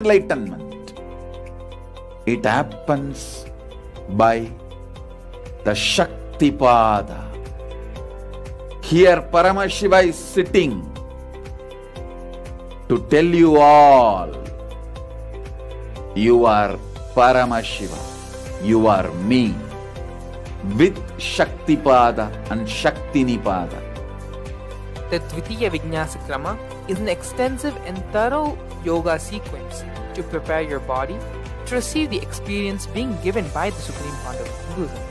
enlightenment. It happens by the Shaktipada. Here Paramashiva is sitting to tell you all, you are Paramashiva, you are me, with Shaktipada and Shaktinipada. The Dvitiya Vijnasa Krama is an extensive and thorough yoga sequence to prepare your body to receive the experience being given by the Supreme Founder of Hinduism.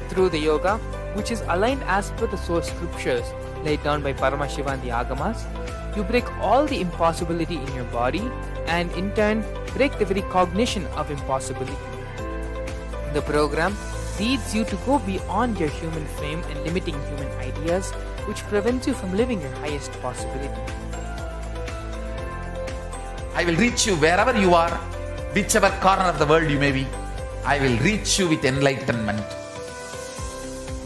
Through the yoga, which is aligned as per the source scriptures laid down by Paramashiva and the Agamas, you break all the impossibility in your body and in turn break the very cognition of impossibility. The program leads you to go beyond your human frame and limiting human ideas, which prevents you from living your highest possibility. I will reach you wherever you are, whichever corner of the world you may be. I will reach you with enlightenment.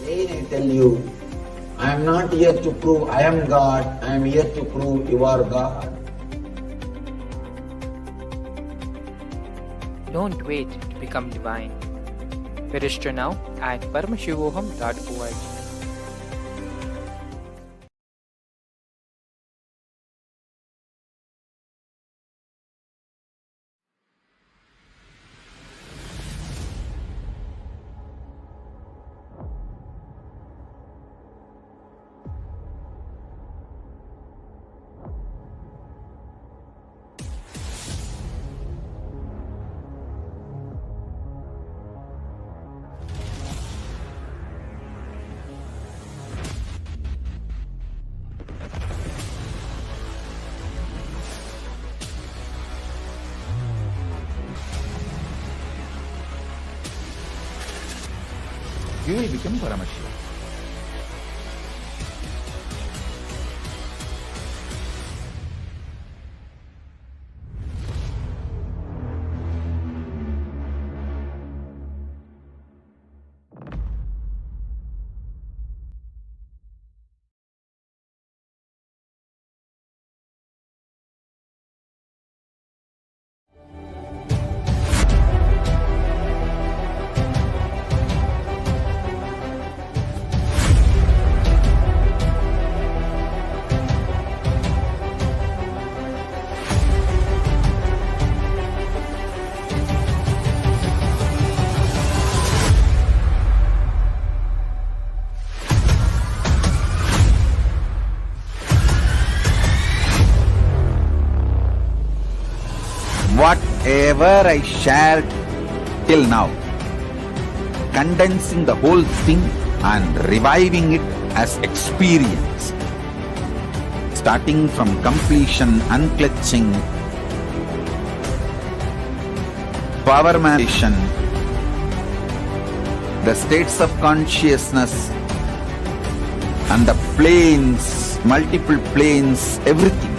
Again I tell you, I am not here to prove I am God, I am here to prove you are God. Don't wait to become divine. Register now at paramashivoham.org. You will become Paramashiva. Whatever I shared till now, condensing the whole thing and reviving it as experience, starting from completion, unclutching, power manipulation, the states of consciousness and the planes, multiple planes, everything.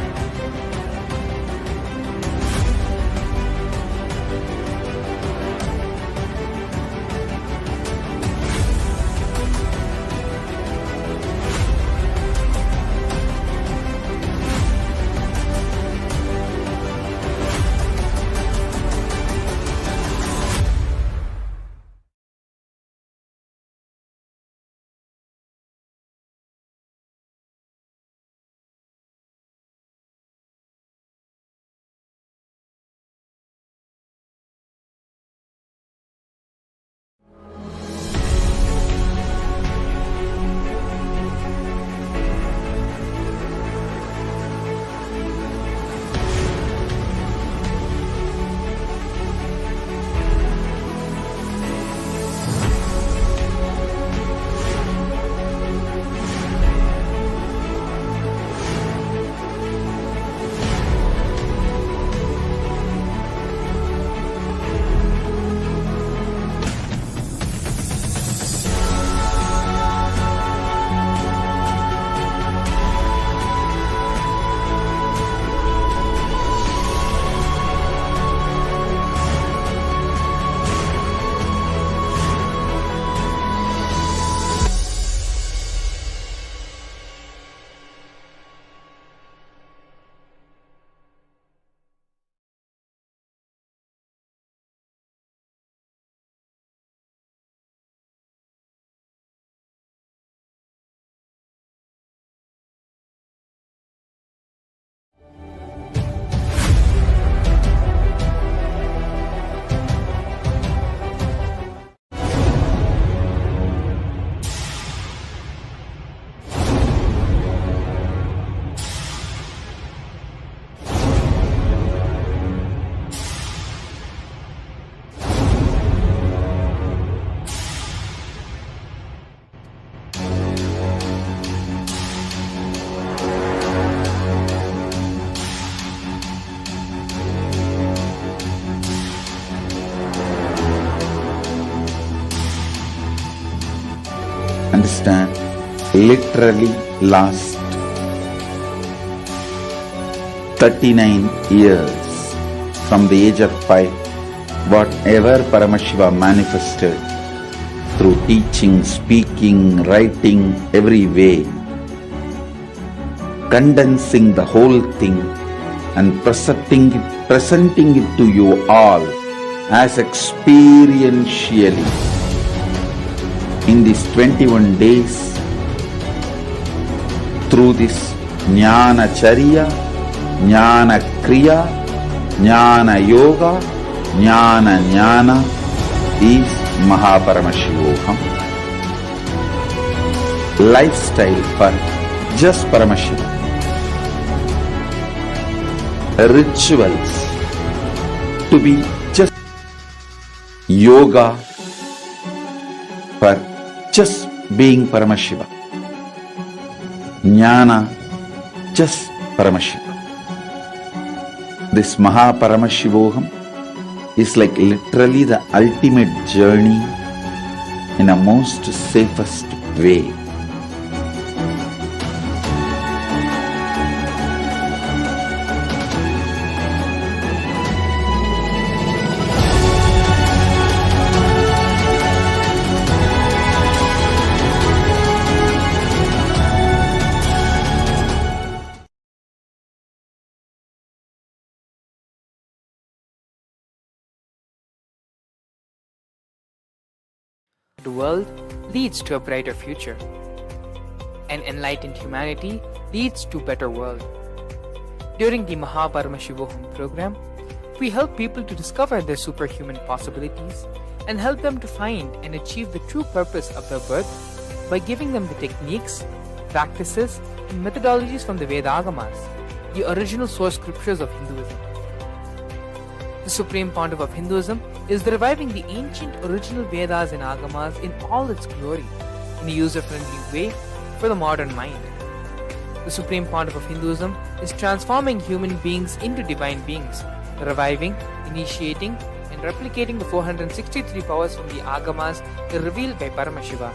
understand? Literally last 39 years from the age of 5, whatever Paramashiva manifested through teaching, speaking, writing, every way, condensing the whole thing and presenting it to you all as experientially in these 21 days through this Jnana Charya, Jnana Kriya, Jnana Yoga, Jnana is Mahaparamashivoham. Lifestyle for just Paramashiva. Rituals to be just yoga for just being Paramashiva. Jnana just Paramashiva. This Mahaparamashivoham is like literally the ultimate journey in a most safest way. The world leads to a brighter future. An enlightened humanity leads to a better world. During the Mahaparamashivoham program, we help people to discover their superhuman possibilities and help them to find and achieve the true purpose of their birth by giving them the techniques, practices, and methodologies from the Vedagamas, the original source scriptures of Hinduism. The Supreme Pontiff of Hinduism is reviving the ancient original Vedas and Agamas in all its glory, in a user-friendly way for the modern mind. The Supreme Pontiff of Hinduism is transforming human beings into divine beings, reviving, initiating, and replicating the 463 powers from the Agamas revealed by Paramashiva.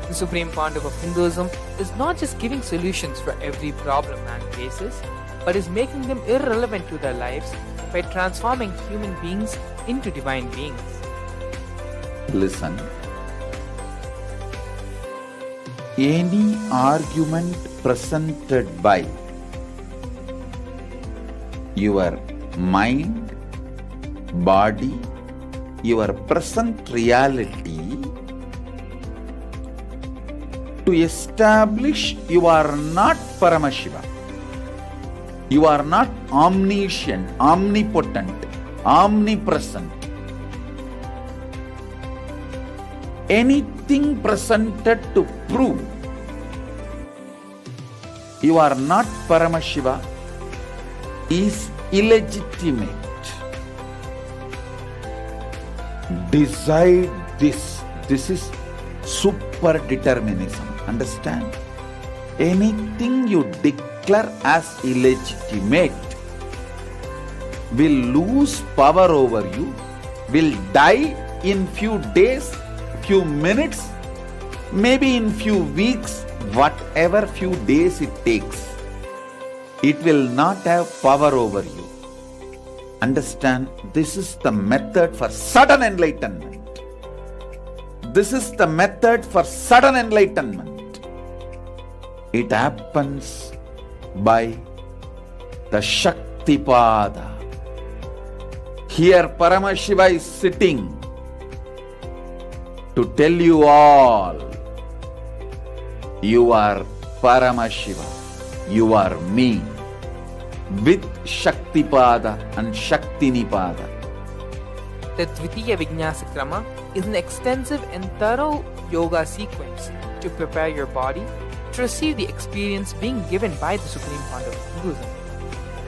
The Supreme Pontiff of Hinduism is not just giving solutions for every problem man faces, but is making them irrelevant to their lives by transforming human beings into divine beings. Listen. Any argument presented by your mind, body, your present reality to establish you are not Paramashiva. You are not omniscient, omnipotent, omnipresent. Anything presented to prove you are not Paramashiva is illegitimate. Decide this. This is super determinism. Understand? Anything you declare as illegitimate will lose power over you, will die in few days, few minutes, maybe in few weeks, whatever few days it takes. It will not have power over you. Understand, this is the method for sudden enlightenment. This is the method for sudden enlightenment. It happens by the Shaktipada. Here Paramashiva is sitting to tell you all, you are Paramashiva, you are me, with Shaktipada and Shaktinipada. The Dvitiya Vijnasakrama is an extensive and thorough yoga sequence to prepare your body to receive the experience being given by the Supreme Pontiff of Hinduism.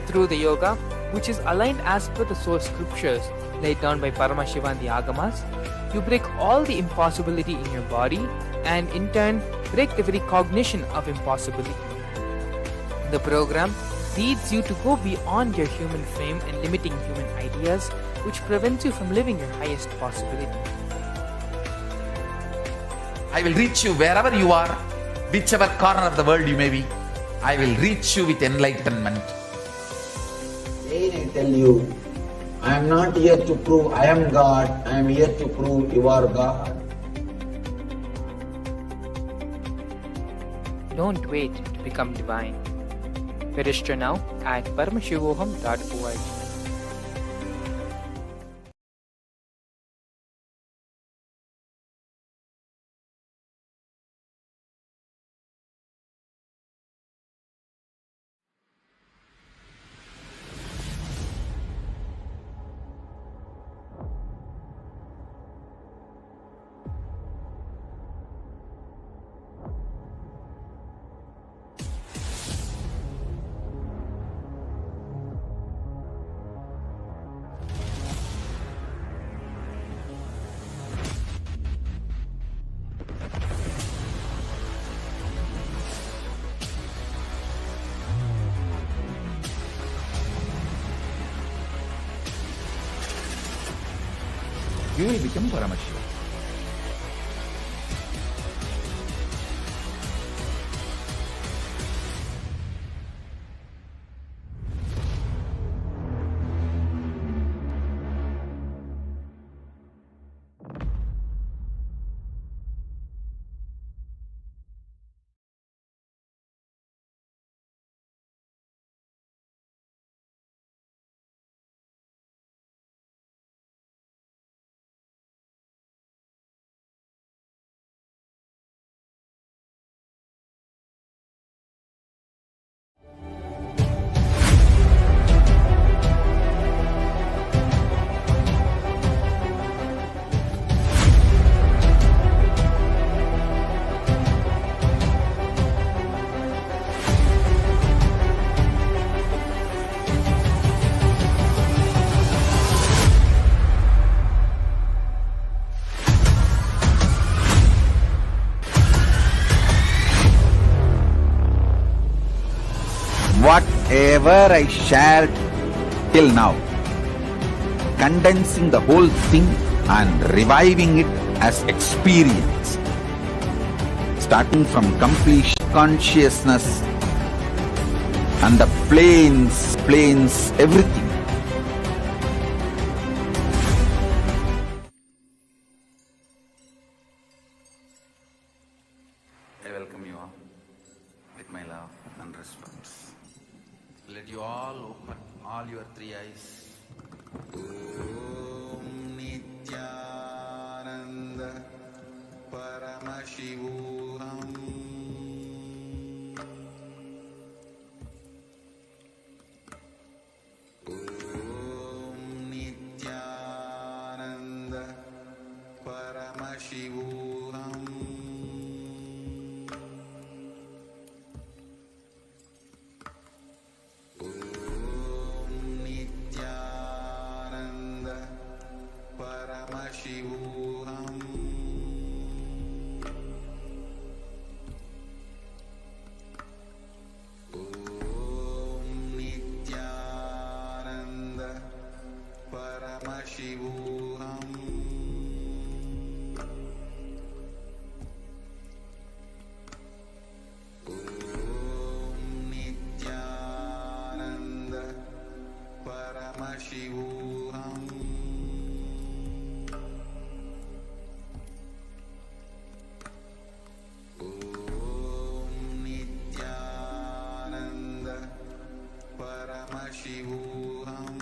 Through the yoga, which is aligned as per the source scriptures laid down by Paramashiva and the Agamas, you break all the impossibility in your body and in turn break the very cognition of impossibility. The program leads you to go beyond your human frame and limiting human ideas, which prevents you from living your highest possibility. I will reach you wherever you are, whichever corner of the world you may be. I will reach you with enlightenment. Again I tell you, I am not here to prove I am God, I am here to prove you are God. Don't wait to become divine. Register now at paramashivoham.org. You will become Paramashivam. Whatever I shared till now, condensing the whole thing and reviving it as experience, starting from complete consciousness and the planes, everything. I welcome you all with my love and response. Let you all open all your three eyes. Om Nithyananda Paramashivam. Om Nithyananda Paramashivam. Paramashivam. Om Nithyananda Paramashivam. Om Nithyananda Paramashivam. Paramashivam.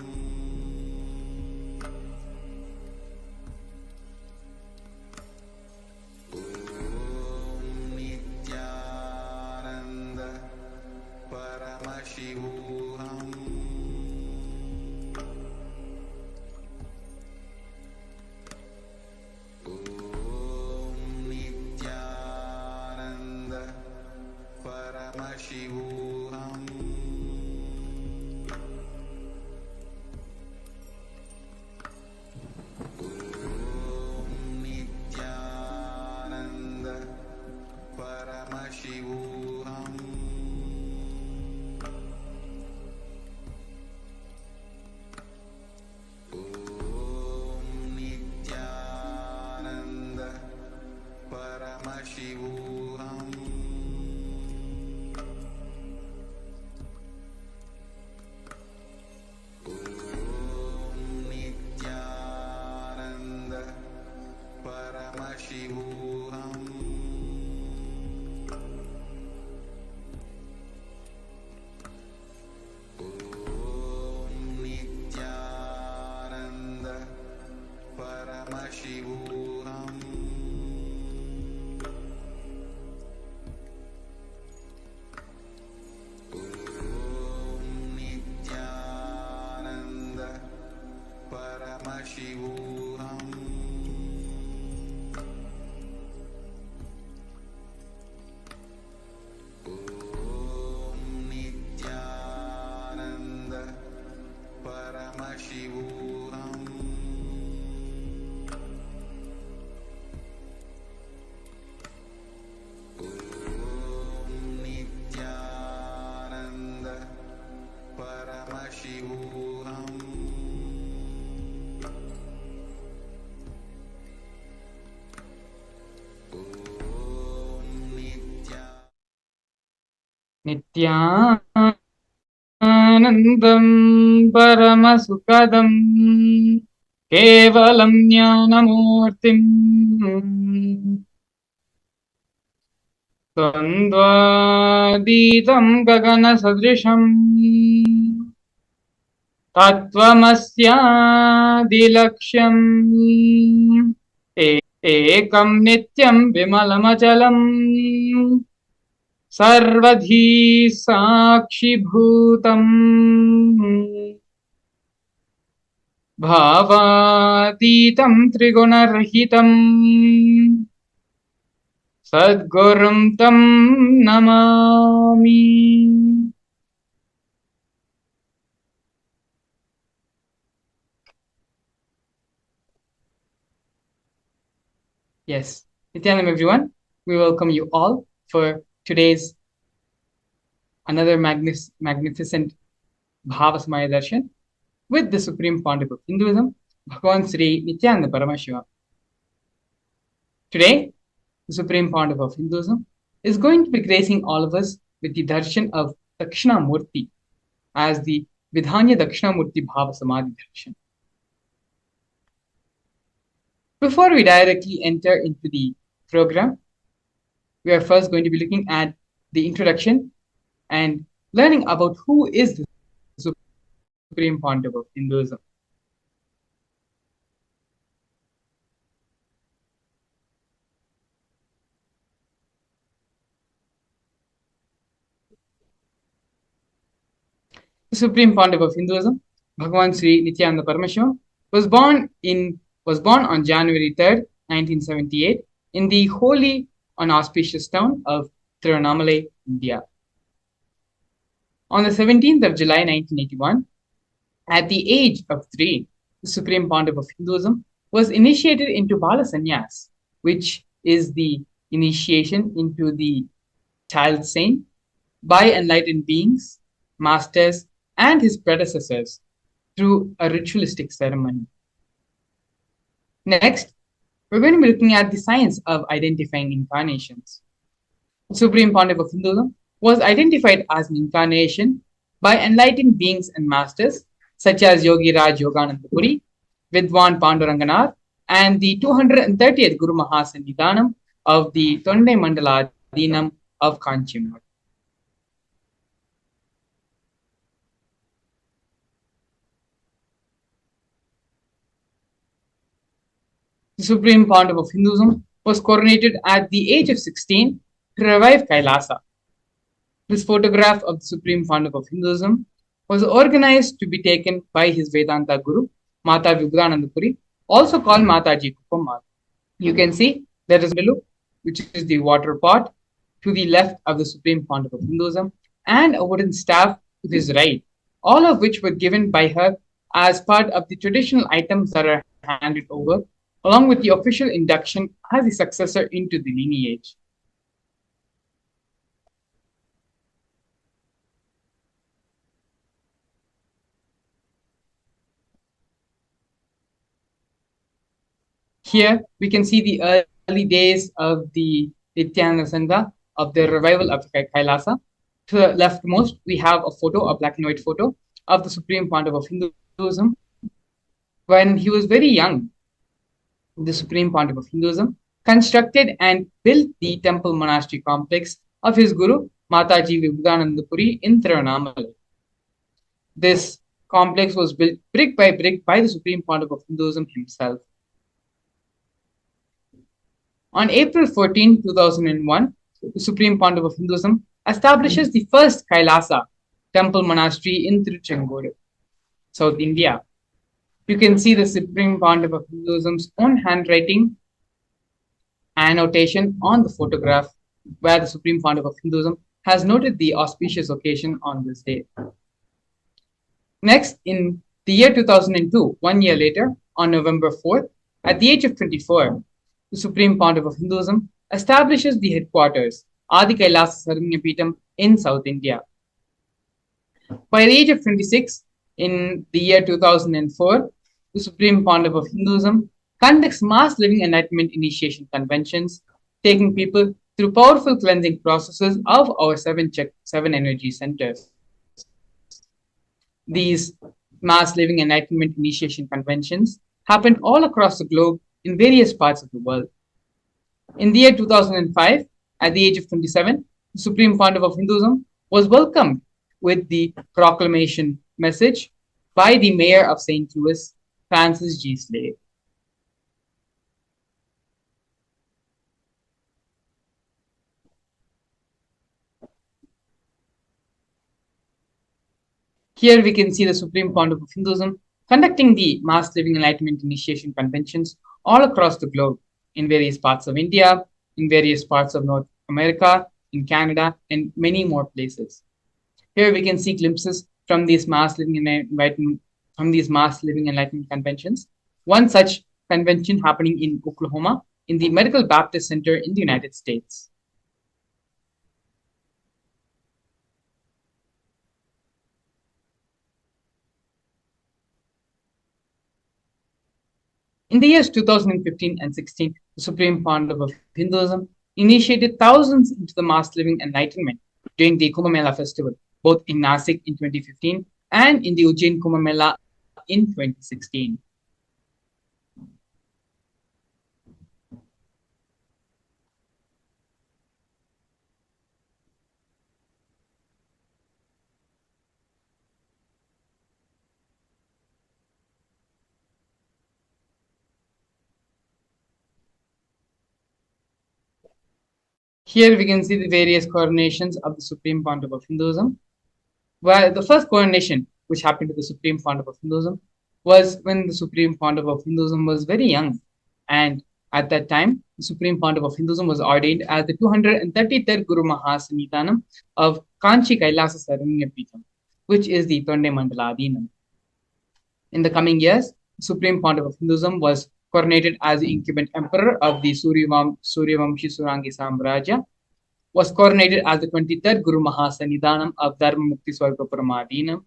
Nithyanandam Paramasukadam Kevalam Jnanamurtim Twandvaditam Gagana Sadrisham Tattvamasyadilaksham Ekam Nityam Vimalamachalam Sarvadhi Sakshibhutam Bhavatitam Trigunarahitam Sadgurum Tam Namami. Yes, Nithyanam everyone, we welcome you all for today's another magnificent Bhava Darshan with the Supreme Pontiff of Hinduism, Bhagavan Sri Nithyananda Paramashivam. Today, the Supreme Pontiff of Hinduism is going to be gracing all of us with the darshan of Dakshinamurthy as the Vidhanya Dakshinamurthy Bhava Samadhi darshan. Before we directly enter into the program, we are first going to be looking at the introduction and learning about who is the Supreme Pontiff of Hinduism. The Supreme Pontiff of Hinduism, Bhagavan Sri Nithyananda Paramashivam, was born on January 3rd, 1978, in the holy and auspicious town of Tiruvannamalai, India. On the 17th of July 1981, at the age of 3, the Supreme Pontiff of Hinduism was initiated into Bala Sannyas, which is the initiation into the child saint by enlightened beings, masters, and his predecessors through a ritualistic ceremony. Next, we're going to be looking at the science of identifying incarnations. The Supreme Pontiff of Hinduism was identified as an incarnation by enlightened beings and masters such as Yogi Raj Yogananda Puri, Vidwan Panduranganar, and the 230th Guru Mahasannidhanam of the Tondai Mandala Adinam of Kanchimath. The Supreme Pontiff of Hinduism was coronated at the age of 16 to revive Kailasa. This photograph of the Supreme Pontiff of Hinduism was organized to be taken by his Vedanta Guru, Mata Vibhudananda Puri, also called Mataji Kupamata. You can see there is Milu, which is the water pot, to the left of the Supreme Pontiff of Hinduism, and a wooden staff to his right, all of which were given by her as part of the traditional items that are handed over, along with the official induction as the successor into the lineage. Here we can see the early days of the Nithyananda Sangha, of the revival of Kailasa. To the leftmost, we have a photo, a black and white photo of the Supreme Pontiff of Hinduism. When he was very young, the Supreme Pontiff of Hinduism constructed and built the temple monastery complex of his Guru, Mataji Vibhudananda Puri in Tiruvannamalai. This complex was built brick by brick by the Supreme Pontiff of Hinduism himself. On April 14, 2001, the Supreme Pontiff of Hinduism establishes the first Kailasa temple monastery in Tiruchengodu, South India. You can see the Supreme Pontiff of Hinduism's own handwriting annotation on the photograph where the Supreme Pontiff of Hinduism has noted the auspicious occasion on this day. Next, in the year 2002, 1 year later, on November 4th, at the age of 24, the Supreme Pontiff of Hinduism establishes the headquarters, Adi Kailasa Sarvagnapeetham, in South India. By the age of 26, in the year 2004, the Supreme Pontiff of Hinduism conducts mass living enlightenment initiation conventions, taking people through powerful cleansing processes of our seven energy centers. These mass living enlightenment initiation conventions happened all across the globe in various parts of the world. In the year 2005, at the age of 27, the Supreme Pontiff of Hinduism was welcomed with the proclamation message by the mayor of St. Louis, Francis G. Slade. Here we can see the Supreme Pontiff of Hinduism conducting the Mass Living Enlightenment Initiation Conventions all across the globe, in various parts of India, in various parts of North America, in Canada, and many more places. Here we can see glimpses from these Mass Living Enlightenment conventions. One such convention happening in Oklahoma, in the Medical Baptist Center in the United States. In the years 2015 and 16, the Supreme Pontiff of Hinduism initiated thousands into the mass living enlightenment during the Kumbh Mela festival, both in Nasik in 2015 and in the Ujjain Kumbh Mela in 2016. Here we can see the various coronations of the Supreme Pontiff of Hinduism, where the first coronation which happened to the Supreme Pontiff of Hinduism was when the Supreme Pontiff of Hinduism was very young. And at that time, the Supreme Pontiff of Hinduism was ordained as the 233rd Guru Mahasannidhanam of Kanchi Kailasa Sarvagnapeetham, which is the Tonde Mandaladinam. In the coming years, the Supreme Pontiff of Hinduism was coronated as the incumbent emperor of the Suryavamshi Surangi Samrajya, was coronated as the 23rd Guru Mahasannidhanam of Dharma Mukti Swarga Paramadinam.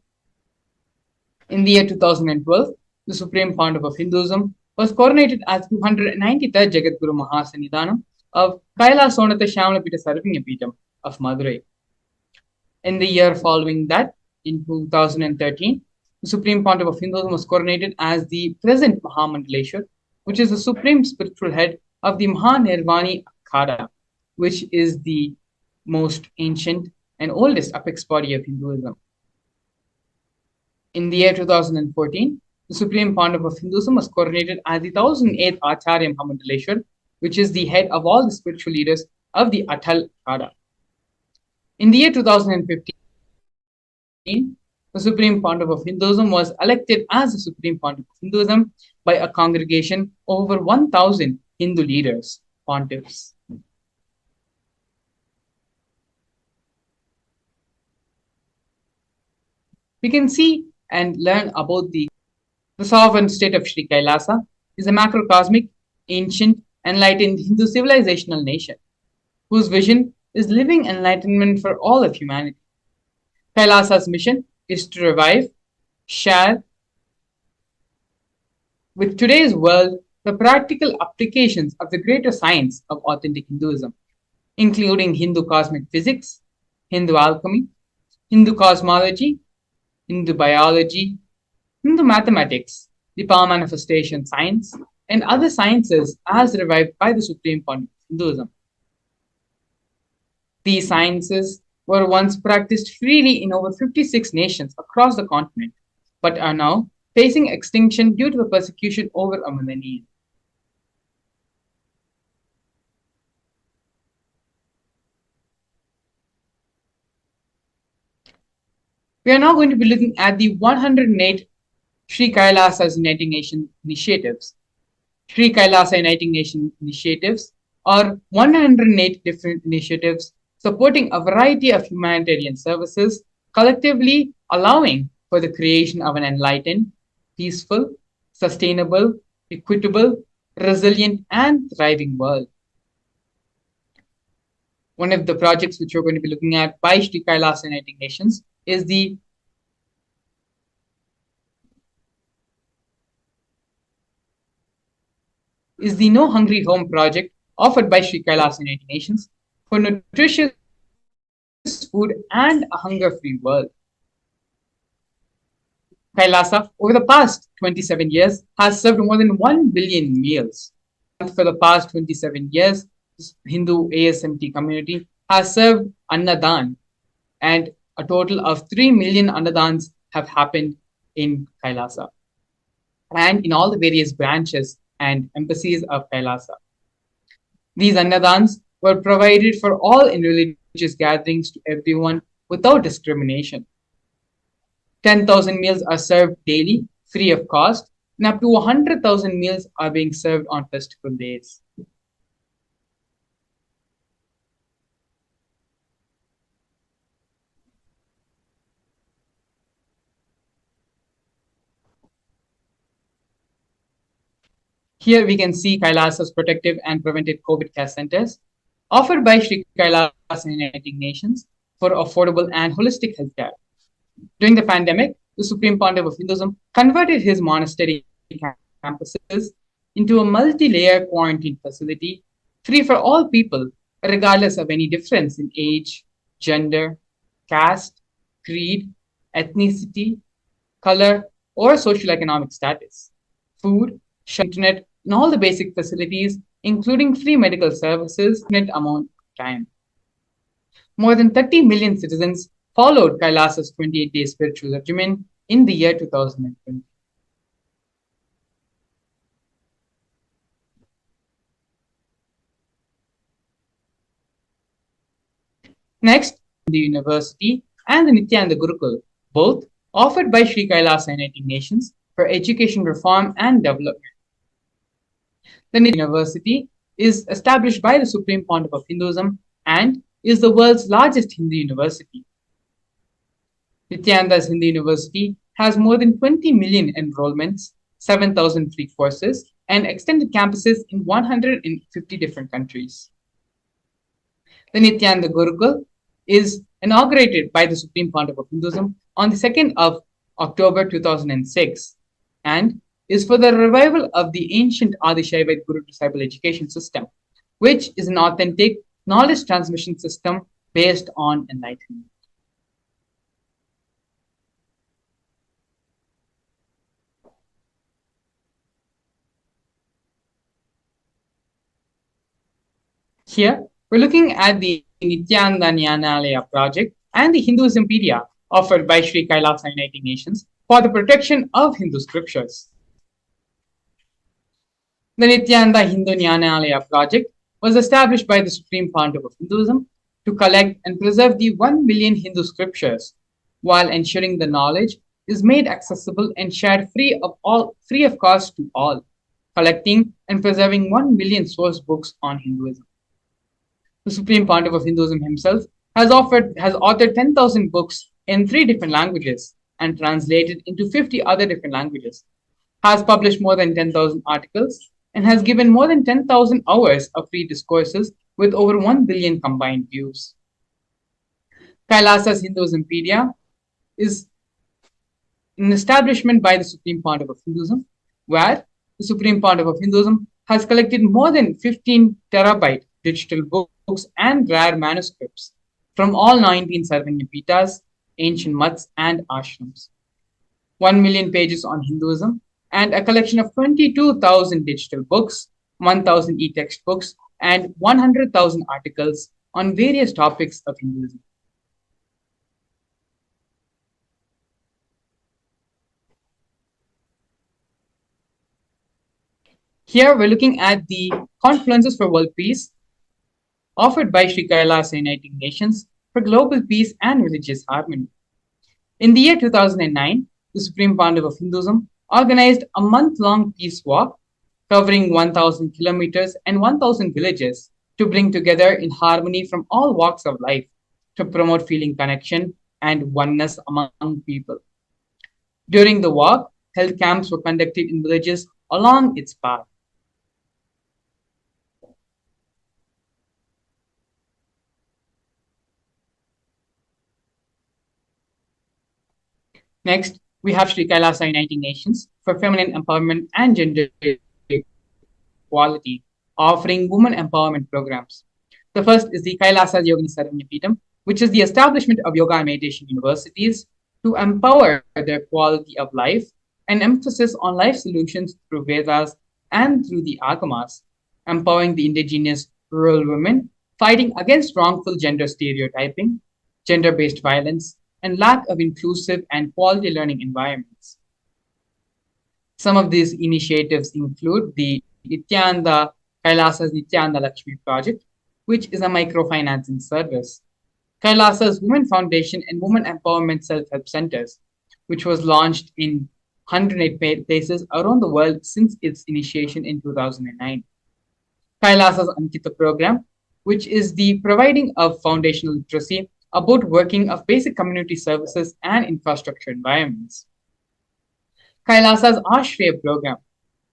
In the year 2012, the Supreme Pontiff of Hinduism was coronated as 293rd Jagat Guru Mahasannidhanam of Kailasonatha Shyamalapita Sarvagnapeetham of Madurai. In the year following that, in 2013, the Supreme Pontiff of Hinduism was coronated as the present Mahamandaleshwar, which is the supreme spiritual head of the Mahanirvani Akhada, which is the most ancient and oldest apex body of Hinduism. In the year 2014, the Supreme Pontiff of Hinduism was coronated as the 1008th Acharya Mahamandaleshwar, which is the head of all the spiritual leaders of the Atal Akhada. In the year 2015, the Supreme Pontiff of Hinduism was elected as the Supreme Pontiff of Hinduism by a congregation of over 1,000 Hindu leaders, pontiffs. We can see and learn about the sovereign state of Sri Kailasa is a macrocosmic, ancient, enlightened Hindu civilizational nation whose vision is living enlightenment for all of humanity. Kailasa's mission is to revive, share with today's world the practical applications of the greater science of authentic Hinduism, including Hindu cosmic physics, Hindu alchemy, Hindu cosmology, Hindu biology, Hindu mathematics, the power manifestation science, and other sciences as revived by the Supreme Pontiff of Hinduism. These sciences were once practiced freely in over 56 nations across the continent, but are now facing extinction due to the persecution over a millennium. We are now going to be looking at the 108 Sri Kailasa's Uniting Nation initiatives. Sri Kailasa Uniting Nation initiatives are 108 different initiatives supporting a variety of humanitarian services, collectively allowing for the creation of an enlightened, peaceful, sustainable, equitable, resilient, and thriving world. One of the projects which we're going to be looking at by Sri Kailasa Uniting Nations is the No Hungry Home project offered by Sri Kailasa United Nations for nutritious food and a hunger-free world. Kailasa, over the past 27 years, has served more than 1 billion meals. For the past 27 years, Hindu ASMT community has served Annadan, and a total of 3 million Annadans have happened in Kailasa and in all the various branches and embassies of Kailasa. These Annadans were provided for all in religious gatherings to everyone without discrimination. 10,000 meals are served daily, free of cost, and up to 100,000 meals are being served on festival days. Here we can see Kailasa's protective and preventive COVID care centers offered by Sri Kailasa Uniting Nations for affordable and holistic healthcare. During the pandemic, the Supreme Pontiff of Hinduism converted his monastery campuses into a multi-layer quarantine facility free for all people, regardless of any difference in age, gender, caste, creed, ethnicity, color, or socioeconomic status. Food, internet, and all the basic facilities, including free medical services, in amount of time. More than 30 million citizens followed Kailasa's 28-day spiritual regimen in the year 2020. Next, the university and the Nithyananda Gurukul, both offered by Sri Kailasa Uniting Nations for education reform and development. The University is established by the Supreme Pontiff of Hinduism and is the world's largest Hindu university. Nithyananda's Hindu University has more than 20 million enrollments, 7,000 free courses, and extended campuses in 150 different countries. The Nithyananda Gurukul is inaugurated by the Supreme Pontiff of Hinduism on the 2nd of October 2006 and is for the revival of the ancient Adishaiva Guru disciple education system, which is an authentic knowledge transmission system based on enlightenment. Here, we're looking at the Nithyananda Jnanalaya project and the Hinduismpedia offered by Sri Kailasa Uniting Nations for the protection of Hindu scriptures. The Nithyananda Hindu Jnanalaya project was established by the Supreme Pontiff of Hinduism to collect and preserve the 1 million Hindu scriptures while ensuring the knowledge is made accessible and shared free of cost to all, collecting and preserving 1 million source books on Hinduism. The Supreme Pontiff of Hinduism himself has authored 10,000 books in 3 different languages and translated into 50 other different languages, has published more than 10,000 articles, and has given more than 10,000 hours of free discourses with over 1 billion combined views. Kailasa's Hinduismpedia is an establishment by the Supreme Pontiff of Hinduism, where the Supreme Pontiff of Hinduism has collected more than 15 terabyte digital books and rare manuscripts from all 19 Sarvanya Pitas, ancient mats, and ashrams, 1 million pages on Hinduism, and a collection of 22,000 digital books, 1,000 e-text books, and 100,000 articles on various topics of Hinduism. Here we're looking at the Confluences for World Peace offered by Sri Kailasa Uniting Nations for global peace and religious harmony. In the year 2009, the Supreme Pontiff of Hinduism organized a month-long peace walk covering 1,000 kilometers and 1,000 villages to bring together in harmony from all walks of life to promote feeling connection and oneness among people. During the walk, health camps were conducted in villages along its path. Next, we have Sri Kailasa Uniting Nations for Feminine Empowerment and Gender Equality, offering women empowerment programs. The first is the Kailasa Yogini Saranyapeetham, which is the establishment of yoga and meditation universities to empower their quality of life and emphasis on life solutions through Vedas and through the Agamas, empowering the indigenous rural women, fighting against wrongful gender stereotyping, gender-based violence, and lack of inclusive and quality learning environments. Some of these initiatives include the Nithyananda Kailasa's Nithyananda Lakshmi project, which is a microfinancing service, Kailasa's Women Foundation and Women Empowerment Self-Help Centers, which was launched in 108 places around the world since its initiation in 2009. Kailasa's Ankita program, which is the providing of foundational literacy about working of basic community services and infrastructure environments. Kailasa's Ashraya program,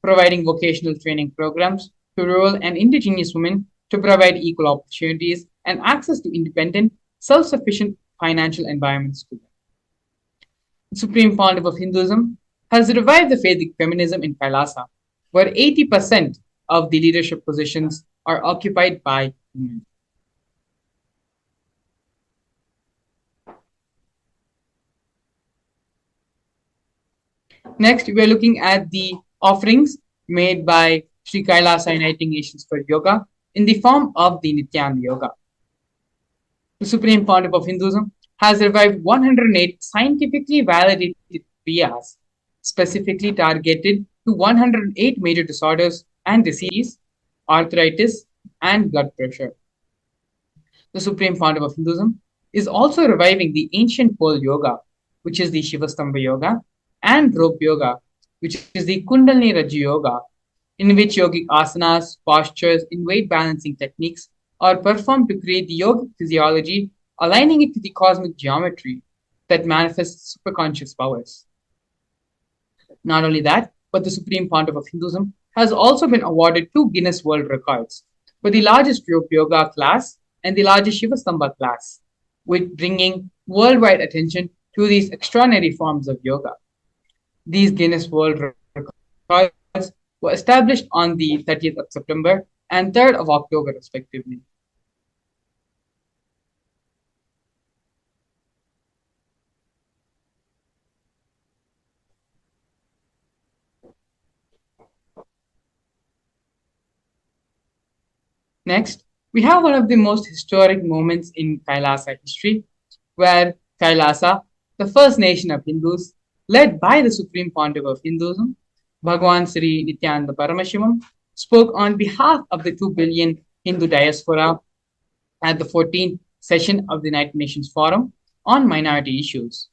providing vocational training programs to rural and indigenous women to provide equal opportunities and access to independent, self-sufficient financial environments to them. The Supreme Pontiff of Hinduism has revived the Vedic feminism in Kailasa, where 80% of the leadership positions are occupied by women. Next, we are looking at the offerings made by Sri Kailasa Uniting Nations for Yoga in the form of the Nityananda Yoga. The Supreme Pontiff of Hinduism has revived 108 scientifically validated kriyas, specifically targeted to 108 major disorders and diseases, arthritis, and blood pressure. The Supreme Pontiff of Hinduism is also reviving the ancient pole yoga, which is the Shivastambha yoga, and rope yoga, which is the Kundalini Rajya yoga, in which yogic asanas, postures, and weight balancing techniques are performed to create the yogic physiology, aligning it to the cosmic geometry that manifests superconscious powers. Not only that, but the Supreme Pontiff of Hinduism has also been awarded 2 Guinness World Records for the largest rope yoga class and the largest Shivastambha class, with bringing worldwide attention to these extraordinary forms of yoga. These Guinness World Records were established on the 30th of September and 3rd of October, respectively. Next, we have one of the most historic moments in Kailasa history, where Kailasa, the first nation of Hindus, led by the Supreme Pontiff of Hinduism, Bhagwan Sri Nithyananda Paramashivam, spoke on behalf of the 2 billion Hindu diaspora at the 14th session of the United Nations Forum on Minority Issues.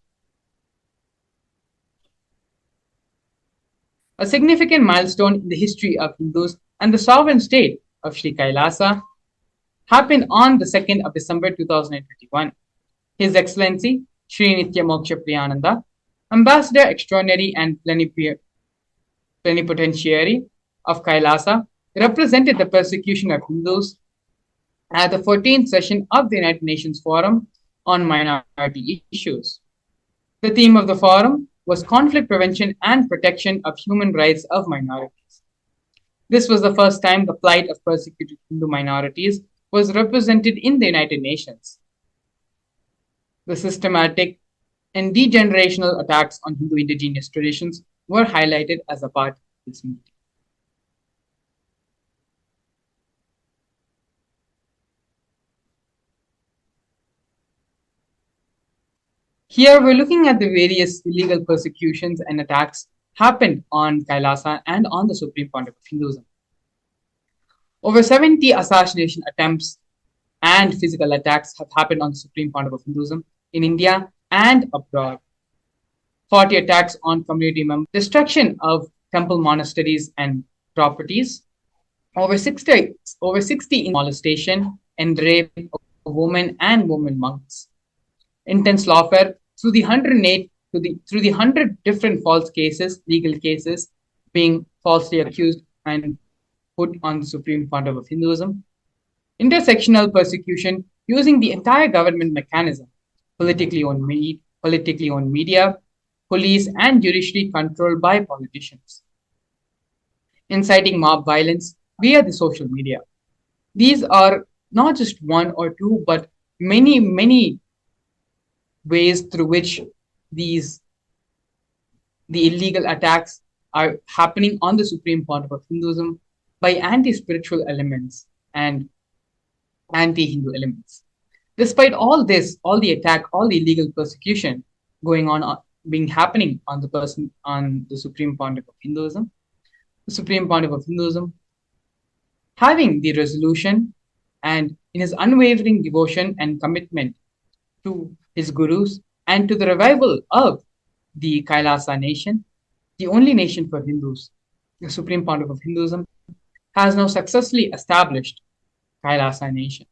A significant milestone in the history of Hindus and the sovereign state of Sri Kailasa happened on the 2nd of December 2021. His Excellency Sri Nitya Moksha Priyananda, Ambassador Extraordinary and Plenipotentiary of Kailasa, represented the persecution of Hindus at the 14th session of the United Nations Forum on Minority Issues. The theme of the forum was conflict prevention and protection of human rights of minorities. This was the first time the plight of persecuted Hindu minorities was represented in the United Nations. The systematic and degenerational attacks on Hindu indigenous traditions were highlighted as a part of this meeting. Here we're looking at the various illegal persecutions and attacks happened on Kailasa and on the Supreme Pontiff of Hinduism. Over 70 assassination attempts and physical attacks have happened on the Supreme Pontiff of Hinduism in India and abroad. 40 attacks on community members, destruction of temple monasteries and properties, over 60 in molestation and rape of women and women monks, intense lawfare through the 100 different false cases, legal cases being falsely accused and put on the Supreme Pontiff of Hinduism, intersectional persecution using the entire government mechanism, politically owned media, police and judiciary controlled by politicians, inciting mob violence via the social media. These are not just one or two, but many ways through which the illegal attacks are happening on the Supreme Pontiff of Hinduism by anti-spiritual elements and anti-Hindu elements. Despite all this, all the attack, all the illegal persecution happening on the Supreme Pontiff of Hinduism, the Supreme Pontiff of Hinduism, having the resolution and in his unwavering devotion and commitment to his gurus and to the revival of the Kailasa nation, the only nation for Hindus, the Supreme Pontiff of Hinduism has now successfully established Kailasa nation.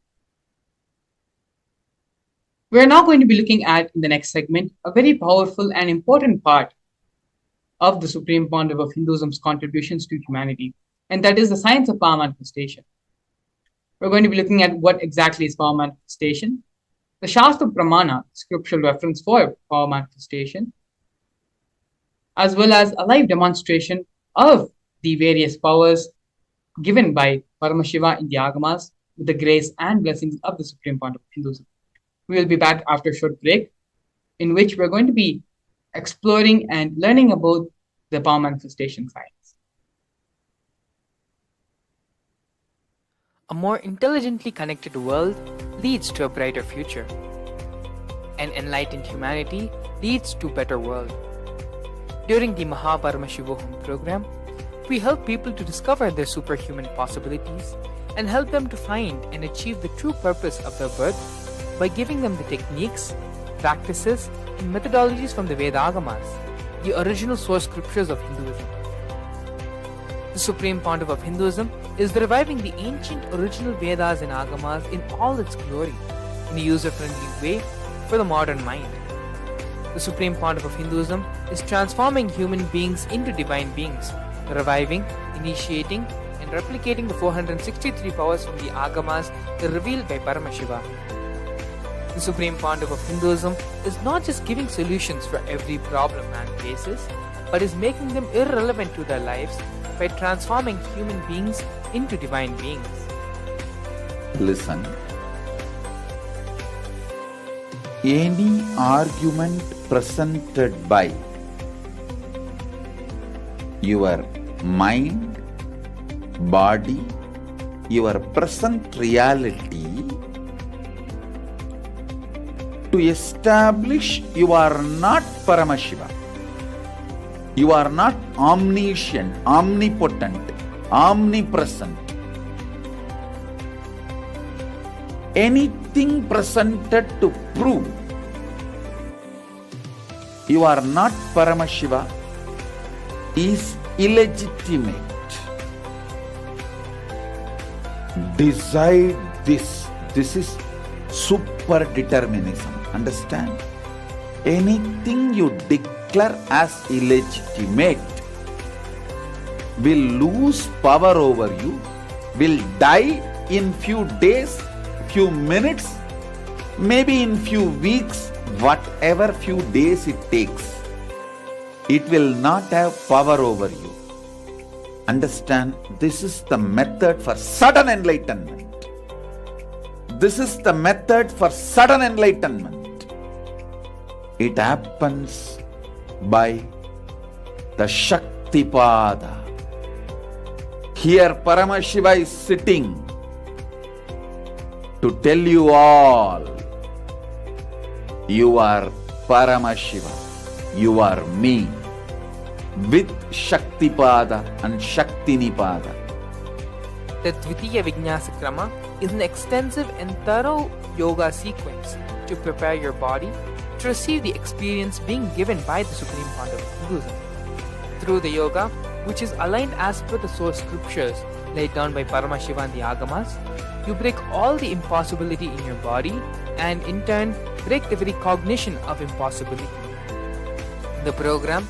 We are now going to be looking at, in the next segment, a very powerful and important part of the Supreme Pontiff of Hinduism's contributions to humanity, and that is the science of power manifestation. We're going to be looking at what exactly is power manifestation, the Shastra Pramana, scriptural reference for power manifestation, as well as a live demonstration of the various powers given by Paramashiva in the Agamas with the grace and blessings of the Supreme Pontiff of Hinduism. We will be back after a short break, in which we're going to be exploring and learning about the power manifestation science. A more intelligently connected world leads to a brighter future. An enlightened humanity leads to a better world. During the Paramashivam program, we help people to discover their superhuman possibilities and help them to find and achieve the true purpose of their birth by giving them the techniques, practices, and methodologies from the Vedagamas, the original source scriptures of Hinduism. The Supreme Pontiff of Hinduism is reviving the ancient original Vedas and Agamas in all its glory, in a user-friendly way for the modern mind. The Supreme Pontiff of Hinduism is transforming human beings into divine beings, reviving, initiating, and replicating the 463 powers from the Agamas revealed by Paramashiva. The Supreme Pontiff of Hinduism is not just giving solutions for every problem man faces, but is making them irrelevant to their lives by transforming human beings into divine beings. Listen. Any argument presented by your mind, body, your present reality to establish you are not Paramashiva. You are not omniscient, omnipotent, omnipresent. Anything presented to prove you are not Paramashiva is illegitimate. Decide this. This is super determinism. Understand? Anything you declare as illegitimate will lose power over you, will die in few days, few minutes, maybe in few weeks, whatever few days it takes. It will not have power over you. Understand? This is the method for sudden enlightenment. This is the method for sudden enlightenment. It happens by the Shaktipada. Here Paramashiva is sitting to tell you all, you are Paramashiva, you are me, with Shaktipada and Shaktinipada. The Dvitiya Vijnasa Krama is an extensive and thorough yoga sequence to prepare your body to to receive the experience being given by the Supreme Pandava of Hinduism. Through the yoga, which is aligned as per the source scriptures laid down by Paramashivam and the Agamas, you break all the impossibility in your body and in turn break the very cognition of impossibility. The program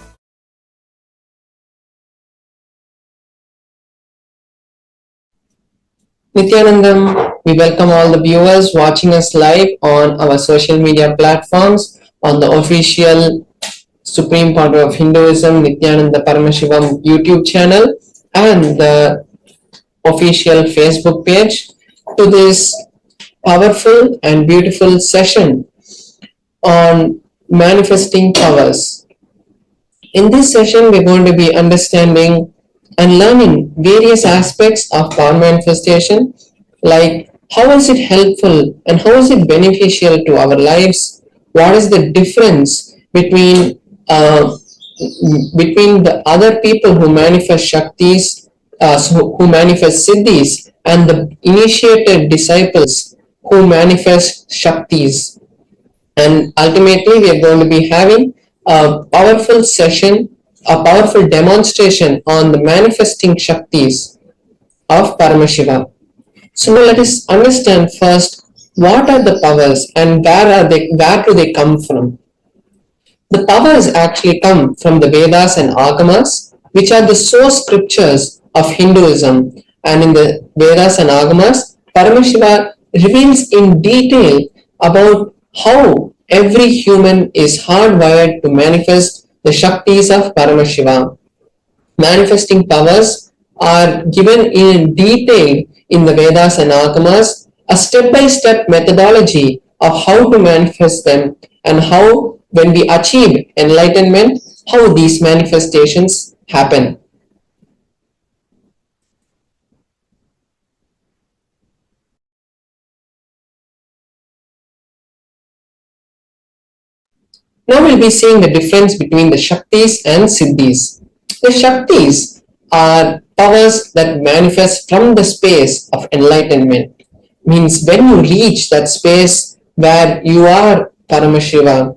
Nithyanandam, we welcome all the viewers watching us live on our social media platforms, on the official Supreme Pandava of Hinduism, Nithyananda Paramashivam YouTube channel, and the official Facebook page, to this powerful and beautiful session on manifesting powers. In this session, we're going to be understanding and learning various aspects of power manifestation, like how is it helpful and how is it beneficial to our lives, what is the difference between the other people who manifest Shaktis, who manifest Siddhis, and the initiated disciples who manifest Shaktis. And ultimately, we are going to be having a powerful session, a powerful demonstration on the manifesting Shaktis of Paramashiva. So now let us understand first what are the powers and where do they come from. The powers actually come from the Vedas and Agamas, which are the source scriptures of Hinduism. And in the Vedas and Agamas, Paramashiva reveals in detail about how every human is hardwired to manifest the Shaktis of Paramashiva. Manifesting powers are given in detail in the Vedas and Agamas, a step-by-step methodology of how to manifest them and how, when we achieve enlightenment, how these manifestations happen. Now we'll be seeing the difference between the Shaktis and Siddhis. The Shaktis are powers that manifest from the space of enlightenment. Means when you reach that space where you are Paramashiva,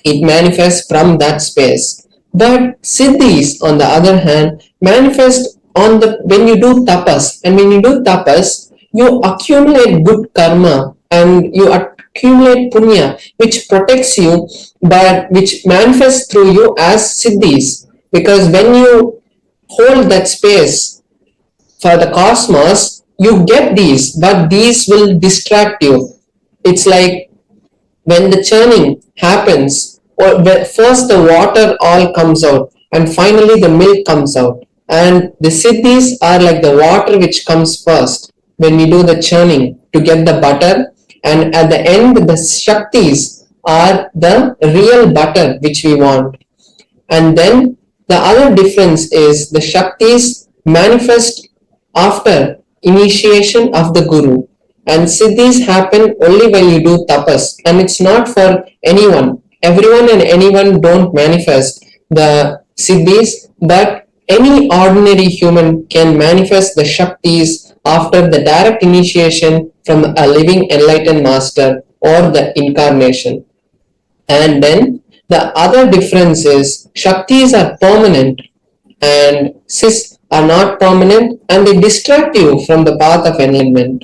it manifests from that space. But Siddhis, on the other hand, manifest when you do tapas. And when you do tapas, you accumulate good karma and you accumulate punya, which protects you, but which manifests through you as Siddhis. Because when you hold that space for the cosmos, you get these, but these will distract you. It's like when the churning happens, or first the water all comes out, and finally the milk comes out. And the Siddhis are like the water which comes first when we do the churning to get the butter, and at the end the Shaktis are the real butter which we want. And then the other difference is the Shaktis manifest after initiation of the Guru, and Siddhis happen only when you do tapas, and it's not for anyone. Everyone and anyone don't manifest the Siddhis, but any ordinary human can manifest the Shaktis after the direct initiation from a living enlightened master or the incarnation. And then the other difference is Shaktis are permanent and Siddhis are not permanent, and they distract you from the path of enlightenment.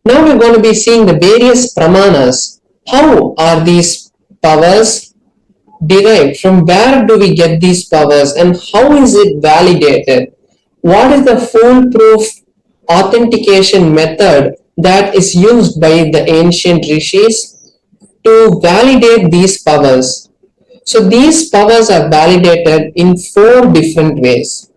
Now we're going to be seeing the various pramanas. How are these powers derived? From where do we get these powers and how is it validated? What is the foolproof authentication method that is used by the ancient rishis to validate these powers? So these powers are validated in 4 different ways.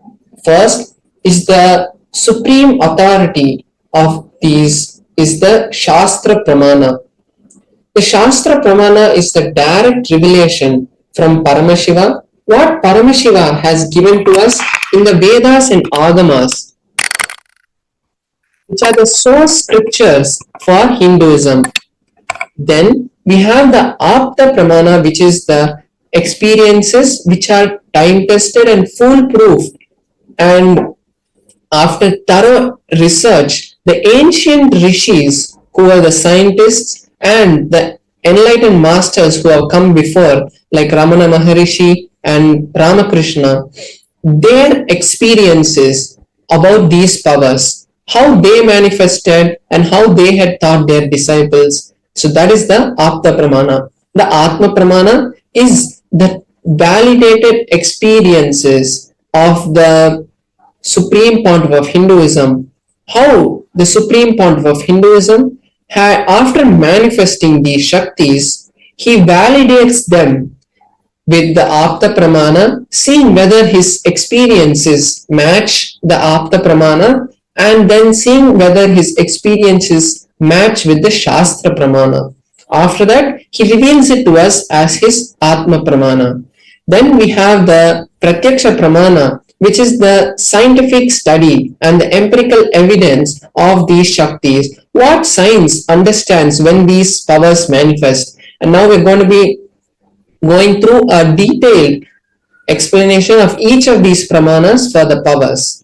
First is the supreme authority of these is the Shastra Pramana. The Shastra Pramana is the direct revelation from Paramashiva, what Paramashiva has given to us in the Vedas and Agamas. which are the source scriptures for Hinduism. Then we have the Apta Pramana, which is the experiences which are time tested and foolproof. And after thorough research, the ancient rishis, who are the scientists and the enlightened masters who have come before, like Ramana Maharishi and Ramakrishna, their experiences about these powers, how they manifested and how they had taught their disciples. So that is the Apta Pramana. The Atma Pramana is the validated experiences of the Supreme Pontiff of Hinduism. How the Supreme Pontiff of Hinduism, after manifesting these Shaktis, he validates them with the Apta Pramana, seeing whether his experiences match the Apta Pramana, and then seeing whether his experiences match with the Shastra Pramana. After that, he reveals it to us as his Atma Pramana. Then we have the Pratyaksha Pramana, which is the scientific study and the empirical evidence of these Shaktis. What science understands when these powers manifest? And now we're going to be going through a detailed explanation of each of these pramanas for the powers.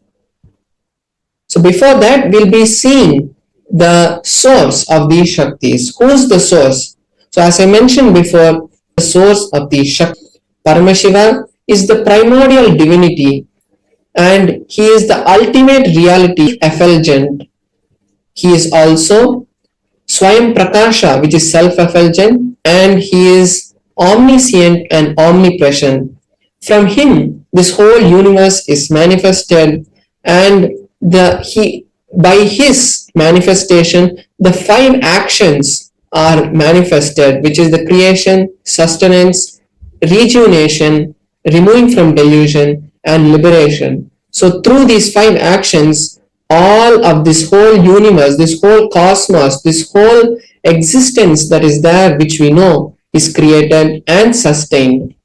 So before that, we'll be seeing the source of these Shaktis. Who is the source? So as I mentioned before, the source of these Shaktis, Paramashiva, is the primordial divinity, and he is the ultimate reality effulgent. He is also Swayam Prakasha, which is self-effulgent, and he is omniscient and omnipresent. From him, this whole universe is manifested, and by his manifestation, the 5 actions are manifested, which is the creation, sustenance, rejuvenation, removing from delusion, and liberation. So through these 5 actions, all of this whole universe, this whole cosmos, this whole existence that is there, which we know, is created and sustained.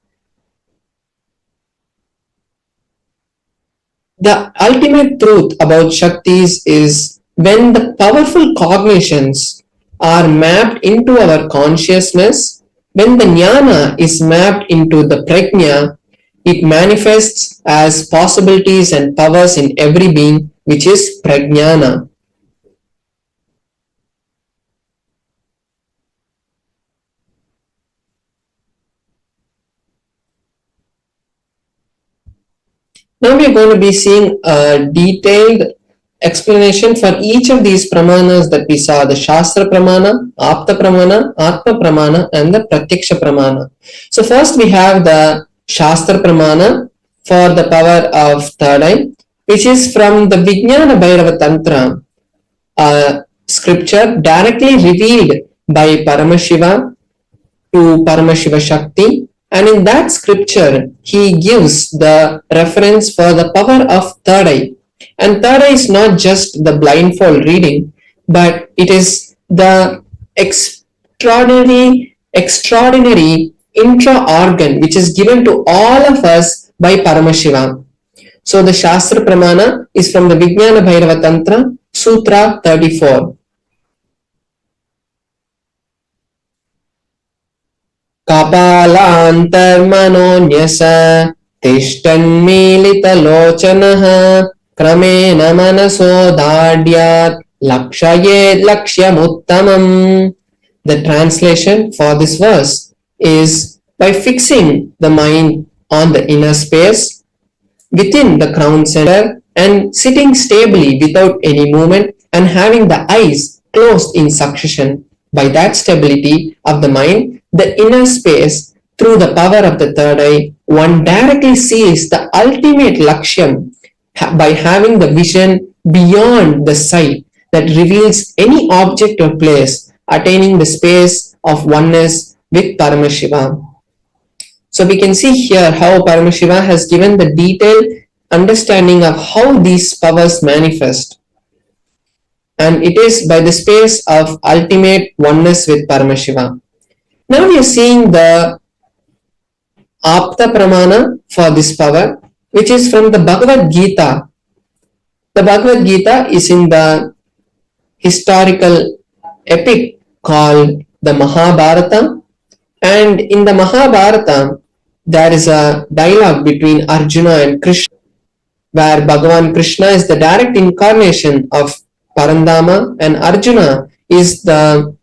The ultimate truth about Shaktis is when the powerful cognitions are mapped into our consciousness, when the jnana is mapped into the prajna, it manifests as possibilities and powers in every being, which is prajnana. Now we are going to be seeing a detailed explanation for each of these pramanas that we saw: the Shastra Pramana, Apta Pramana, Atma Pramana, and the Pratyaksha Pramana. So first we have the Shastra Pramana for the power of third eye, which is from the Vijnana Bhairava Tantra, a scripture directly revealed by Paramashiva to Paramashiva Shakti. And in that scripture, he gives the reference for the power of third eye. And third eye is not just the blindfold reading, but it is the extraordinary intra-organ which is given to all of us by Paramashiva. So the Shastra Pramana is from the Vijnana Bhairava Tantra, Sutra 34. Kapalantarmanonyasa tishtanmilitalochanaha kramena manaso dhadyat lakshayed lakshyamuttamam. The translation for this verse is: by fixing the mind on the inner space within the crown center and sitting stably without any movement and having the eyes closed in succession, by that stability of the mind, the inner space, through the power of the third eye, one directly sees the ultimate lakshyam by having the vision beyond the sight that reveals any object or place, attaining the space of oneness with Paramashiva. So we can see here how Paramashiva has given the detailed understanding of how these powers manifest. And it is by the space of ultimate oneness with Paramashiva. Now we are seeing the Apta Pramana for this power, which is from the Bhagavad Gita. The Bhagavad Gita is in the historical epic called the Mahabharata. And in the Mahabharata, there is a dialogue between Arjuna and Krishna, where Bhagavan Krishna is the direct incarnation of Parandama, and Arjuna is the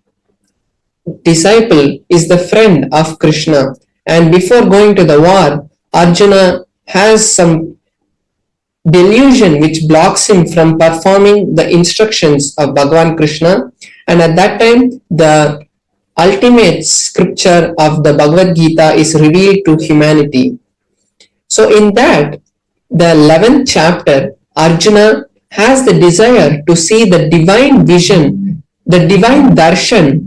disciple, is the friend of Krishna. And before going to the war, Arjuna has some delusion which blocks him from performing the instructions of Bhagavan Krishna. And at that time, the ultimate scripture of the Bhagavad Gita is revealed to humanity. So in that, the 11th chapter, Arjuna has the desire to see the divine vision, the divine darshan.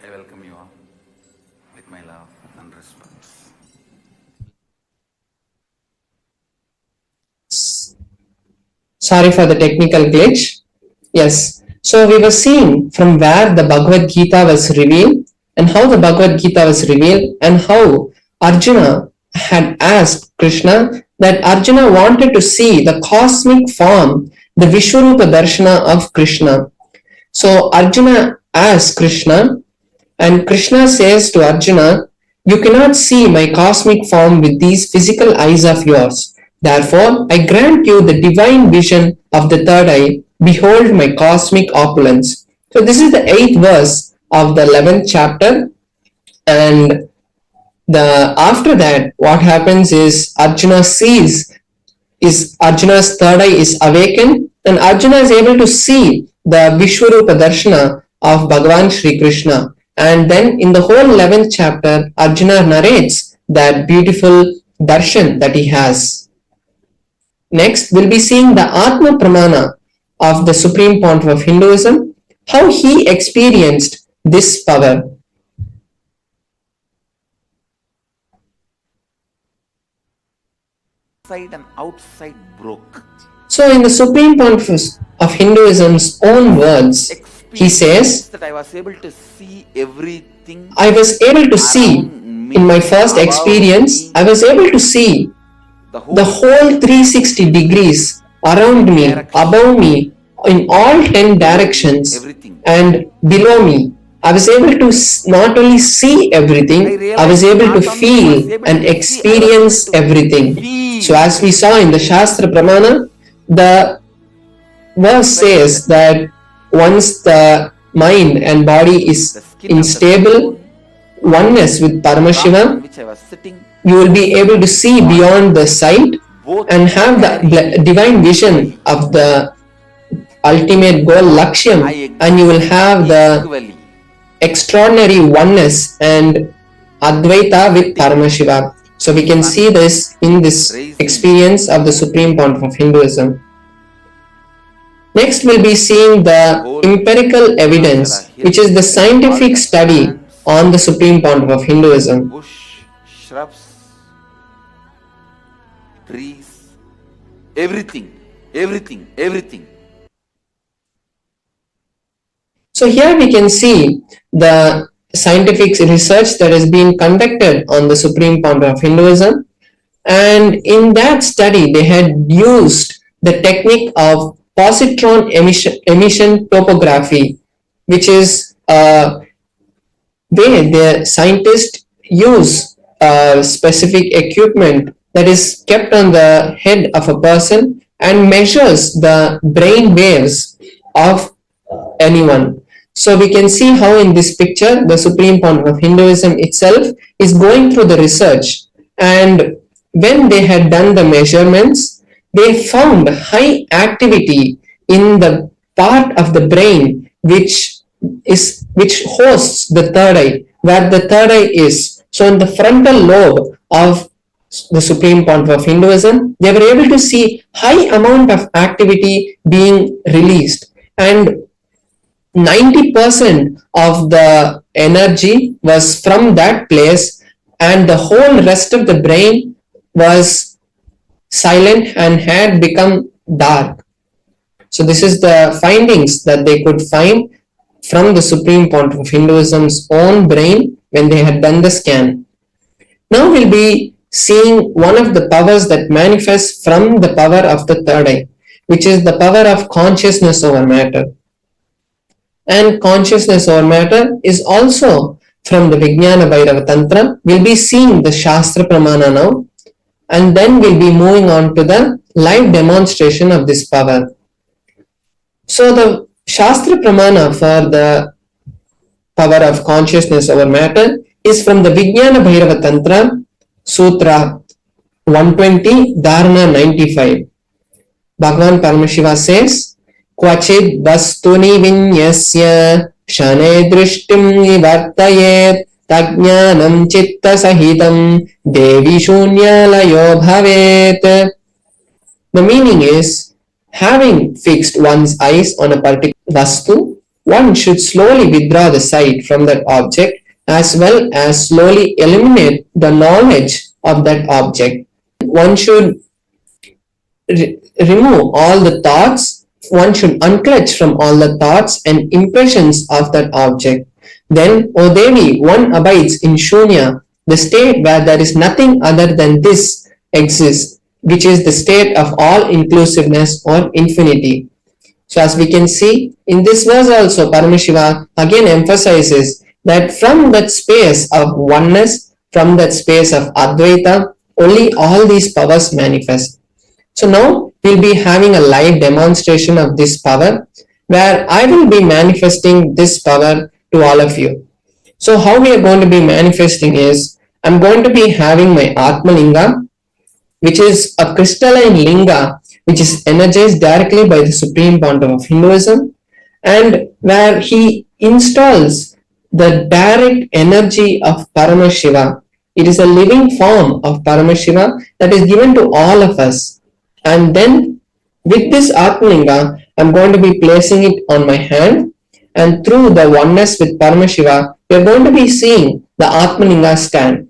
I welcome you all with my love and respect. Sorry for the technical glitch. Yes. So we were seeing from where the Bhagavad Gita was revealed, and how the Bhagavad Gita was revealed, and how Arjuna had asked Krishna that Arjuna wanted to see the cosmic form, the Vishwarupa Darshana of Krishna. So Arjuna asked Krishna, and Krishna says to Arjuna, "You cannot see my cosmic form with these physical eyes of yours. Therefore, I grant you the divine vision of the third eye. Behold my cosmic opulence." So this is the 8th verse of the 11th chapter. And after that, what happens is Arjuna sees, Arjuna's third eye is awakened, and Arjuna is able to see the Vishwarupa Darshana of Bhagavan Sri Krishna. And then in the whole 11th chapter, Arjuna narrates that beautiful darshan that he has. Next, we'll be seeing the Atma Pramana of the Supreme Pontiff of Hinduism, how he experienced this power. Inside and outside broke. So in the Supreme Pontiff of Hinduism's own words, he says, that I was able to see everything. I was able to see, in my first experience, I was able to see the whole 360 degrees around me, above me, in all 10 directions, and below me. I was able to not only see everything, I was able to feel and experience everything. So as we saw in the Shastra Pramana, the verse says that once the mind and body is in stable oneness with Paramashivam, you will be able to see beyond the sight and have the divine vision of the ultimate goal, Lakshyam, and you will have the extraordinary oneness and Advaita with Paramashiva. So we can see this in this experience of the Supreme Pontiff of Hinduism. Next, we'll be seeing the empirical evidence, which is the scientific study on the Supreme Pontiff of Hinduism. Bush, shrubs, trees, everything. So here we can see the scientific research that has been conducted on the Supreme Pontiff of Hinduism, and in that study they had used the technique of positron emission topography, which is a way the scientists use specific equipment that is kept on the head of a person and measures the brain waves of anyone. So we can see how in this picture the Supreme Pontiff of Hinduism itself is going through the research, and when they had done the measurements, they found high activity in the part of the brain which hosts the third eye, where the third eye is. So in the frontal lobe of the Supreme Pontiff of Hinduism, they were able to see high amount of activity being released, and 90% of the energy was from that place, and the whole rest of the brain was silent and had become dark. So this is the findings that they could find from the Supreme Pontiff of Hinduism's own brain when they had done the scan. Now we'll be seeing one of the powers that manifests from the power of the third eye, which is the power of consciousness over matter. And consciousness over matter is also from the Vijnana Bhairava Tantra. We'll be seeing the Shastra Pramana now, and then we'll be moving on to the live demonstration of this power. So the Shastra Pramana for the power of consciousness over matter is from the Vijnana Bhairava Tantra, Sutra 120, Dharana 95. Bhagavan Paramashiva says, Kvachid vastuni vinyasya shane drishtim nivartayet tajnanam chitta sahitam devi shunyalayo bhavet. The meaning is, having fixed one's eyes on a particular vastu, one should slowly withdraw the sight from that object as well as slowly eliminate the knowledge of that object. One should remove all the thoughts. One should unclutch from all the thoughts and impressions of that object. Then, O Devi, one abides in Shunya, the state where there is nothing other than this exists, which is the state of all inclusiveness or infinity. So as we can see, in this verse also, Paramashiva again emphasizes that from that space of oneness, from that space of Advaita, only all these powers manifest. So now we'll be having a live demonstration of this power, where I will be manifesting this power to all of you. So how we are going to be manifesting is, I'm going to be having my Atma Linga, which is a crystalline linga, which is energized directly by the Supreme Pontiff of Hinduism, and where he installs the direct energy of Paramashiva. It is a living form of Paramashiva that is given to all of us. And then with this Atmalinga, I'm going to be placing it on my hand, and through the oneness with Paramashiva, we're going to be seeing the Atmalinga stand.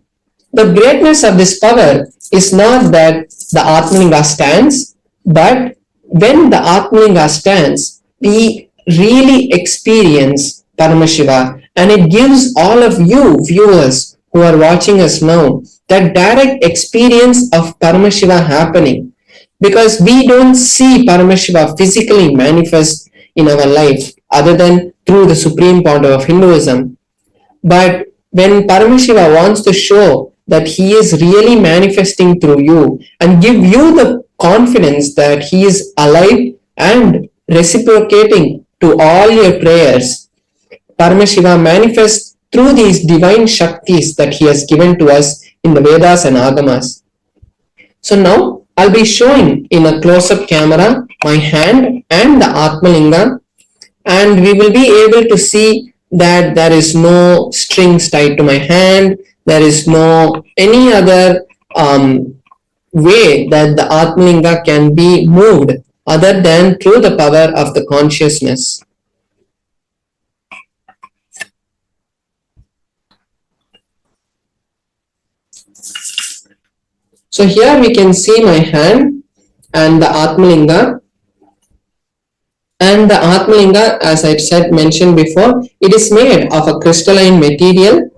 The greatness of this power is not that the Atmalinga stands, but when the Atmalinga stands, we really experience Paramashiva, and it gives all of you viewers who are watching us now that direct experience of Paramashiva happening, because we don't see Paramashiva physically manifest in our life other than through the Supreme Pontiff of Hinduism. But when Paramashiva wants to show that he is really manifesting through you and give you the confidence that he is alive and reciprocating to all your prayers, Paramashiva manifests through these divine Shaktis that he has given to us in the Vedas and Agamas. So now I'll be showing in a close-up camera my hand and the Atmalinga, and we will be able to see that there is no strings tied to my hand. There is no any other way that the Atmalinga can be moved other than through the power of the consciousness. So here we can see my hand and the Atmalinga. And the Atmalinga, as I said, mentioned before, it is made of a crystalline material,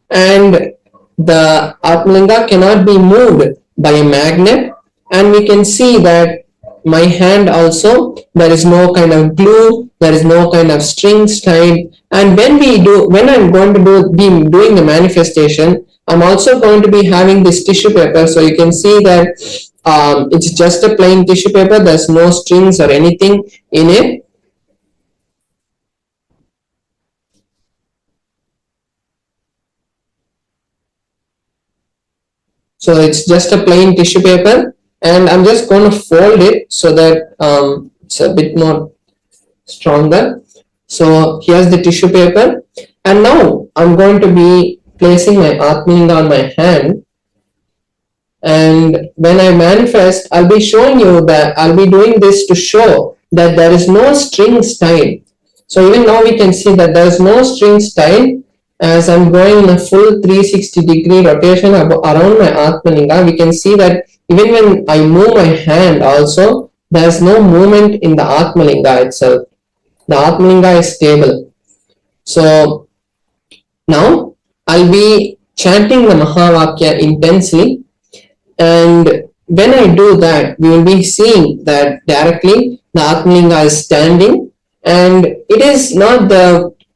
and the Atmalinga cannot be moved by a magnet. And we can see that my hand also, there is no kind of glue, there is no kind of strings tied, And when I'm going to be doing the manifestation, I'm also going to be having this tissue paper. So you can see that it's just a plain tissue paper. There's no strings or anything in it. So it's just a plain tissue paper, and I'm just going to fold it so that it's a bit more stronger. So here's the tissue paper, and now I'm going to be placing my Atmalinga on my hand. And when I manifest, I'll be showing you that I'll be doing this to show that there is no strings tied. So even now we can see that there is no strings tied. As I'm going in a full 360-degree rotation around my Atmalinga, we can see that even when I move my hand also, there's no movement in the Atmalinga itself. The Atmalinga is stable. So now I'll be chanting the Mahavakya intensely, and when I do that, we will be seeing that directly the Atmalinga is standing, and it is not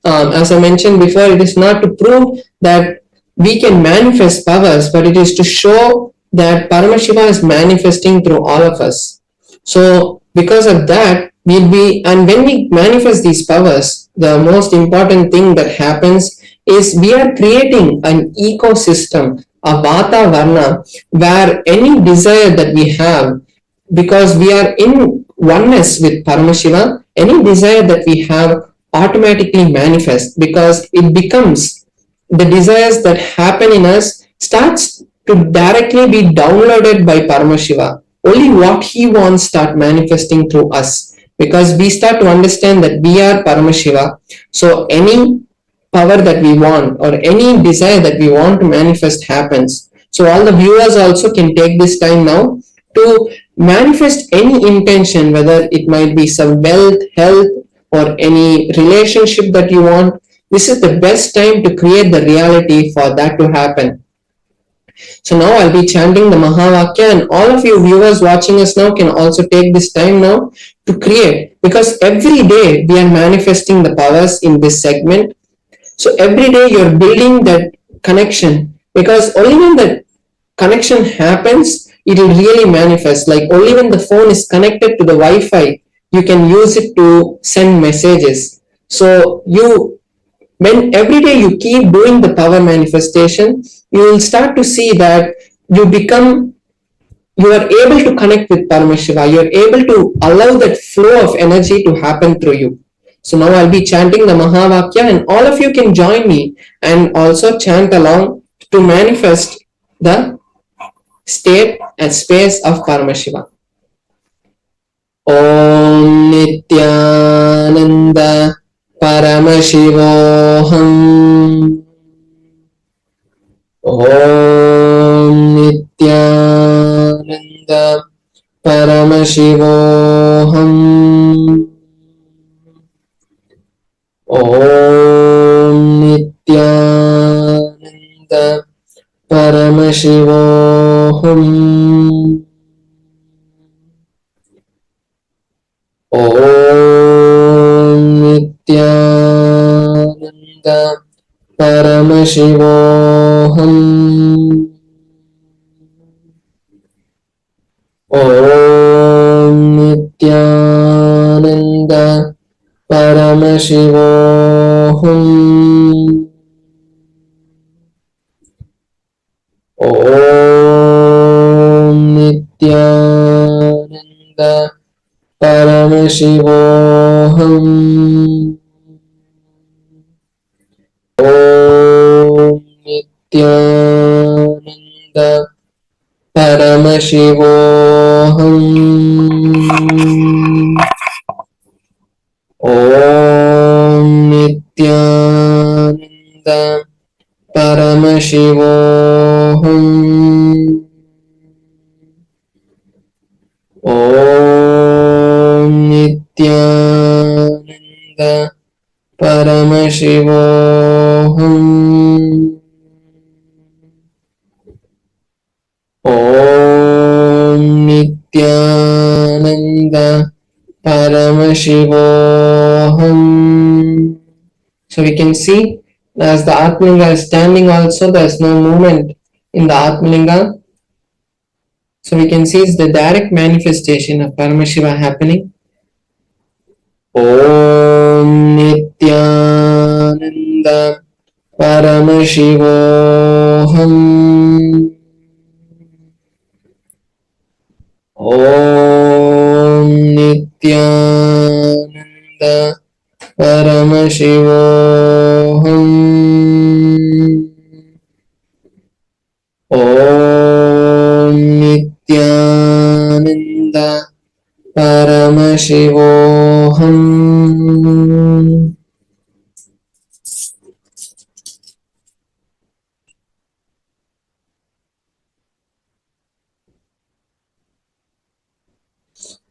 as I mentioned before, it is not to prove that we can manifest powers, but it is to show that Paramashiva is manifesting through all of us. So because of that, and when we manifest these powers, the most important thing that happens is we are creating an ecosystem, a Vata Varna, where any desire that we have, because we are in oneness with Paramashiva, any desire that we have automatically manifests, because it becomes the desires that happen in us starts to directly be downloaded by Paramashiva. Only what he wants start manifesting through us, because we start to understand that we are Paramashiva. So any power that we want or any desire that we want to manifest happens. So all the viewers also can take this time now to manifest any intention, whether it might be some wealth, health, or any relationship that you want. This is the best time to create the reality for that to happen. So now I'll be chanting the Mahavakya, and all of you viewers watching us now can also take this time now to create, because every day we are manifesting the powers in this segment. So every day you're building that connection, because only when the connection happens, it will really manifest. Like only when the phone is connected to the Wi-Fi, you can use it to send messages. So when every day you keep doing the power manifestation, you will start to see that you are able to connect with Paramashiva. You are able to allow that flow of energy to happen through you. So now I'll be chanting the Mahavakya, and all of you can join me and also chant along to manifest the state and space of Paramashiva. Om Nithyananda Paramashivoham. Om Nithyananda Paramashivoham. Om Nithyananda Paramashivoham. Om Nithyananda Paramashivoham. Om Nithyananda Paramashivoham. Om Nithyananda Paramashivoham. Om Nithyananda Paramashivoham. Om Nithyananda Paramashivoham. Om Nithyananda Paramashivoham. Om Nithyananda Paramashivoham. So we can see as the Atmalinga is standing also, there is no movement in the Atmalinga. So we can see it's the direct manifestation of Paramashiva happening. Om Nithyananda Paramashivoham. Om Nithyananda Paramashivoham. Om Nithyananda Paramashivoham.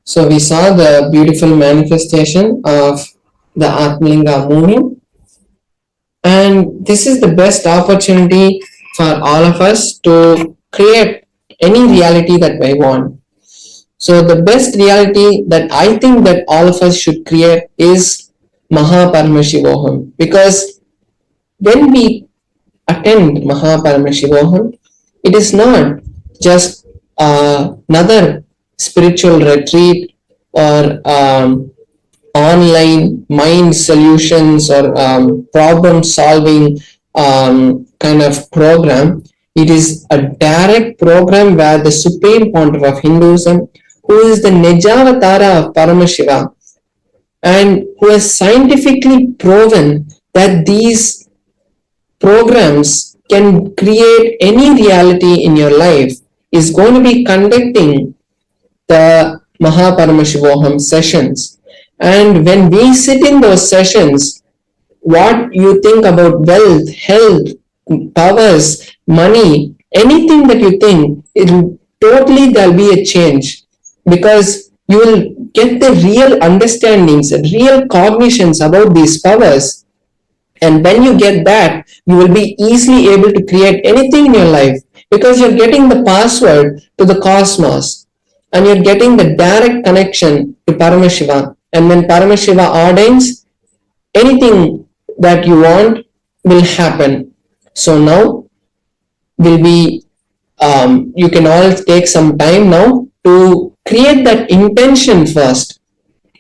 So we saw the beautiful manifestation of the Atmalinga moving, and this is the best opportunity for all of us to create any reality that we want. So the best reality that I think that all of us should create is Paramashivoham, because when we attend Paramashivoham, it is not just another spiritual retreat or online mind solutions or problem solving kind of program. It is a direct program where the Supreme Pontiff of Hinduism, who is the Nijavatara of Paramashiva, and who has scientifically proven that these programs can create any reality in your life, is going to be conducting the Paramashivoham sessions. And when we sit in those sessions, what you think about wealth, health, powers, money, anything that you think, there'll be a change, because you will get the real understandings, real cognitions about these powers. And when you get that, you will be easily able to create anything in your life, because you're getting the password to the cosmos and you're getting the direct connection to Paramashiva. And when Paramashiva ordains, anything that you want will happen. So now will be, you can all take some time now to create that intention first.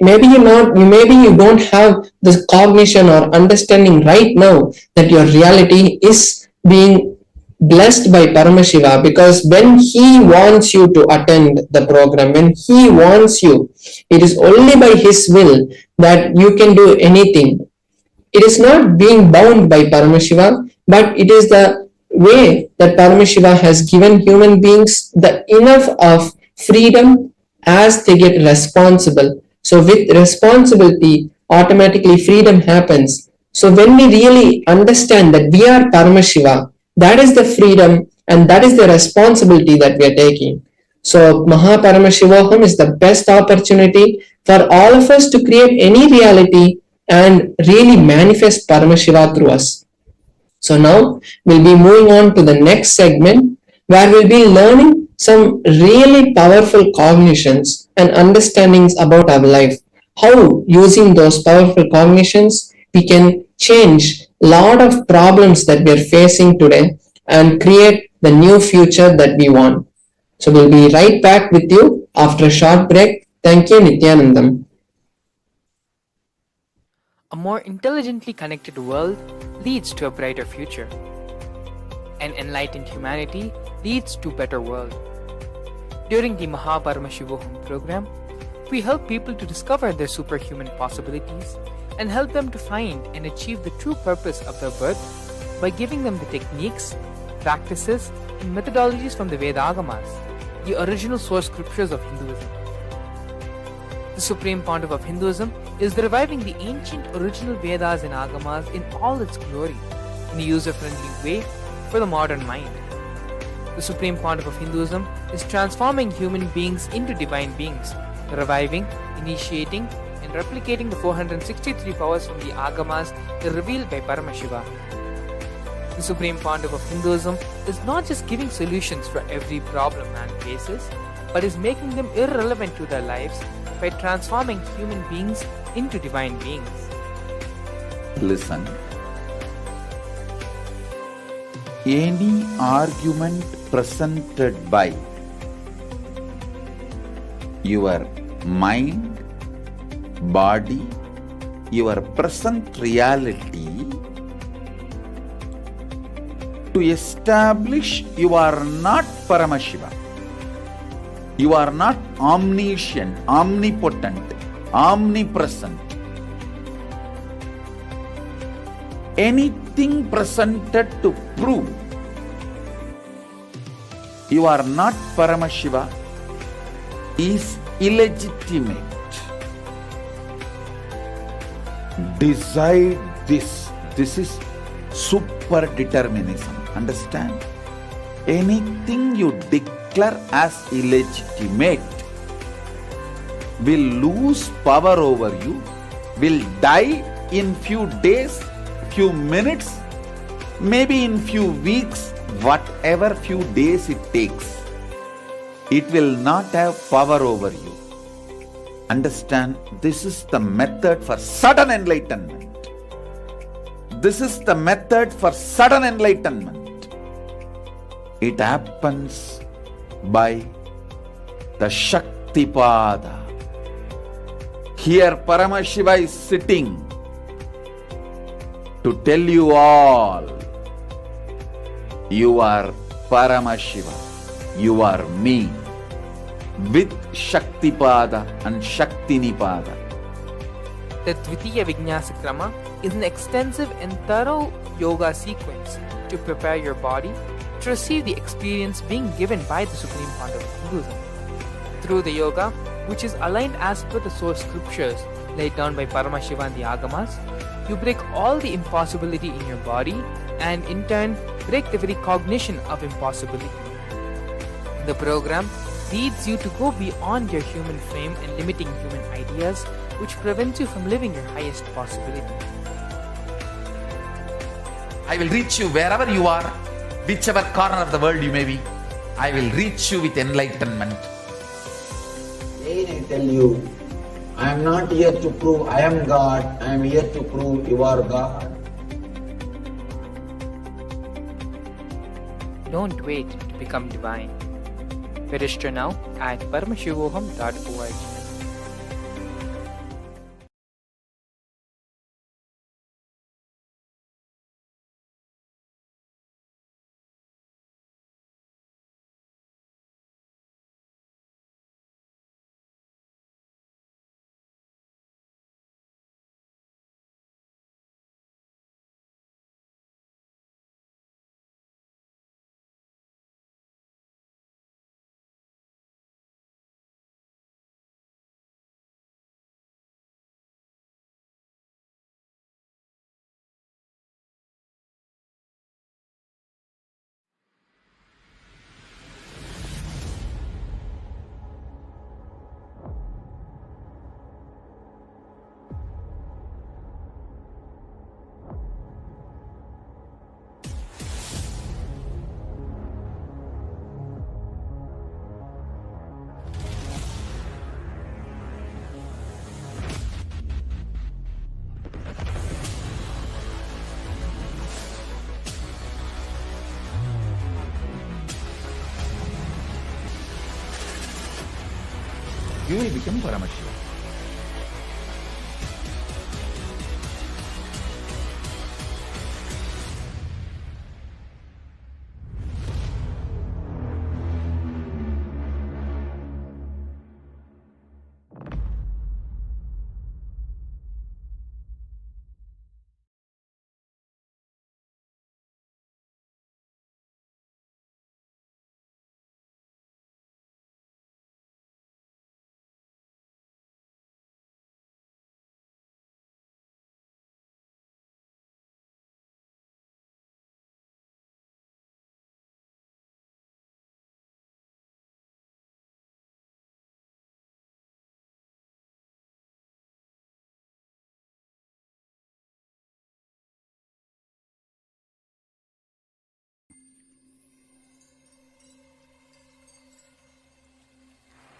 Maybe you don't have this cognition or understanding right now that your reality is being blessed by Paramashiva, because when he wants you to attend the program, when he wants you, it is only by his will that you can do anything. It is not being bound by Paramashiva, but it is the way that Paramashiva has given human beings the enough of freedom as they get responsible. So with responsibility, automatically freedom happens. So when we really understand that we are Paramashiva, that is the freedom and that is the responsibility that we are taking. So Paramashivoham is the best opportunity for all of us to create any reality and really manifest Paramashiva through us. So now we'll be moving on to the next segment, where we'll be learning some really powerful cognitions and understandings about our life. How using those powerful cognitions we can change a lot of problems that we are facing today and create the new future that we want. So we'll be right back with you after a short break. Thank you, Nithyanandam. A more intelligently connected world leads to a brighter future. An enlightened humanity leads to a better world. During the Paramashivoham program, we help people to discover their superhuman possibilities and help them to find and achieve the true purpose of their birth by giving them the techniques, practices, and methodologies from the Vedagamas, the original source scriptures of Hinduism. The Supreme Pontiff of Hinduism is reviving the ancient original Vedas and Agamas in all its glory, in a user-friendly way for the modern mind. The Supreme Pontiff of Hinduism is transforming human beings into divine beings, reviving, initiating, and replicating the 463 powers from the Agamas revealed by Paramashiva. The Supreme Pontiff of Hinduism is not just giving solutions for every problem man faces, but is making them irrelevant to their lives by transforming human beings into divine beings. Listen any argument presented by your mind, body, your present reality to establish you are not Paramashiva. You are not omniscient, omnipotent, omnipresent. Anything presented to prove you are not Paramashiva is illegitimate. Decide this. This is super determinism. Understand? Anything you declare as illegitimate will lose power over you, will die in few days, few minutes, maybe in few weeks, whatever few days it takes. It will not have power over you. Understand, this is the method for sudden enlightenment. This is the method for sudden enlightenment. It happens by the Shaktipada. Here Paramashiva is sitting to tell you all, you are Paramashiva, you are me, with Shaktipada and Shaktinipada. The Dvitiya Vijnasa Krama is an extensive and thorough yoga sequence to prepare your body to receive the experience being given by the Supreme Pandava of Hinduism. Through the yoga, which is aligned as per the source scriptures laid down by Paramashiva and the Agamas, you break all the impossibility in your body and in turn break the very cognition of impossibility. The program leads you to go beyond your human frame and limiting human ideas, which prevents you from living your highest possibility. I will reach you wherever you are, whichever corner of the world you may be. I will reach you with enlightenment. Again I tell you, I am not here to prove I am God, I am here to prove you are God. Don't wait to become divine. Register now at paramashivoham.org. You will become Paramashiva.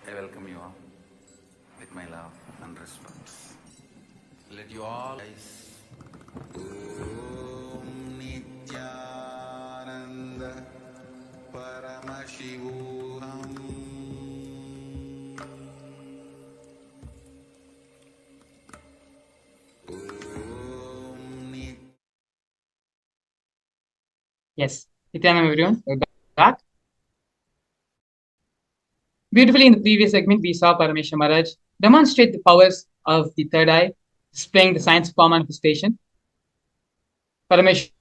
I welcome you all with my love and respect. Let you all rise. Om Nithyananda. Yes, Nithyananda everyone, we're back. Beautifully, in the previous segment, we saw Paramashivam Maharaj demonstrate the powers of the third eye, displaying the science of power manifestation. Paramashivam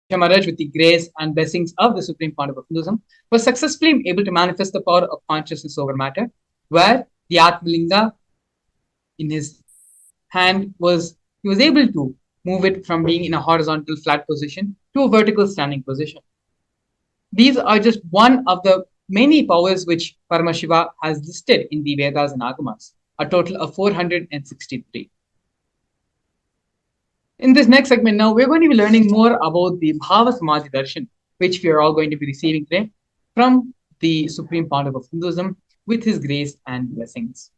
Maharaj, with the grace and blessings of the Supreme Pontiff of Hinduism, was successfully able to manifest the power of consciousness over matter, where the Atmalinga in his hand he was able to move it from being in a horizontal flat position to a vertical standing position. These are just one of the many powers which Paramashiva has listed in the Vedas and Agamas, a total of 463. In this next segment now, we're going to be learning more about the Bhava Samadhi Darshan, which we are all going to be receiving today from the Supreme Pontiff of Hinduism with his grace and blessings.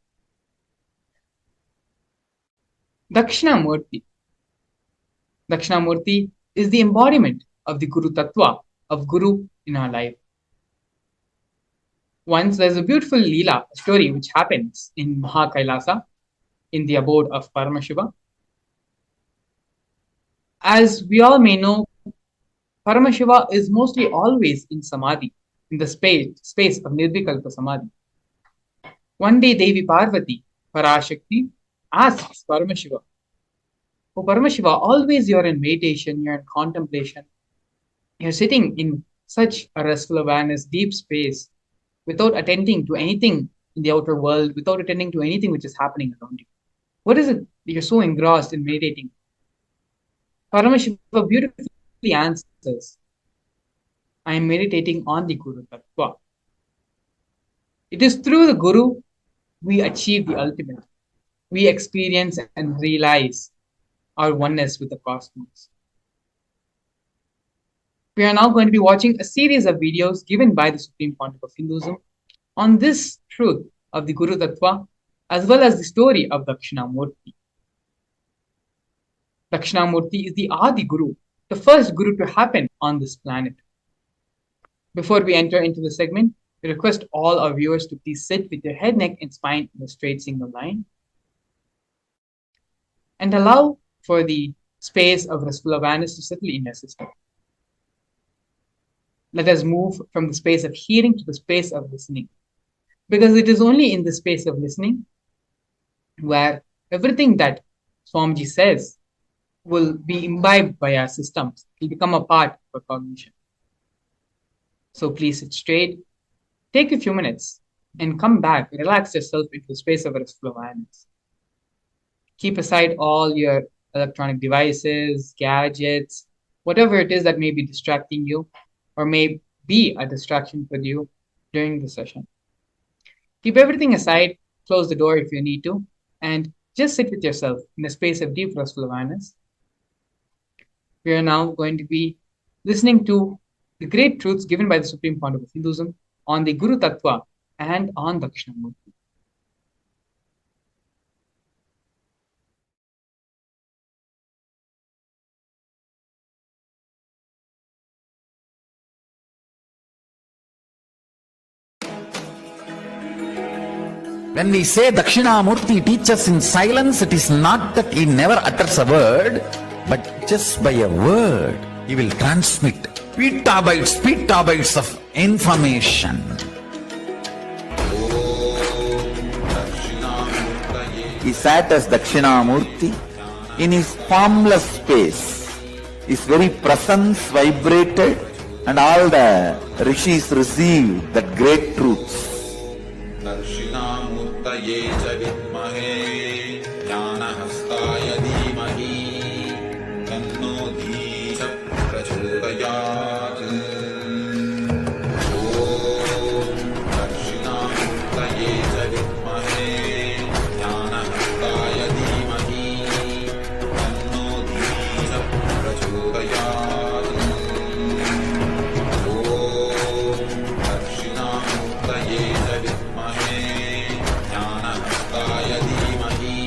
Dakshinamurthy. Dakshinamurthy is the embodiment of the Guru Tattva, of Guru in our life. Once there's a beautiful Leela story which happens in Mahakailasa, in the abode of Paramashiva. As we all may know, Paramashiva is mostly always in Samadhi, in the space of Nirvikalpa Samadhi. One day Devi Parvati, Parashakti, asks Paramashiva, "Oh Paramashiva, always you're in meditation, you're in contemplation, you're sitting in such a restful awareness, deep space, without attending to anything in the outer world, without attending to anything which is happening around you. What is it that you're so engrossed in meditating?" Paramashiva beautifully answers, "I am meditating on the Guru Tattva." It is through the Guru we achieve the ultimate. We experience and realize our oneness with the cosmos. We are now going to be watching a series of videos given by the Supreme Pontiff of Hinduism on this truth of the Guru Tattva, as well as the story of Dakshinamurthy. Dakshinamurthy is the Adi Guru, the first Guru to happen on this planet. Before we enter into the segment, we request all our viewers to please sit with your head, neck, and spine in a straight single line, and allow for the space of restful awareness to settle in your system. Let us move from the space of hearing to the space of listening, because it is only in the space of listening where everything that Swamiji says will be imbibed by our systems, will become a part of our cognition. So please sit straight, take a few minutes, and come back, relax yourself into the space of restful awareness. Keep aside all your electronic devices, gadgets, whatever it is that may be distracting you or may be a distraction for you during the session. Keep everything aside, close the door if you need to, and just sit with yourself in a space of deep restful awareness. We are now going to be listening to the great truths given by the Supreme Pontiff of Hinduism on the Guru Tattva and on Dakshinamurthy. When we say Dakshinamurthy teaches in silence, it is not that he never utters a word, but just by a word, he will transmit petabytes of information. He sat as Dakshinamurthy in his formless space. His very presence vibrated, and all the rishis received that great truths. दक्षिणामूर्तये च विद्महे ज्ञानहस्ताय धीमहि तन्नो धीः प्रचोदयात् ॐ दक्षिणामूर्तये च विद्महे ज्ञानहस्ताय धीमहि तन्नो धीः प्रचोदयात् ॐ दक्षिणामूर्तये च विद्महे ज्ञानहस्ताय धीमहि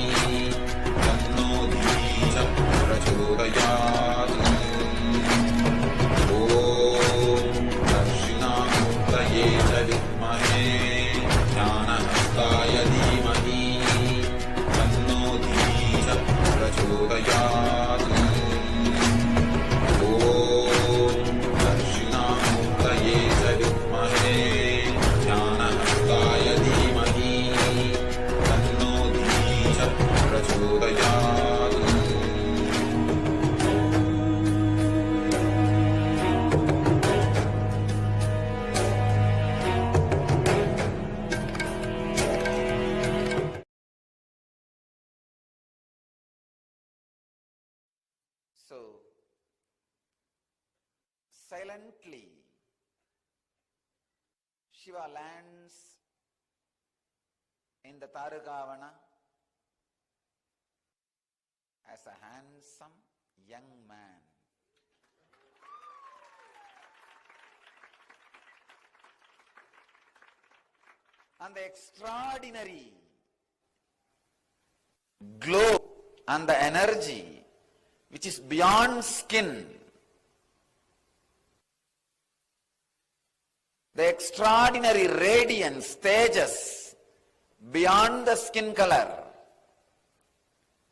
So, silently, Shiva lands in the Tarugavana as a handsome young man. And the extraordinary glow and the energy which is beyond skin, the extraordinary radiance, tejas, beyond the skin color,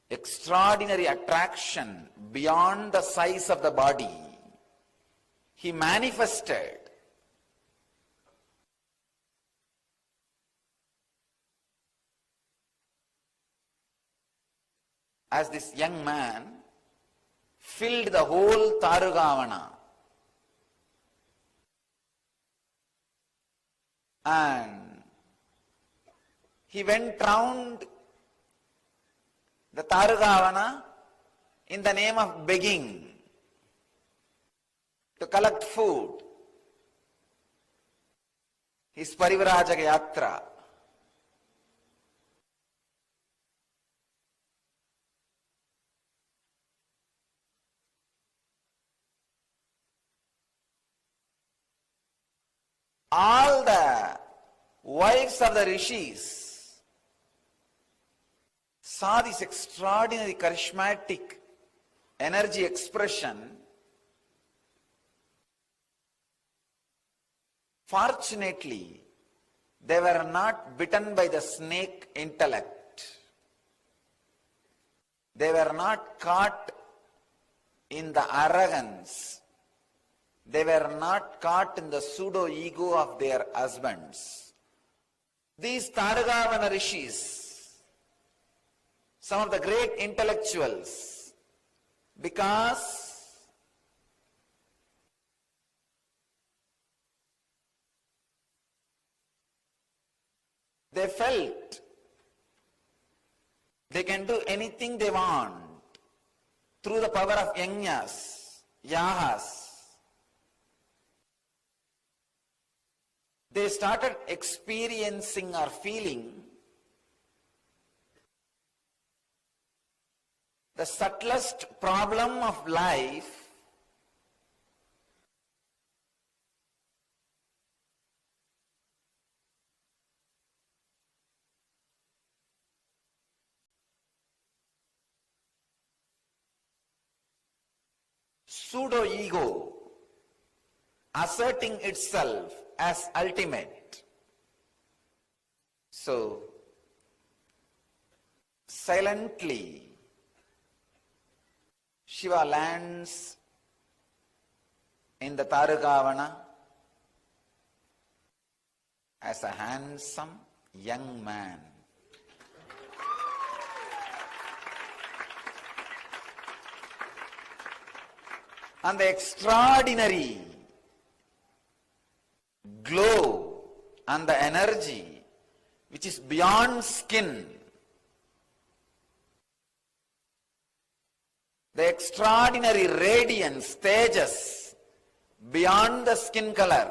extraordinary attraction beyond the size of the body, he manifested as this young man filled the whole Tarugavana. And he went round the Tarugavana in the name of begging, to collect food. His Parivrajaka Yatra. All the wives of the rishis saw this extraordinary charismatic energy expression. Fortunately, they were not bitten by the snake intellect. They were not caught in the arrogance. They were not caught in the pseudo-ego of their husbands. These Tarugavana rishis, some of the great intellectuals, because they felt they can do anything they want through the power of yajnas, yahas. They started experiencing or feeling the subtlest problem of life pseudo-ego asserting itself as ultimate. So, silently, Shiva lands in the Tarugavana as a handsome young man. And the extraordinary glow and the energy which is beyond skin, the extraordinary radiance, tejas, beyond the skin color,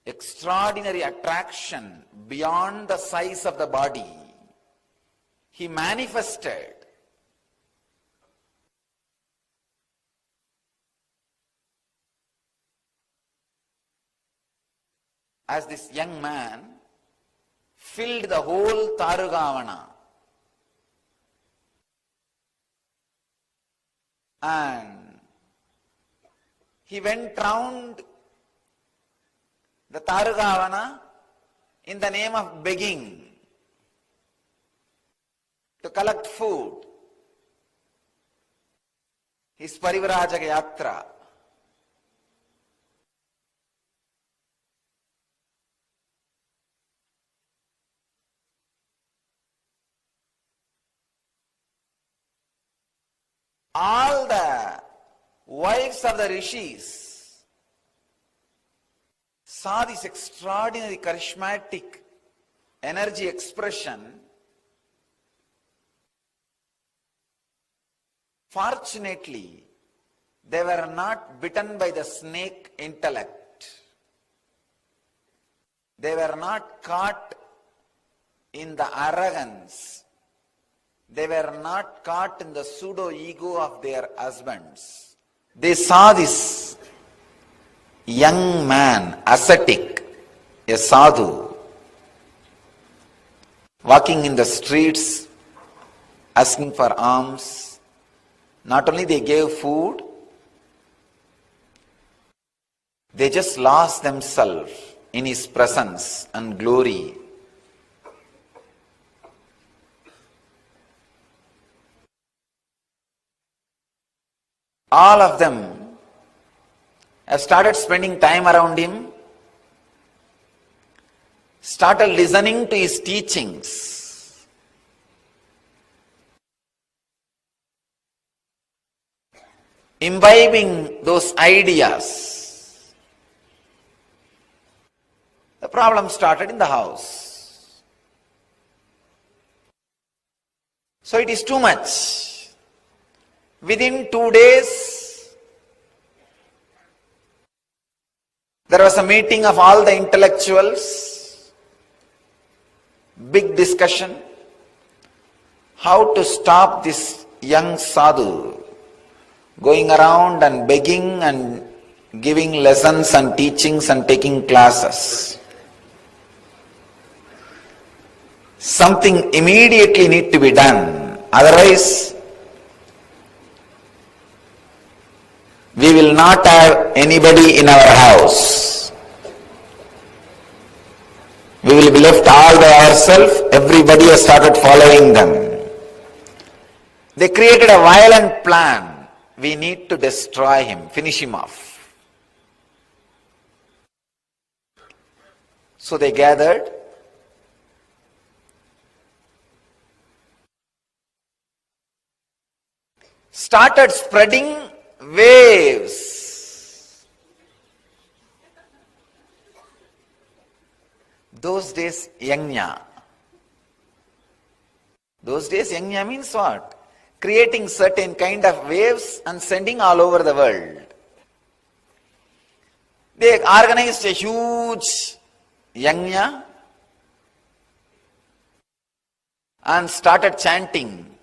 extraordinary attraction beyond the size of the body, he manifested as this young man filled the whole Tarugavana. And he went round the Tarugavana in the name of begging, to collect food. His Parivrajaka Yatra. All the wives of the rishis saw this extraordinary charismatic energy expression. Fortunately, they were not bitten by the snake intellect. They were not caught in the arrogance. They were not caught in the pseudo-ego of their husbands. They saw this young man, ascetic, a sadhu, walking in the streets, asking for alms. Not only they gave food, they just lost themselves in his presence and glory. All of them have started spending time around him, started listening to his teachings. Imbibing those ideas. The problem started in the house. So it is too much. Within 2 days, there was a meeting of all the intellectuals, big discussion, how to stop this young sadhu going around and begging and giving lessons and teachings and taking classes. Something immediately need to be done, otherwise we will not have anybody in our house. We will be left all by ourselves. Everybody has started following them. They created a violent plan. We need to destroy him, finish him off. So they gathered. Started spreading waves. Those days, yajna. Those days, yajna means what? Creating certain kind of waves and sending all over the world. They organized a huge yajna and started chanting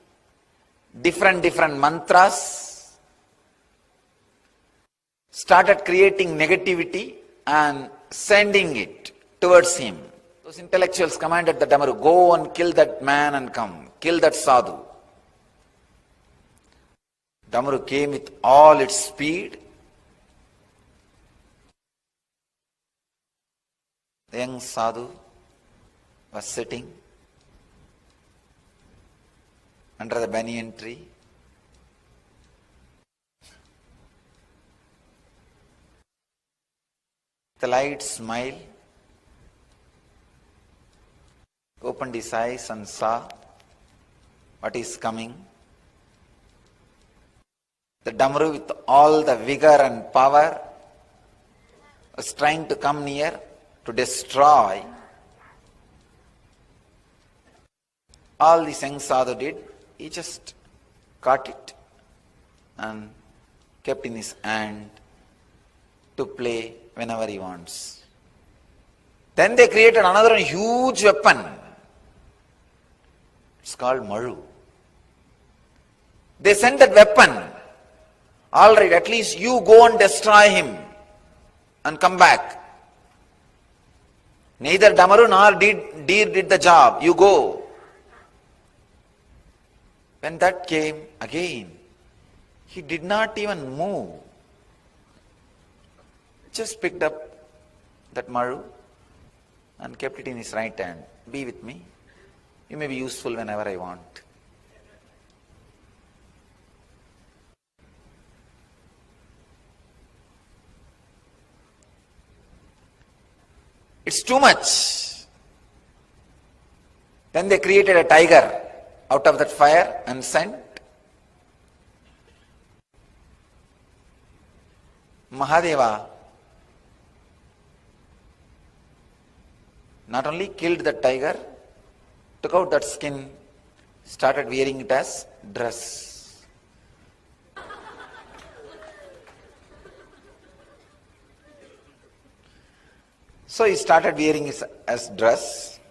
different mantras. Started creating negativity and sending it towards him. Those intellectuals commanded the Damaru, go and kill that man and come, kill that sadhu. Damaru came with all its speed. The young sadhu was sitting under the banyan tree. The light smile, opened his eyes and saw what is coming. The Damaru with all the vigor and power was trying to come near to destroy. All this young sadhu did, he just caught it and kept in his hand to play whenever he wants. Then they created another huge weapon. It's called Maru. They sent that weapon. All right, at least you go and destroy him and come back. Neither Damaru nor Deer did the job. You go. When that came again, he did not even move. Just picked up that Maru and kept it in his right hand. Be with me. You may be useful whenever I want. It's too much. Then they created a tiger out of that fire and sent. Mahadeva not only killed the tiger, took out that skin, started wearing it as dress. So he started wearing his as dress.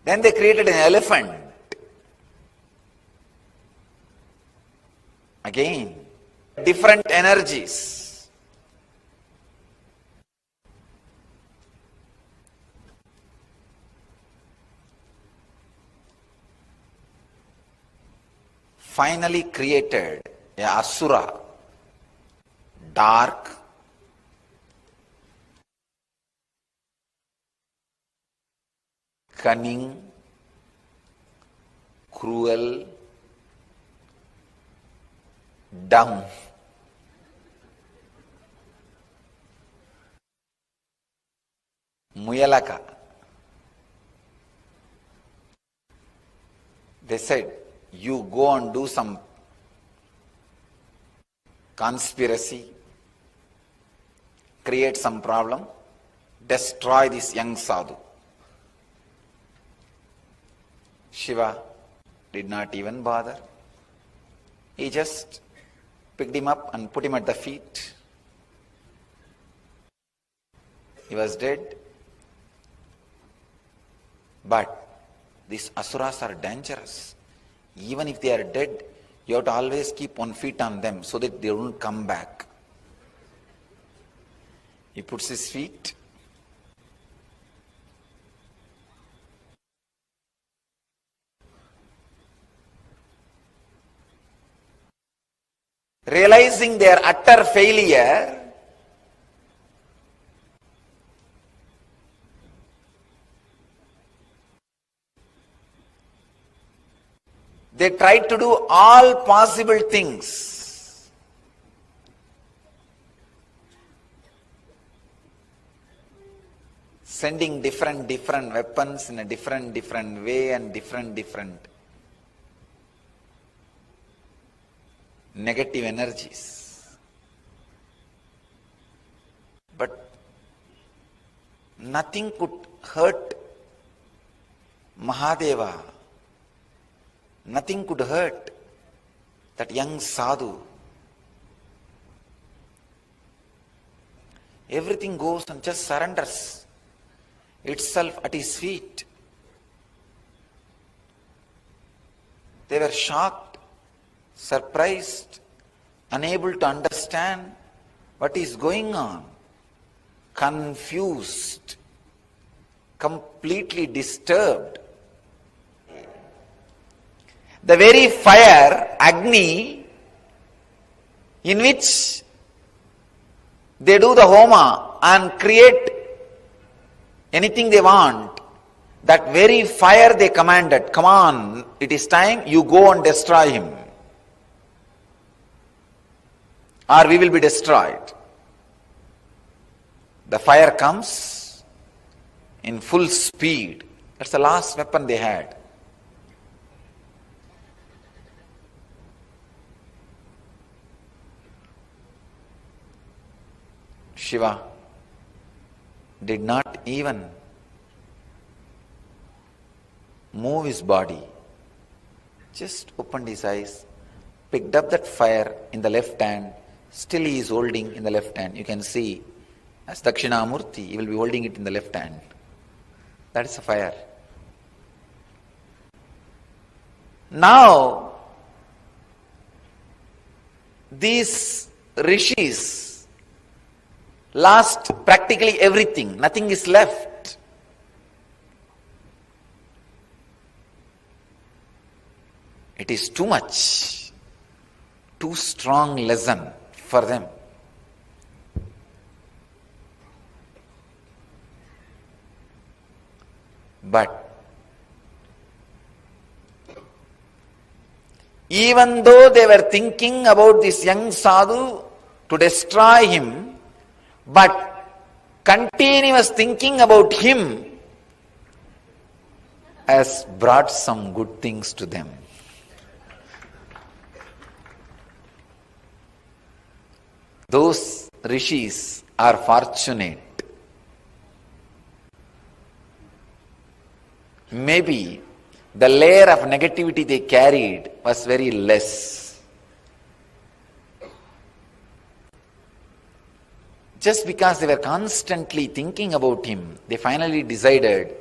Then they created an elephant. Again, different energies. Finally created a asura, dark, cunning, cruel, dumb. Muyalaka. They said, you go and do some conspiracy, create some problem, destroy this young sadhu. Shiva did not even bother. He just picked him up and put him at the feet. He was dead. But these asuras are dangerous. Even if they are dead, you have to always keep one foot on them so that they don't come back. He puts his feet. Realizing their utter failure, they tried to do all possible things. Sending different weapons in a different way and different negative energies. But nothing could hurt Mahadeva. Nothing could hurt that young sadhu. Everything goes and just surrenders itself at his feet. They were shocked, surprised, unable to understand what is going on, confused, completely disturbed. The very fire, Agni, in which they do the homa and create anything they want, that very fire they commanded, come on, it is time, you go and destroy him, or we will be destroyed. The fire comes in full speed. That's the last weapon they had. Shiva did not even move his body, just opened his eyes, picked up that fire in the left hand, still he is holding in the left hand. You can see, as Dakshinamurthy, he will be holding it in the left hand. That is the fire. Now, these rishis lost practically everything. Nothing is left. It is too much, too strong lesson for them. But even though they were thinking about this young sadhu to destroy him, but continuous thinking about him has brought some good things to them. Those rishis are fortunate. Maybe the layer of negativity they carried was very less. Just because they were constantly thinking about him, they finally decided,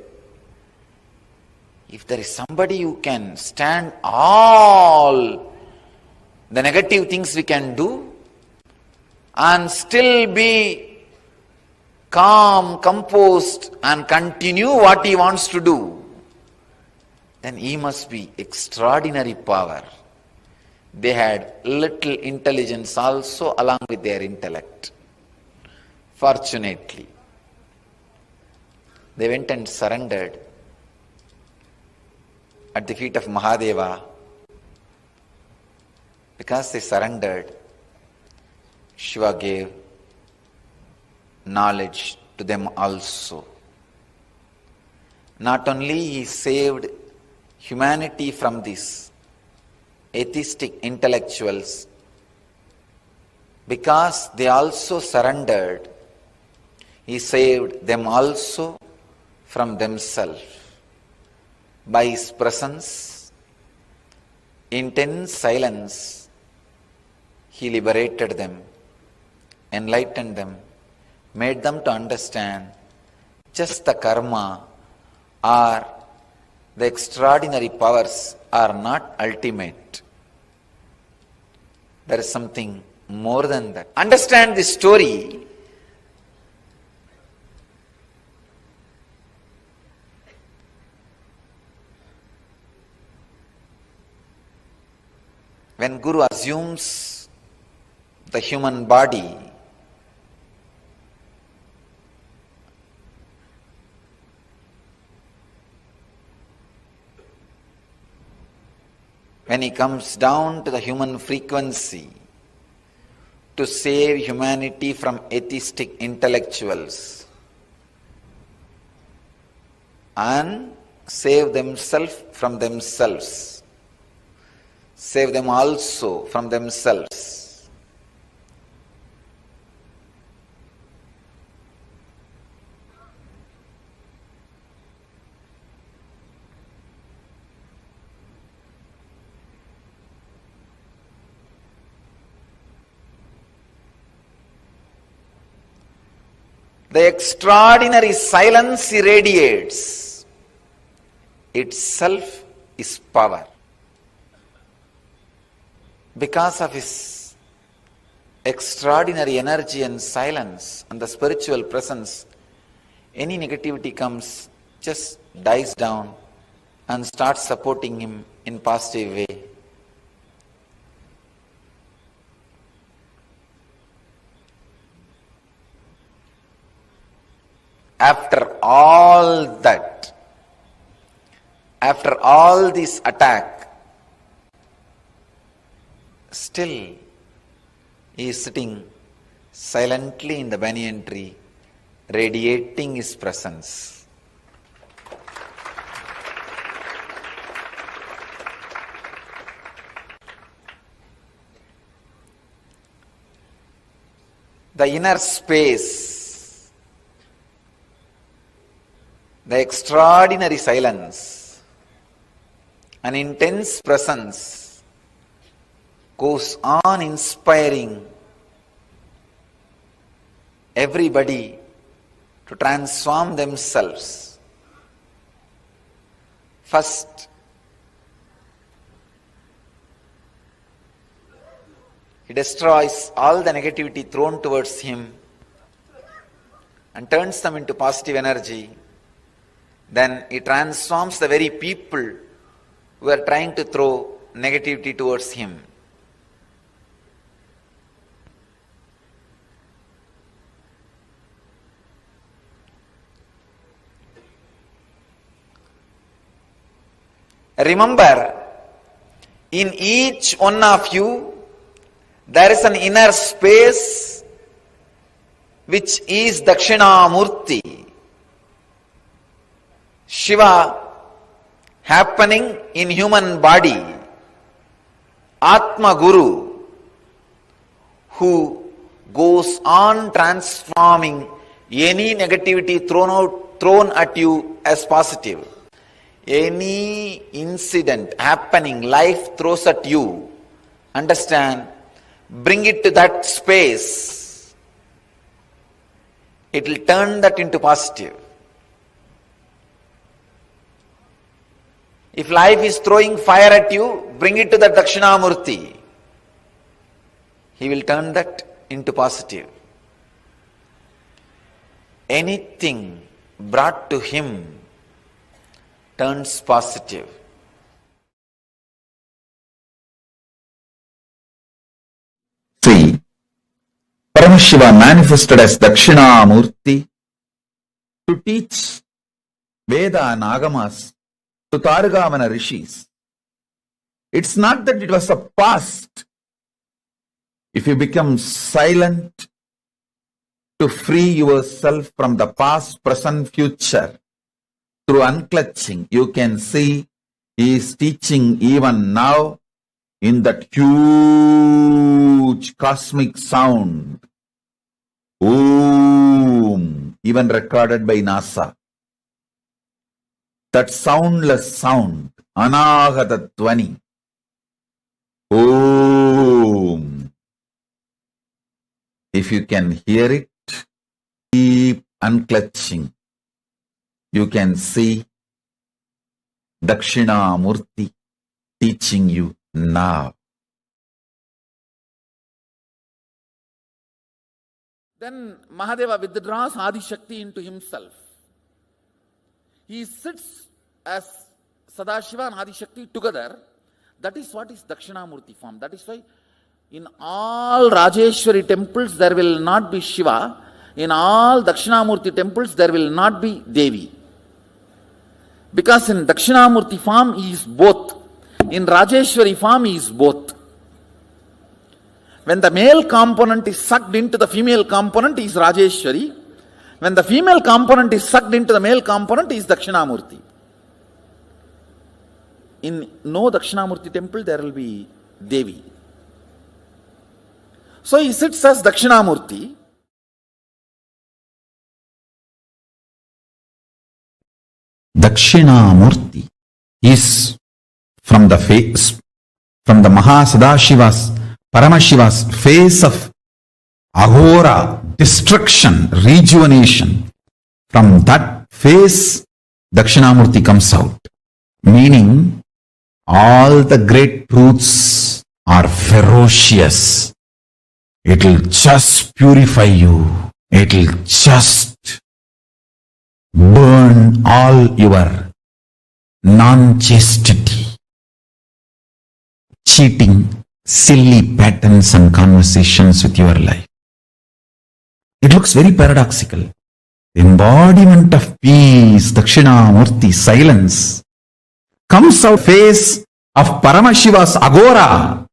if there is somebody who can stand all the negative things we can do and still be calm, composed and continue what he wants to do, then he must be extraordinary power. They had little intelligence also along with their intellect. Fortunately, they went and surrendered at the feet of Mahadeva. Because they surrendered, Shiva gave knowledge to them also. Not only he saved humanity from these atheistic intellectuals, because they also surrendered, he saved them also from themselves. By his presence, intense silence, he liberated them, enlightened them, made them to understand just the karma or the extraordinary powers are not ultimate. There is something more than that. Understand this story. When Guru assumes the human body, when he comes down to the human frequency to save humanity from atheistic intellectuals and save themselves from themselves, save them also from themselves. The extraordinary silence he radiates itself is power. Because of his extraordinary energy and silence and the spiritual presence, any negativity comes, just dies down and starts supporting him in positive way. After all that, after all this attack, still he is sitting silently in the banyan tree, radiating his presence. The inner space, the extraordinary silence, an intense presence goes on inspiring everybody to transform themselves. First, he destroys all the negativity thrown towards him and turns them into positive energy. Then he transforms the very people who are trying to throw negativity towards him. Remember, in each one of you, there is an inner space which is Dakshinamurthy. Shiva happening in human body. Atma Guru, who goes on transforming any negativity thrown at you as positive. Any incident happening, life throws at you, understand, bring it to that space. It will turn that into positive. If life is throwing fire at you, bring it to the Dakshinamurthy. He will turn that into positive. Anything brought to him turns positive. See, Paramashiva manifested as Dakshinamurthy to teach Veda and Agamas to Targamana rishis. It's not that it was a past. If you become silent to free yourself from the past, present, future, through unclutching, you can see he is teaching even now in that huge cosmic sound. Om, even recorded by NASA. That soundless sound, Anahata Dhvani. Om. If you can hear it, keep unclutching. You can see Dakshinamurthy teaching you now. Then Mahadeva withdraws Adi Shakti into himself. He sits as Sadashiva and Adi Shakti together. That is what is Dakshinamurthy form. That is why in all Rajeshwari temples there will not be Shiva. In all Dakshinamurthy temples there will not be Devi. Because in Dakshinamurthy form he is both. In Rajeshwari form he is both. When the male component is sucked into the female component, he is Rajeshwari. When the female component is sucked into the male component, he is Dakshinamurthy. In no Dakshinamurthy temple, there will be Devi. So he sits as Dakshinamurthy. Dakshinamurthy is from the face, from the Mahasadashiva's, Paramashiva's face of Agora, destruction, rejuvenation. From that face, Dakshinamurthy comes out. Meaning, all the great truths are ferocious. It will just purify you. It will just burn all your non-chastity, cheating, silly patterns and conversations with your life. It looks very paradoxical. Embodiment of peace, Dakshinamurthy, silence, comes out face of Paramashiva's Agora,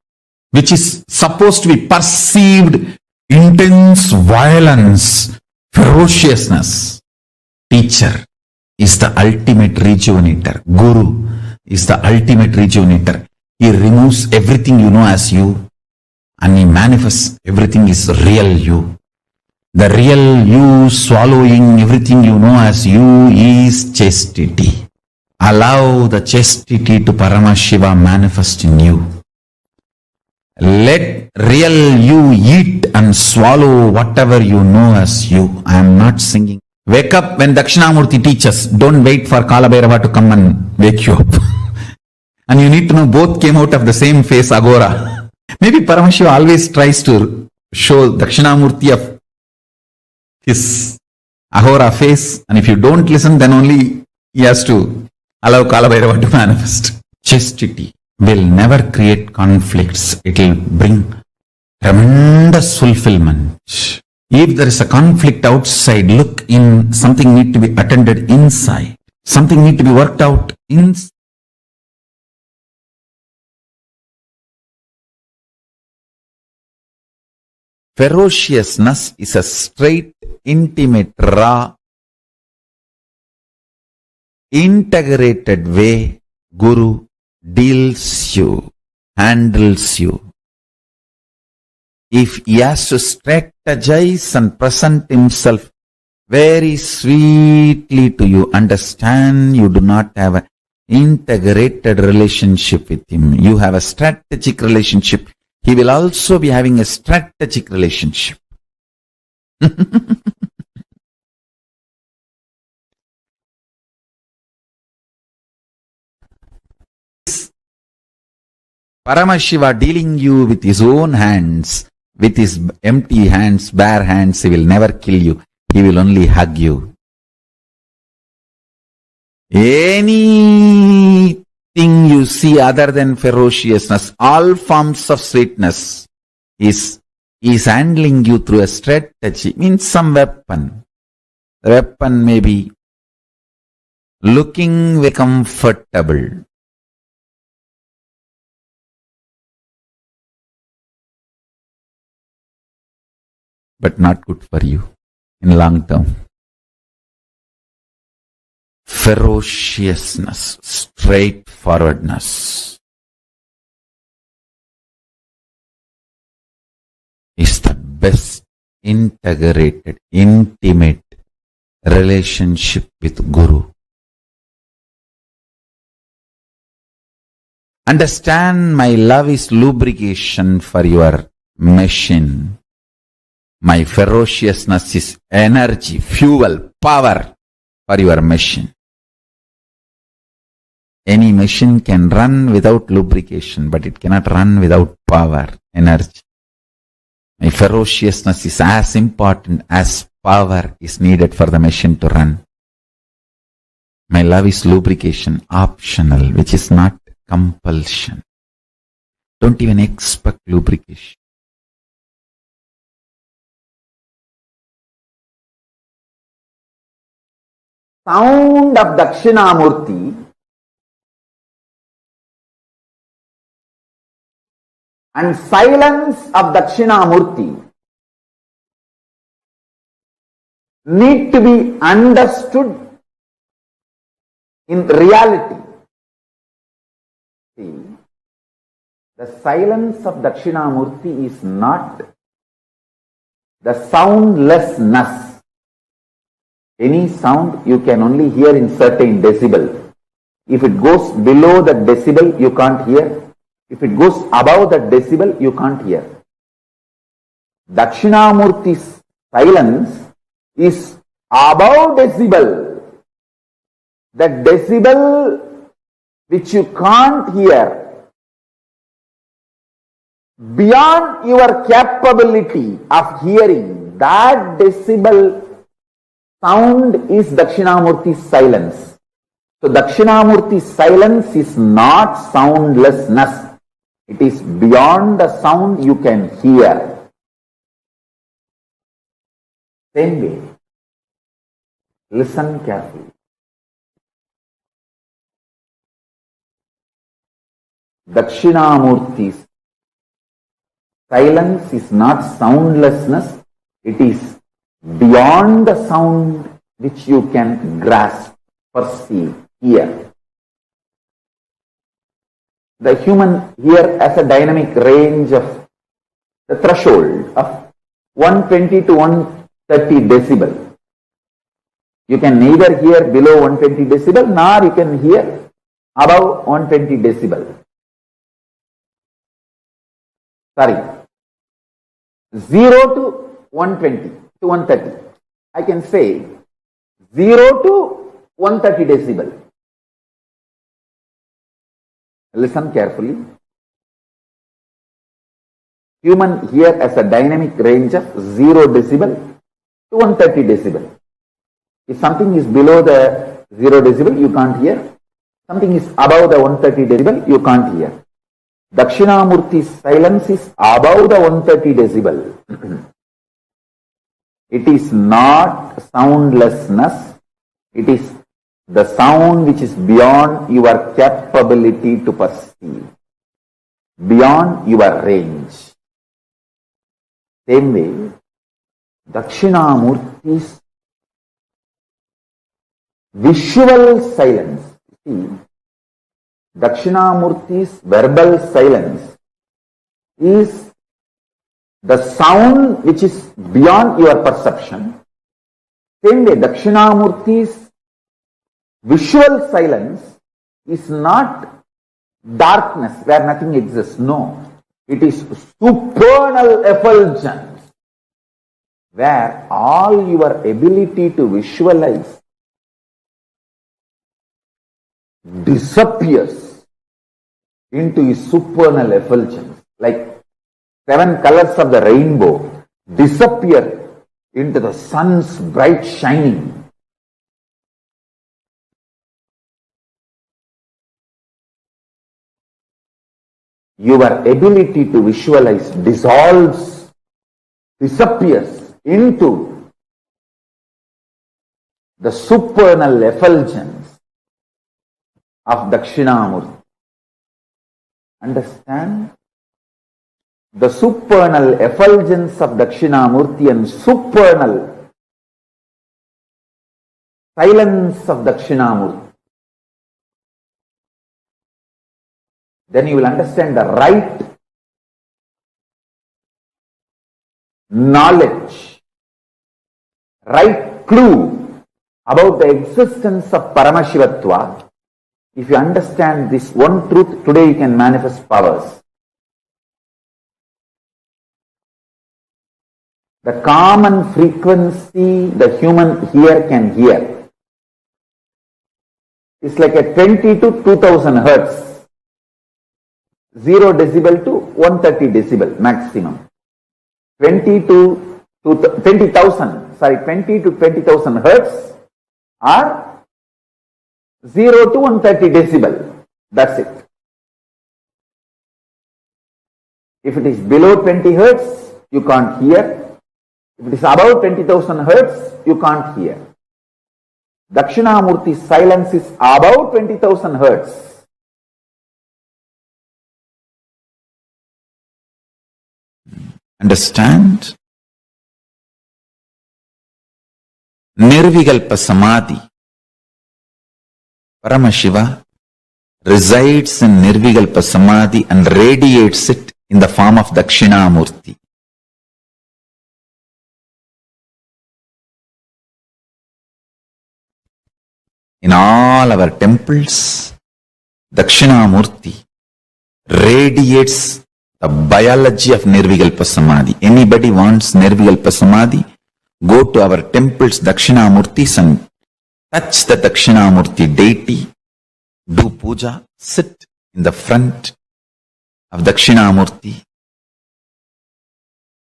which is supposed to be perceived intense violence, ferociousness. Teacher is the ultimate rejuvenator. Guru is the ultimate rejuvenator. He removes everything you know as you and he manifests everything is real you. The real you swallowing everything you know as you is chastity. Allow the chastity to Paramashiva manifest in you. Let real you eat and swallow whatever you know as you. I am not singing. Wake up when Dakshinamurthy teaches. Don't wait for Kalabhairava to come and wake you up. And you need to know both came out of the same face, Agora. Maybe Paramashiva always tries to show Dakshinamurthy of his Agora face. And if you don't listen, then only he has to allow Kalabhairava to manifest. Chastity will never create conflicts. It will bring tremendous fulfillment. If there is a conflict outside, look in. Something need to be attended inside. Something need to be worked out inside. Ferociousness is a straight, intimate, raw, integrated way Guru deals you, handles you. If he has to strategize and present himself very sweetly to you, understand you do not have integrated relationship with him. You have a strategic relationship. He will also be having a strategic relationship. Paramashiva dealing you with his own hands, with his empty hands, bare hands. He will never kill you. He will only hug you. Anything you see other than ferociousness, all forms of sweetness, is handling you through a strategy, means some weapon. The weapon may be looking very comfortable, but not good for you in long term. Ferociousness, straightforwardness is the best integrated, intimate relationship with Guru. Understand, my love is lubrication for your machine. My ferociousness is energy, fuel, power for your machine. Any machine can run without lubrication, but it cannot run without power, energy. My ferociousness is as important as power is needed for the machine to run. My love is lubrication, optional, which is not compulsion. Don't even expect lubrication. Sound of Dakshinamurthy and silence of Dakshinamurthy need to be understood in reality. See, the silence of Dakshinamurthy is not the soundlessness. Any sound you can only hear in certain decibel. If it goes below the decibel, you can't hear. If it goes above the decibel, you can't hear. Dakshinamurthy's silence is above decibel. The decibel which you can't hear, beyond your capability of hearing, that decibel sound is Dakshinamurthy's silence. So Dakshinamurthy's silence is not soundlessness. It is beyond the sound you can hear. Same way, listen carefully. Dakshinamurthy's silence is not soundlessness. It is beyond the sound which you can grasp, perceive, hear. The human here has a dynamic range of the threshold of 120 to 130 decibel. You can neither hear below 120 decibel nor you can hear above 120 decibel. Sorry, 0 to 120 to 130. I can say 0 to 130 decibel. Listen carefully. Human here has a dynamic range of 0 decibel to 130 decibel. If something is below the 0 decibel, you can't hear. Something is above the 130 decibel, you can't hear. Dakshinamurthy's silence is above the 130 decibel. It is not soundlessness. It is the sound which is beyond your capability to perceive, beyond your range. Same way, Dakshinamurthy's visual silence. See, Dakshinamurthy's verbal silence is the sound which is beyond your perception. Same way, Dakshinamurthy's visual silence is not darkness where nothing exists. No. It is supernal effulgence where all your ability to visualize disappears into a supernal effulgence. Like 7 colors of the rainbow disappear into the sun's bright shining. Your ability to visualize dissolves, disappears into the supernal effulgence of Dakshinamurthy. Understand? The supernal effulgence of Dakshinamurthy and supernal silence of Dakshinamurthy. Then you will understand the right knowledge, right clue about the existence of Paramashivatva. If you understand this one truth, today you can manifest powers. The common frequency the human ear can hear is like a 20 to 2000 hertz. 0 decibel to 130 decibel maximum. 20 to 20,000 hertz or 0 to 130 decibel. That's it. If it is below 20 hertz, you can't hear. If it is above 20,000 hertz, you can't hear. Dakshinamurthi's silence is above 20,000 hertz. Understand? Nirvikalpa Samadhi. Paramashiva resides in Nirvikalpa Samadhi and radiates it in the form of Dakshinamurthy. In all our temples, Dakshinamurthy radiates the biology of Nirvikalpa Samadhi. Anybody wants Nirvikalpa Samadhi? Go to our temples, Dakshinamurthis, and touch the Dakshinamurthy deity. Do puja. Sit in the front of Dakshinamurthy.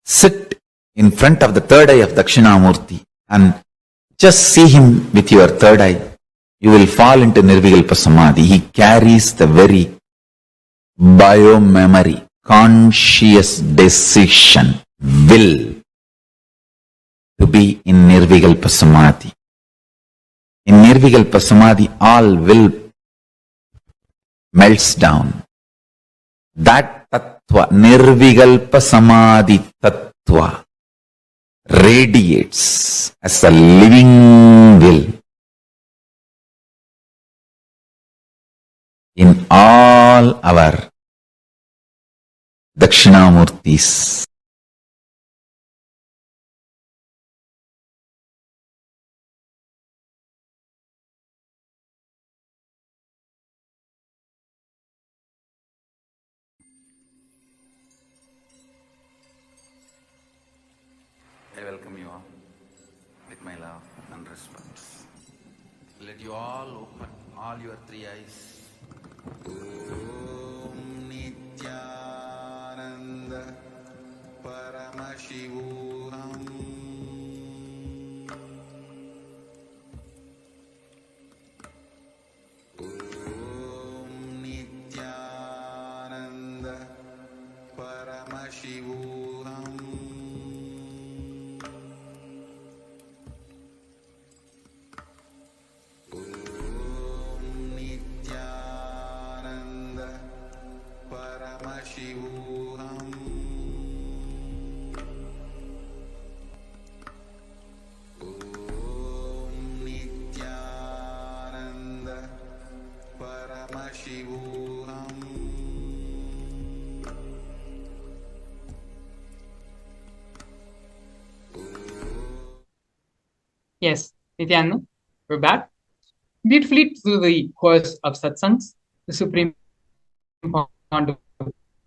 Sit in front of the third eye of Dakshinamurthy and just see him with your third eye. You will fall into Nirvikalpa Samadhi. He carries the very bio-memory, conscious decision, will to be in Nirvikalpa Samadhi. In Nirvikalpa Samadhi, all will melts down. That Tattva, Nirvikalpa Samadhi Tattva, radiates as a living will in all our Dakshinamurthis. I welcome you all with my love and respect. Let you all open all your 3 eyes. Om Nithyananda Paramashivam. Om Nithyananda Paramashivam. Yes, Nithyananda, we're back. Beautifully through the course of satsangs, the Supreme Founder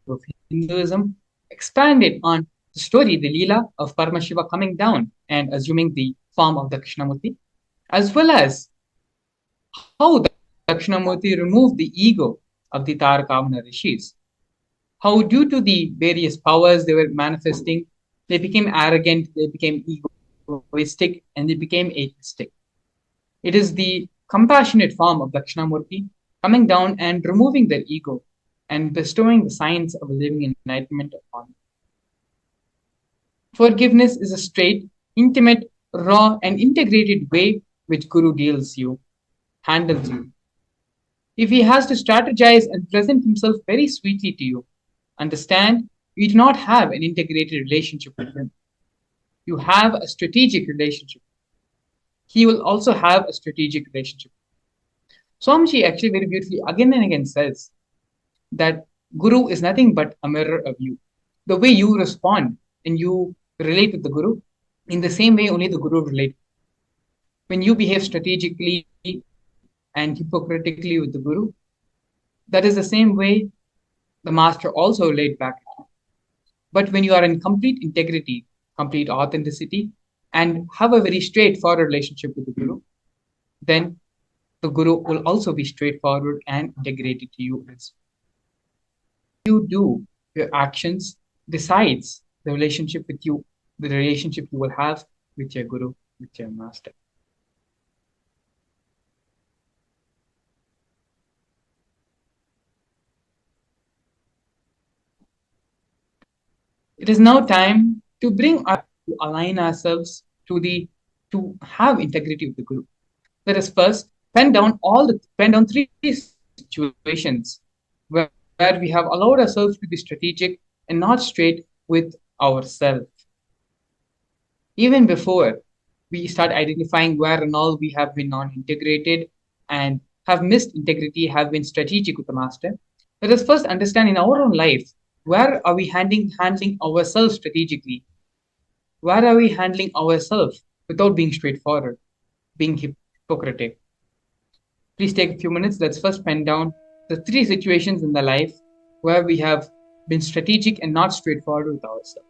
of Hinduism expanded on the story, the Leela of Paramashiva coming down and assuming the form of Dakshinamurthy, as well as how Dakshinamurthy removed the ego of the Tarakavana rishis. How, due to the various powers they were manifesting, they became arrogant, they became egoistic, and they became atheistic. It is the compassionate form of Dakshinamurti coming down and removing their ego and bestowing the signs of living enlightenment upon them. Forgiveness is a straight, intimate, raw, and integrated way which Guru handles you. If he has to strategize and present himself very sweetly to you, understand you do not have an integrated relationship with him. You have a strategic relationship. He will also have a strategic relationship. Swamiji actually very beautifully again and again says that Guru is nothing but a mirror of you. The way you respond and you relate with the Guru, in the same way only the Guru relates. When you behave strategically and hypocritically with the Guru, that is the same way the Master also relates back. But when you are in complete integrity, complete authenticity, and have a very straightforward relationship with the Guru, then the Guru will also be straightforward and integrated to you as you do. Your actions decides the relationship with you, the relationship you will have with your Guru, with your Master. It is now time to to align ourselves to have integrity with the Guru. Let us first pen down three situations where we have allowed ourselves to be strategic and not straight with ourselves. Even before we start identifying where and all we have been non-integrated and have missed integrity, have been strategic with the Master, let us first understand in our own life, where are we handling ourselves strategically? Where are we handling ourselves without being straightforward, being hypocritic? Please take a few minutes. Let's first pen down the three situations in the life where we have been strategic and not straightforward with ourselves.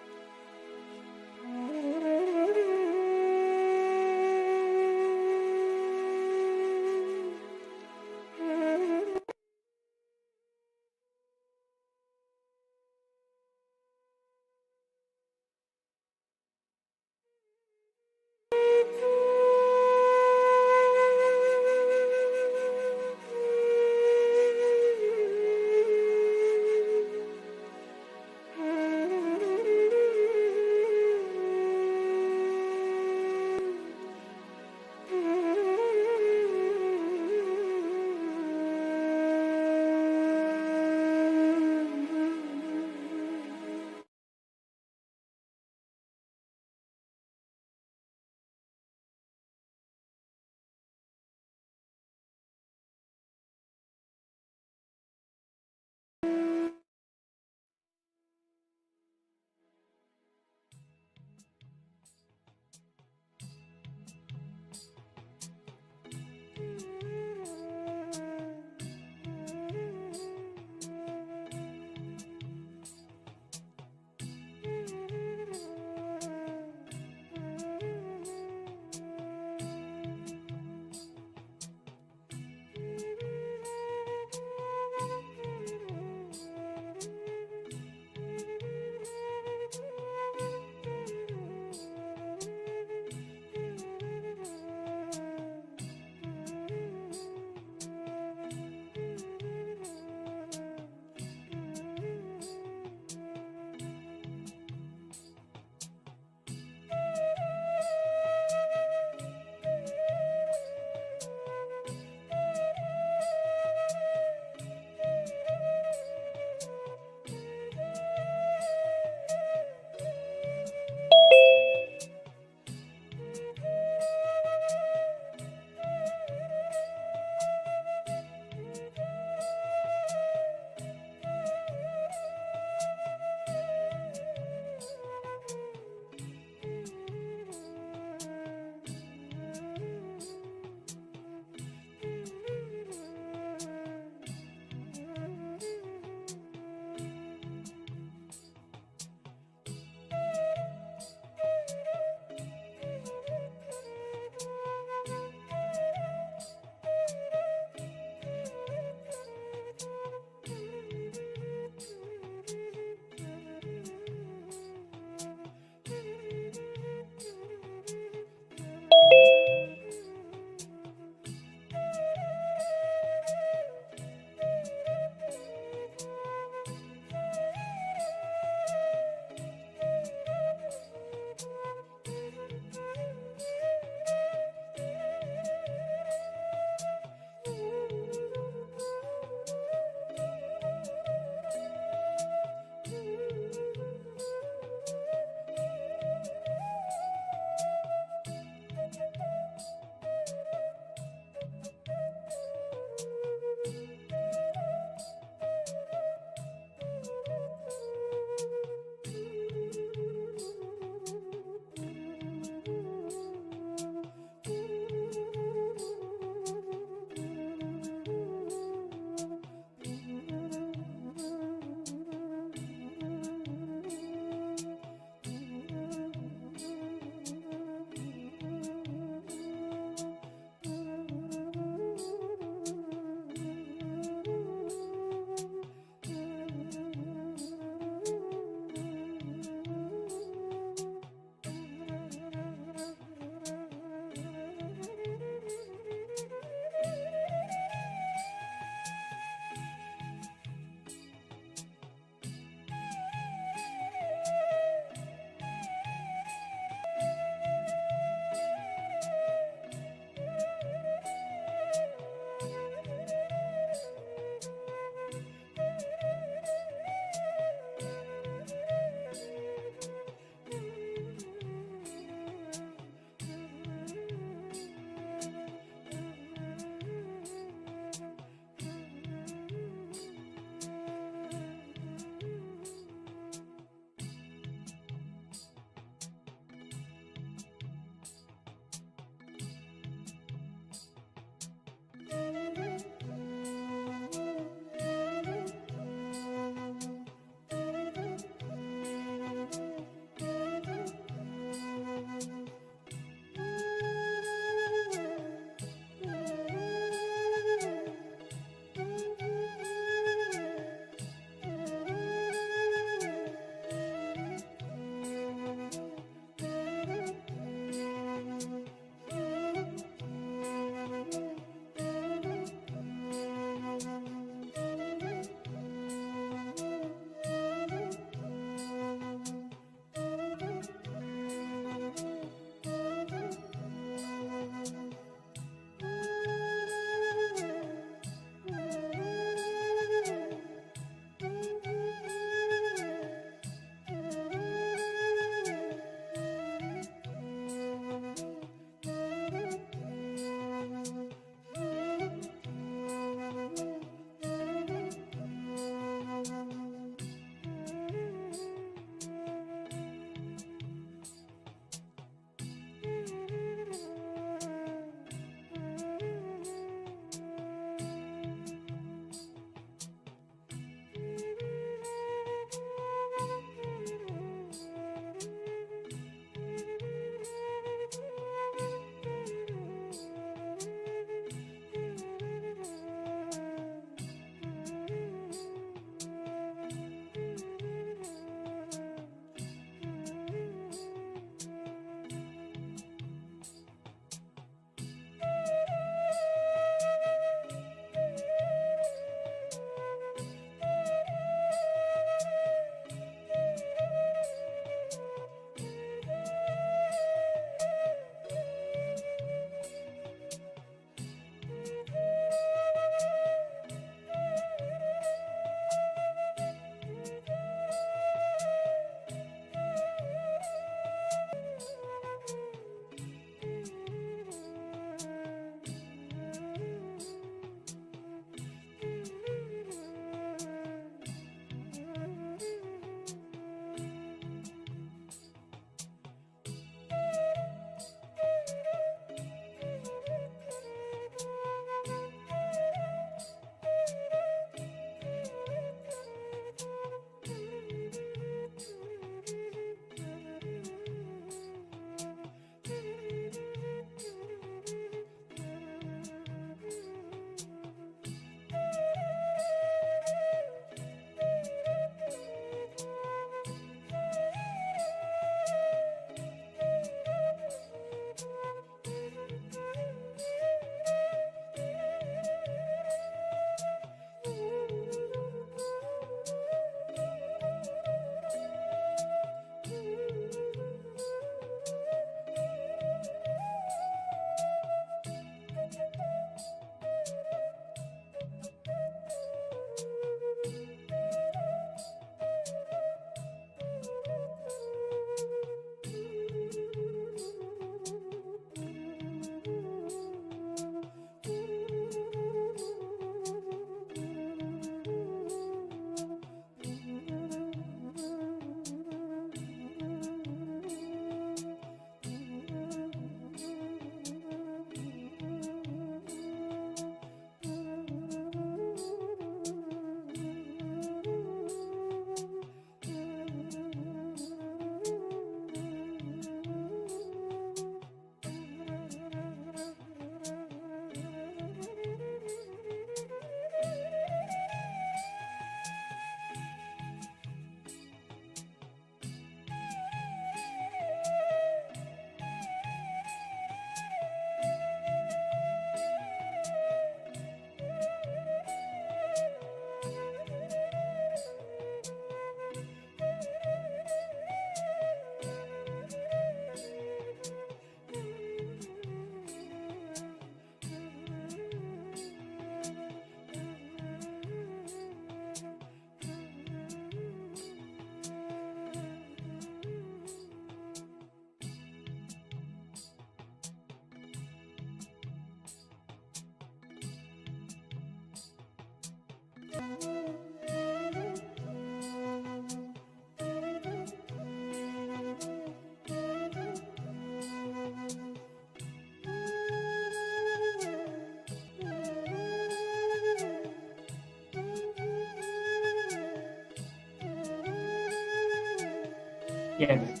Yes.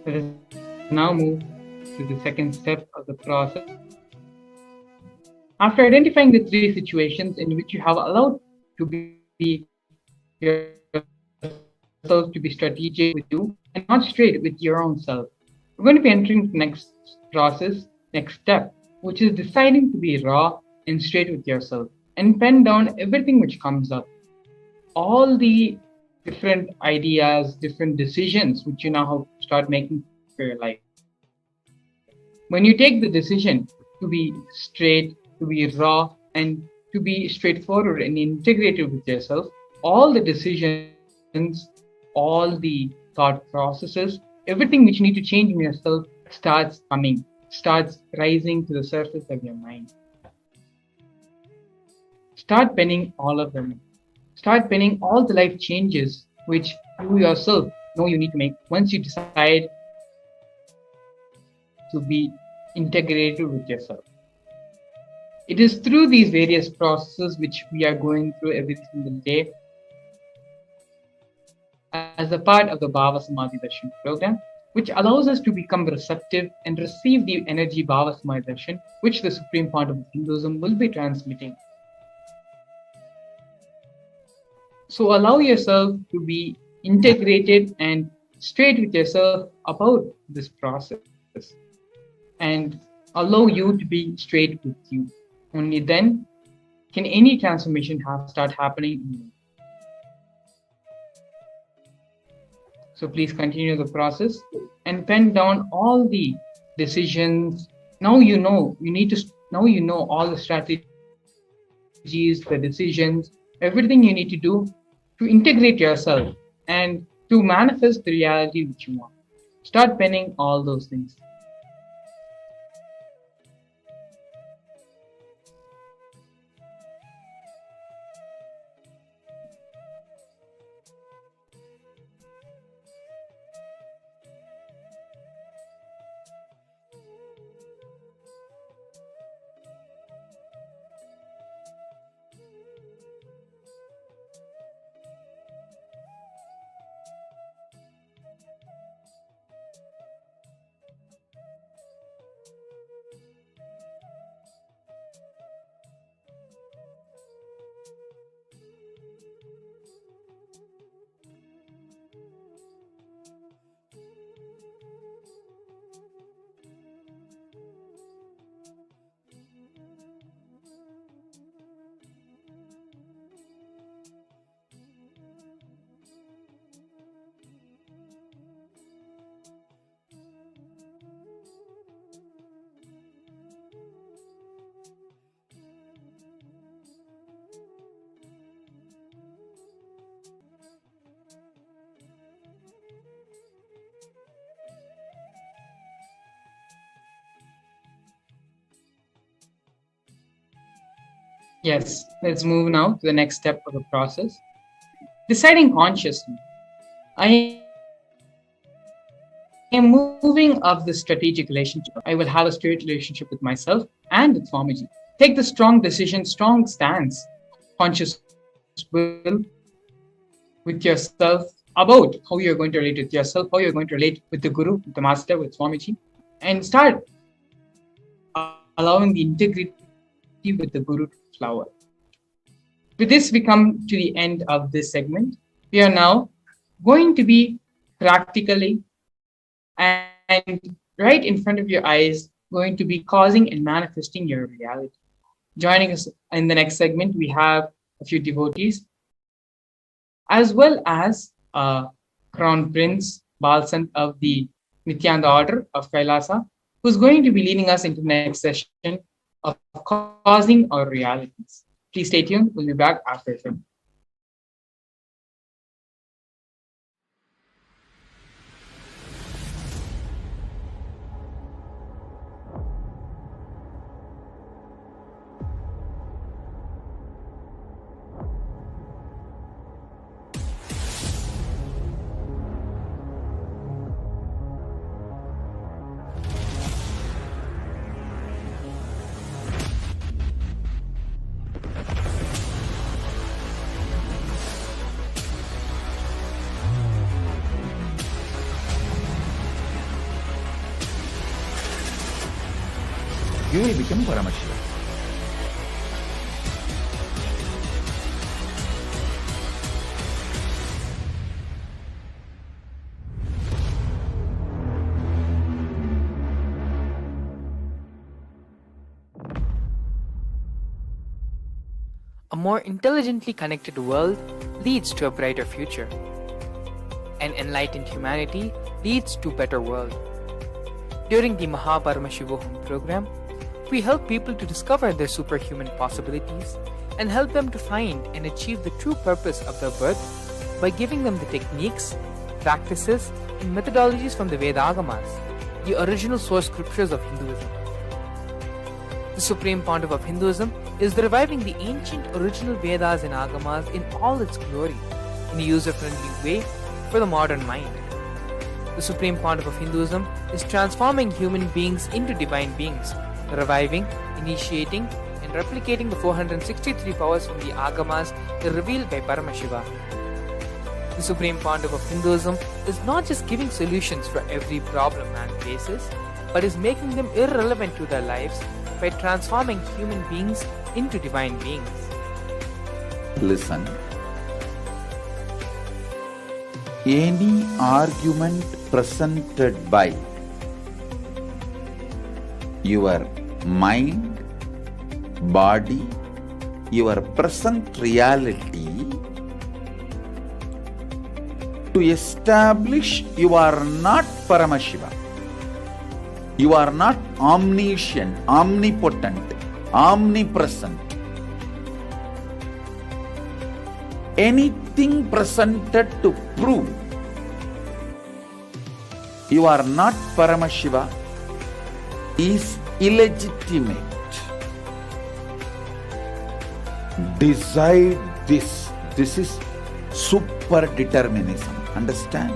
Let us now move to the second step of the process. After identifying the three situations in which you have allowed to be yourself to be strategic with you and not straight with your own self, we're going to be entering the next process, next step, which is deciding to be raw and straight with yourself and pen down everything which comes up. All the different ideas, different decisions which you now have to start making for your life. When you take the decision to be straight, to be raw, and to be straightforward and integrated with yourself, all the decisions, all the thought processes, everything which you need to change in yourself starts rising to the surface of your mind. Start penning all of them. Start penning all the life changes which you yourself know you need to make once you decide to be integrated with yourself. It is through these various processes which we are going through every single day as a part of the Bhava Samadhi Darshan program, which allows us to become receptive and receive the energy Bhava Samadhi Darshan, which the Supreme Pontiff of Hinduism will be transmitting. So allow yourself to be integrated and straight with yourself about this process and allow you to be straight with you. Only then can any transformation start happening in you. So please continue the process and pen down all the decisions. Now you know all the strategies, the decisions, everything you need to do to integrate yourself and to manifest the reality which you want. Start penning all those things. Yes, let's move now to the next step of the process. Deciding consciously. I am moving up the strategic relationship. I will have a straight relationship with myself and with Swamiji. Take the strong decision, strong stance, conscious will with yourself about how you're going to relate with yourself, how you're going to relate with the Guru, with the Master, with Swamiji, and start allowing the integrity with the Guru to flower. With this, we come to the end of this segment. We are now going to be practically and right in front of your eyes, going to be causing and manifesting your reality. Joining us in the next segment, we have a few devotees, as well as Crown Prince Balsant of the Nithyananda order of Kailasa, who's going to be leading us into the next session of causing our realities. Please stay tuned. We'll be back after a film. you will become Paramashivam. A more intelligently connected world leads to a brighter future. An enlightened humanity leads to a better world. During the Paramashivam program, we help people to discover their superhuman possibilities and help them to find and achieve the true purpose of their birth by giving them the techniques, practices, and methodologies from the Vedagamas, the original source scriptures of Hinduism. The Supreme Pontiff of Hinduism is reviving the ancient original Vedas and Agamas in all its glory, in a user-friendly way for the modern mind. The Supreme Pontiff of Hinduism is transforming human beings into divine beings, reviving, initiating, and replicating the 463 powers from the Agamas revealed by Paramashiva. The Supreme Pontiff of Hinduism is not just giving solutions for every problem man faces, but is making them irrelevant to their lives by transforming human beings into divine beings. Listen. Any argument presented by your mind, body, your present reality to establish you are not Paramashiva. You are not omniscient, omnipotent, omnipresent. Anything presented to prove you are not Paramashiva is illegitimate. Decide this. This is super determinism. Understand?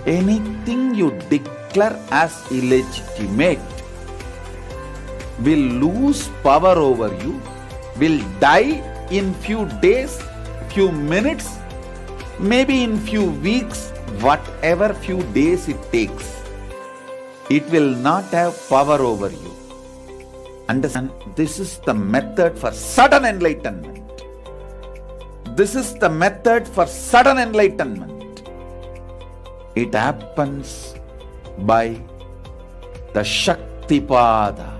Anything you declare as illegitimate will lose power over you, will die in few days, few minutes, maybe in few weeks, whatever few days it takes. It will not have power over you. Understand? This is the method for sudden enlightenment. This is the method for sudden enlightenment. It happens by the Shaktipada.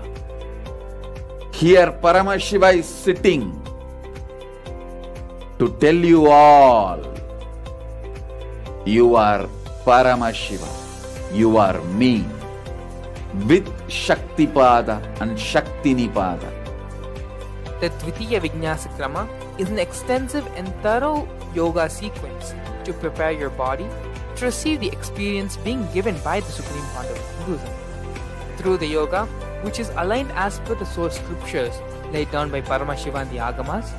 Here Paramashiva is sitting to tell you all, you are Paramashiva, you are me, with Shaktipada and Shaktinipada. The Dvitiya Vijnasakrama is an extensive and thorough yoga sequence to prepare your body to receive the experience being given by the Supreme Pontiff of Hinduism. Through the yoga, which is aligned as per the source scriptures laid down by Paramashiva and the Agamas,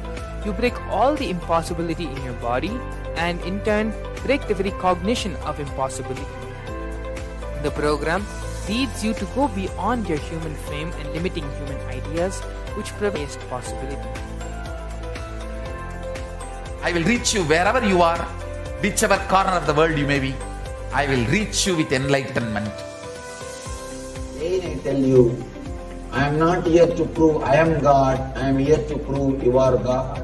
you break all the impossibility in your body and in turn break the very cognition of impossibility. The program leads you to go beyond your human frame and limiting human ideas which prevent possibility. I will reach you wherever you are, whichever corner of the world you may be. I will reach you with enlightenment. Again I tell you, I am not here to prove I am God, I am here to prove you are God.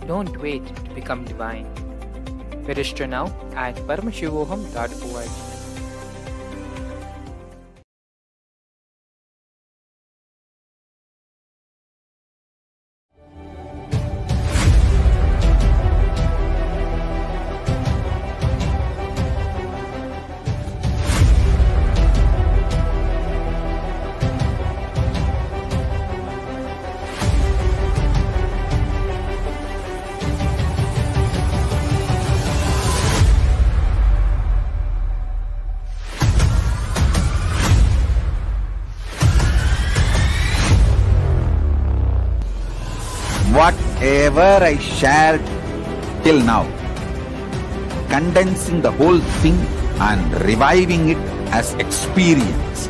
Don't wait to become divine. Register now at paramashivoham.org. Whatever I shared till now, condensing the whole thing and reviving it as experience,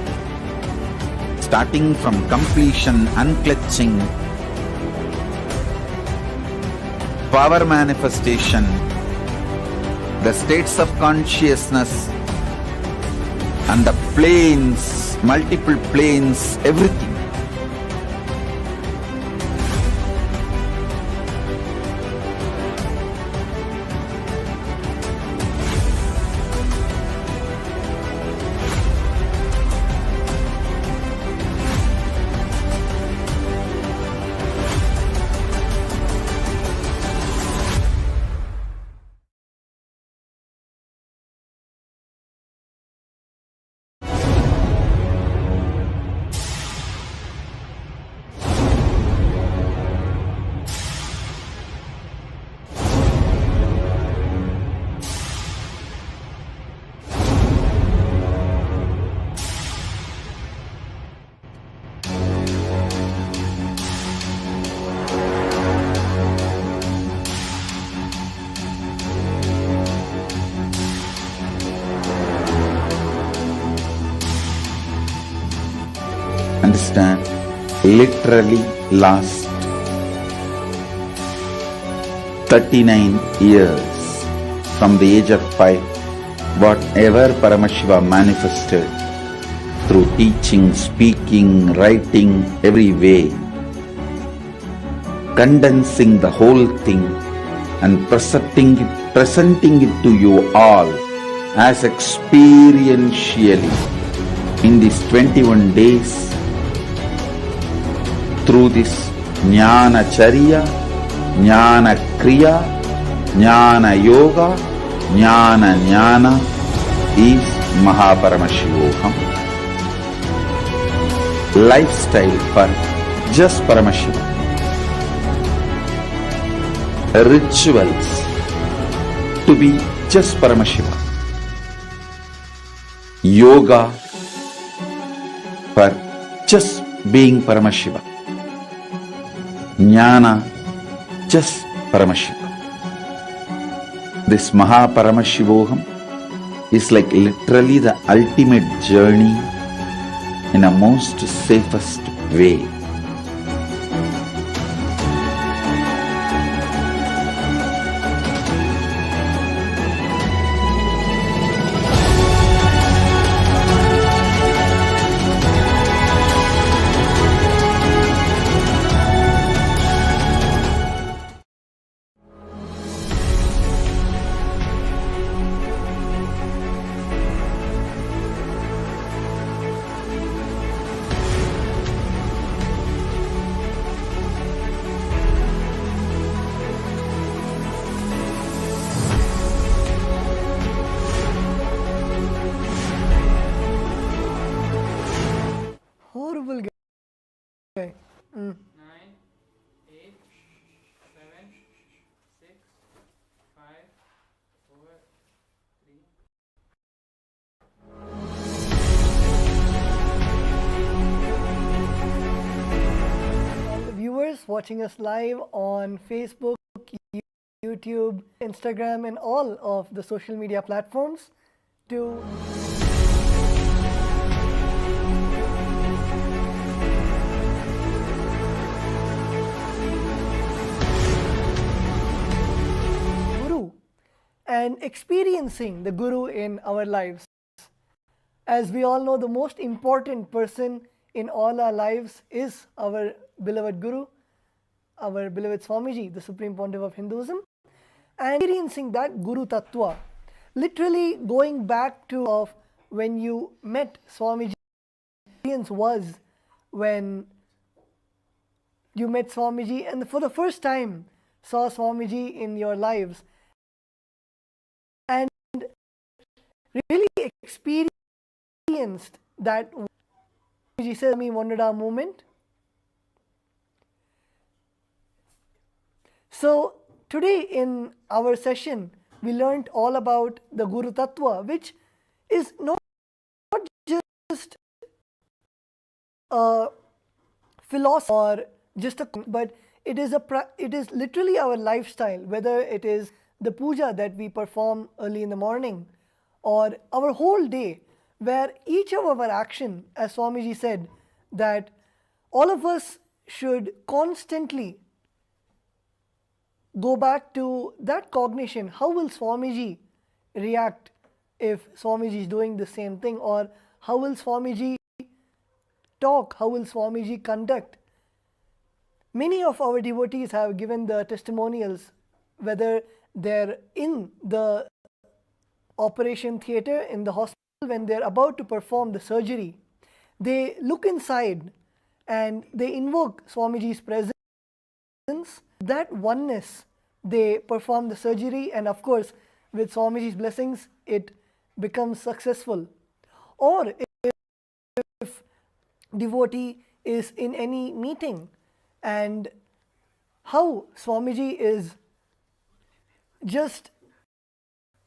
starting from completion, unclutching, power manifestation, the states of consciousness, and the planes, multiple planes, everything. Understand? Literally last 39 years from the age of 5, whatever Paramashiva manifested through teaching, speaking, writing, every way, condensing the whole thing and presenting it to you all as experientially in these 21 days through this Jnana Charya, Jnana Kriya, Jnana Yoga, Jnana is Mahaparamashivoham. Lifestyle for just Paramashiva. Rituals to be just Paramashiva. Yoga for just being Paramashiva. Jnana, just Paramashiva. This Mahaparamashivoham is like literally the ultimate journey in a most safest way. Horrible guy. 9, 8, 7, 6, 5, 4, 3. All the viewers watching us live on Facebook, YouTube, Instagram, and all of the social media platforms to Guru and experiencing the Guru in our lives. As we all know, the most important person in all our lives is our beloved Guru, our beloved Swamiji, the Supreme Pontiff of Hinduism, and experiencing that Guru Tattva, literally going back to of when you met Swamiji. Experience was when you met Swamiji and for the first time saw Swamiji in your lives and really experienced that Swamiji said me Wandada moment. So today in our session we learnt all about the Guru Tattva, which is not just a philosophy or just a, but it is literally our lifestyle, whether it is the puja that we perform early in the morning or our whole day, where each of our action, as Swamiji said, that all of us should constantly go back to that cognition. How will Swamiji react if Swamiji is doing the same thing, or how will Swamiji talk, how will Swamiji conduct. Many of our devotees have given the testimonials, whether they're in the operation theatre in the hospital when they're about to perform the surgery. They look inside and they invoke Swamiji's presence, that oneness, they perform the surgery, and of course with Swamiji's blessings it becomes successful. Or if devotee is in any meeting and how Swamiji is just,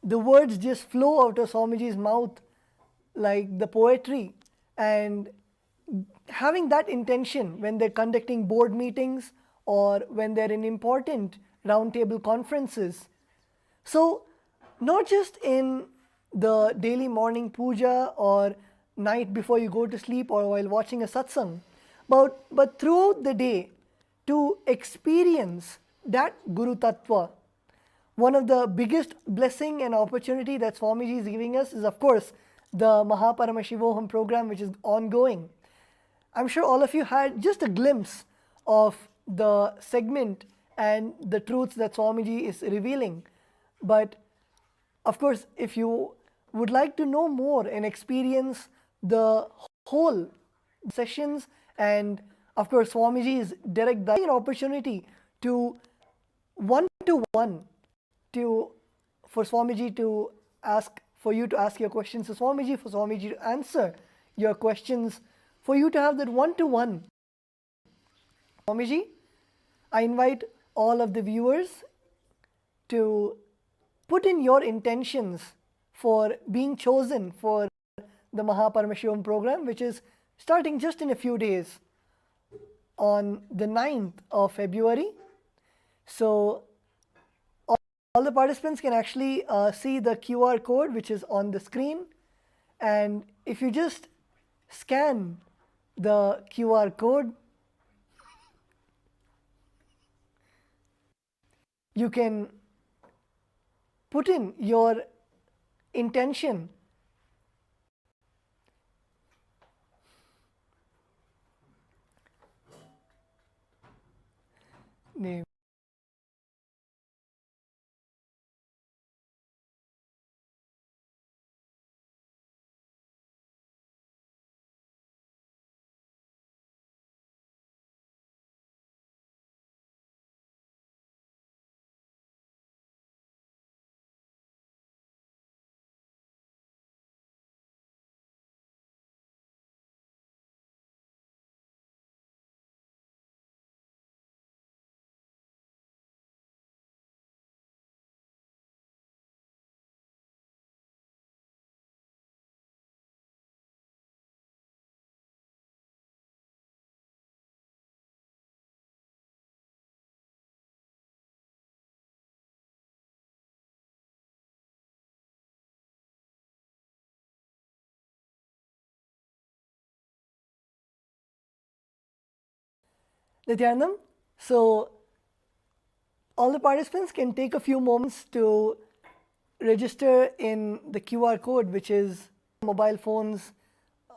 the words just flow out of Swamiji's mouth like the poetry, and having that intention when they're conducting board meetings or when they're in important roundtable conferences. So not just in the daily morning puja or night before you go to sleep or while watching a satsang, but throughout the day to experience that Guru Tattva. One of the biggest blessing and opportunity that Swamiji is giving us is, of course, the Paramashivam program, which is ongoing. I'm sure all of you had just a glimpse of the segment and the truths that Swamiji is revealing. But of course, if you would like to know more and experience the whole sessions, and of course Swamiji's direct an opportunity to one-to-one for Swamiji to ask, for you to ask your questions to Swamiji, for Swamiji to answer your questions, for you to have that one-to-one. Swamiji, I invite all of the viewers to put in your intentions for being chosen for the Paramashivam program, which is starting just in a few days on the 9th of February. So all the participants can actually see the QR code which is on the screen, and if you just scan the QR code, you can put in your intention. Name. Nithyananda, so all the participants can take a few moments to register in the QR code, which is mobile phones,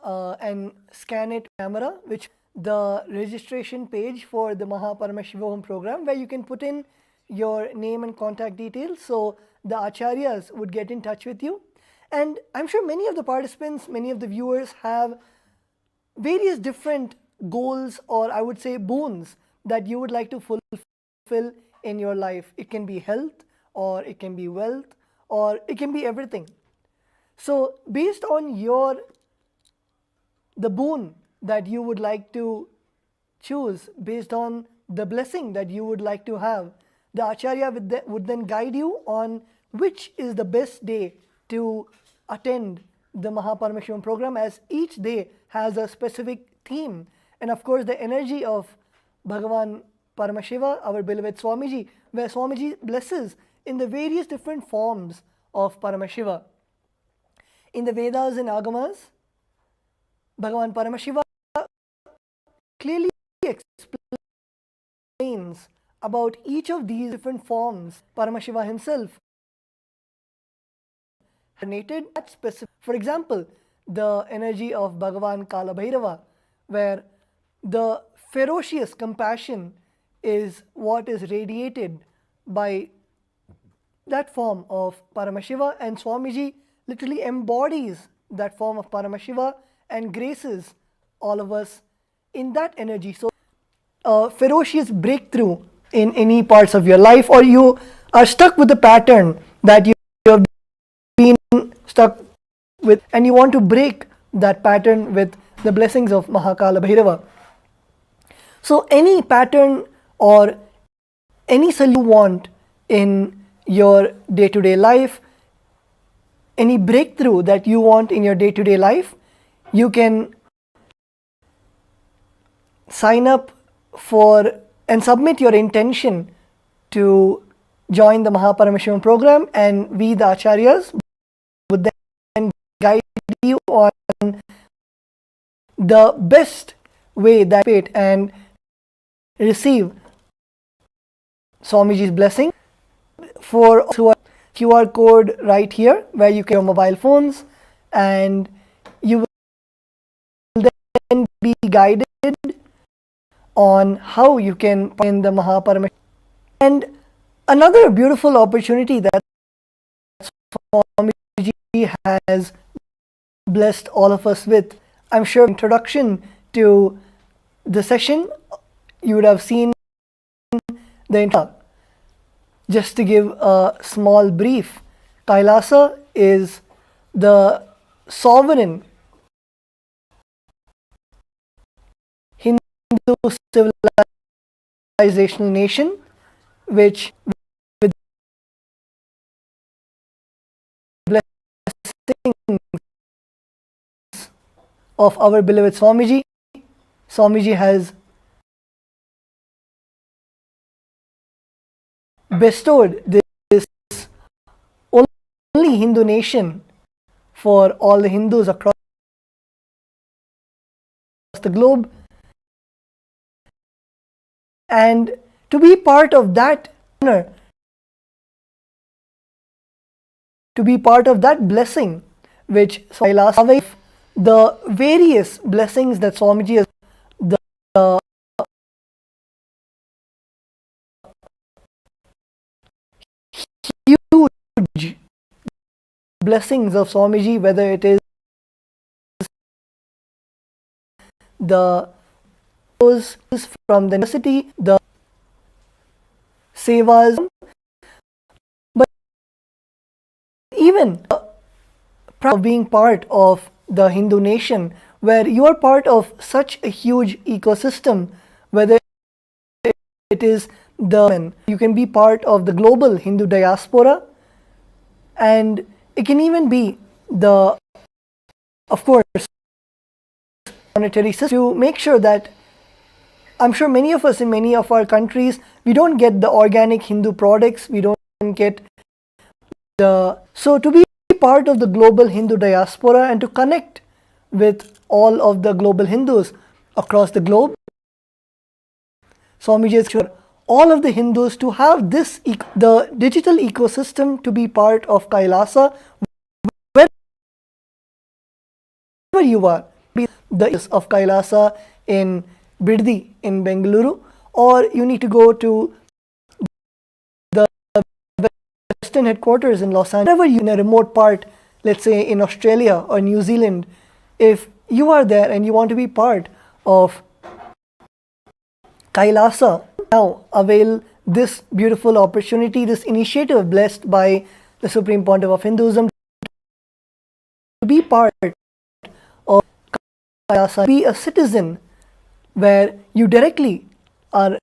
and scan it camera, which the registration page for the Paramashivam program, where you can put in your name and contact details, so the acharyas would get in touch with you. And I'm sure many of the participants, many of the viewers have various different goals, or I would say boons, that you would like to fulfill in your life. It can be health, or it can be wealth, or it can be everything. So based on the boon that you would like to choose, based on the blessing that you would like to have, the acharya would then guide you on which is the best day to attend the Paramashivam program, as each day has a specific theme. And of course the energy of Bhagavan Paramashiva, our beloved Swamiji, where Swamiji blesses in the various different forms of Paramashiva. In the Vedas and Agamas, Bhagavan Paramashiva clearly explains about each of these different forms. Paramashiva himself that specific. For example, the energy of Bhagavan Kala Bhairava, where the ferocious compassion is what is radiated by that form of Paramashiva, and Swamiji literally embodies that form of Paramashiva and graces all of us in that energy. So a ferocious breakthrough in any parts of your life, or you are stuck with a pattern that you have been stuck with and you want to break that pattern with the blessings of Mahakala Bhairava. So any pattern or any solution you want in your day-to-day life, any breakthrough that you want in your day-to-day life, you can sign up for and submit your intention to join the Mahaparamashivam program, and we, the Acharyas, would then guide you on the best way that it and receive Swamiji's blessing. For QR code right here where you can your mobile phones, and you will then be guided on how you can in the Mahaparamashram. And another beautiful opportunity that Swamiji has blessed all of us with, I'm sure introduction to the session you would have seen the intro. Just to give a small brief, Kailasa is the sovereign Hindu civilizational nation, which with blessings of our beloved Swamiji, Swamiji has bestowed this only Hindu nation for all the Hindus across the globe, and to be part of that honor, to be part of that blessing which Kailasa, the various blessings that Swamiji has, the huge blessings of Swamiji, whether it is the from the university, the sevas, but even of being part of the Hindu nation, where you are part of such a huge ecosystem, whether it is you can be part of the global Hindu diaspora, and it can even be the, of course, monetary system to make sure that, I'm sure many of us in many of our countries, we don't get the organic Hindu products, we don't get the, so to be part of the global Hindu diaspora and to connect with all of the global Hindus across the globe, Swamiji is sure all of the Hindus to have this, the digital ecosystem to be part of Kailasa, wherever you are, be the of Kailasa in Biddi in Bengaluru, or you need to go to the Western headquarters in Los Angeles, wherever you in a remote part, let's say in Australia or New Zealand, if you are there and you want to be part of Kailasa, now avail this beautiful opportunity, this initiative blessed by the Supreme Pontiff of Hinduism to be part of Kailasa, be a citizen where you directly are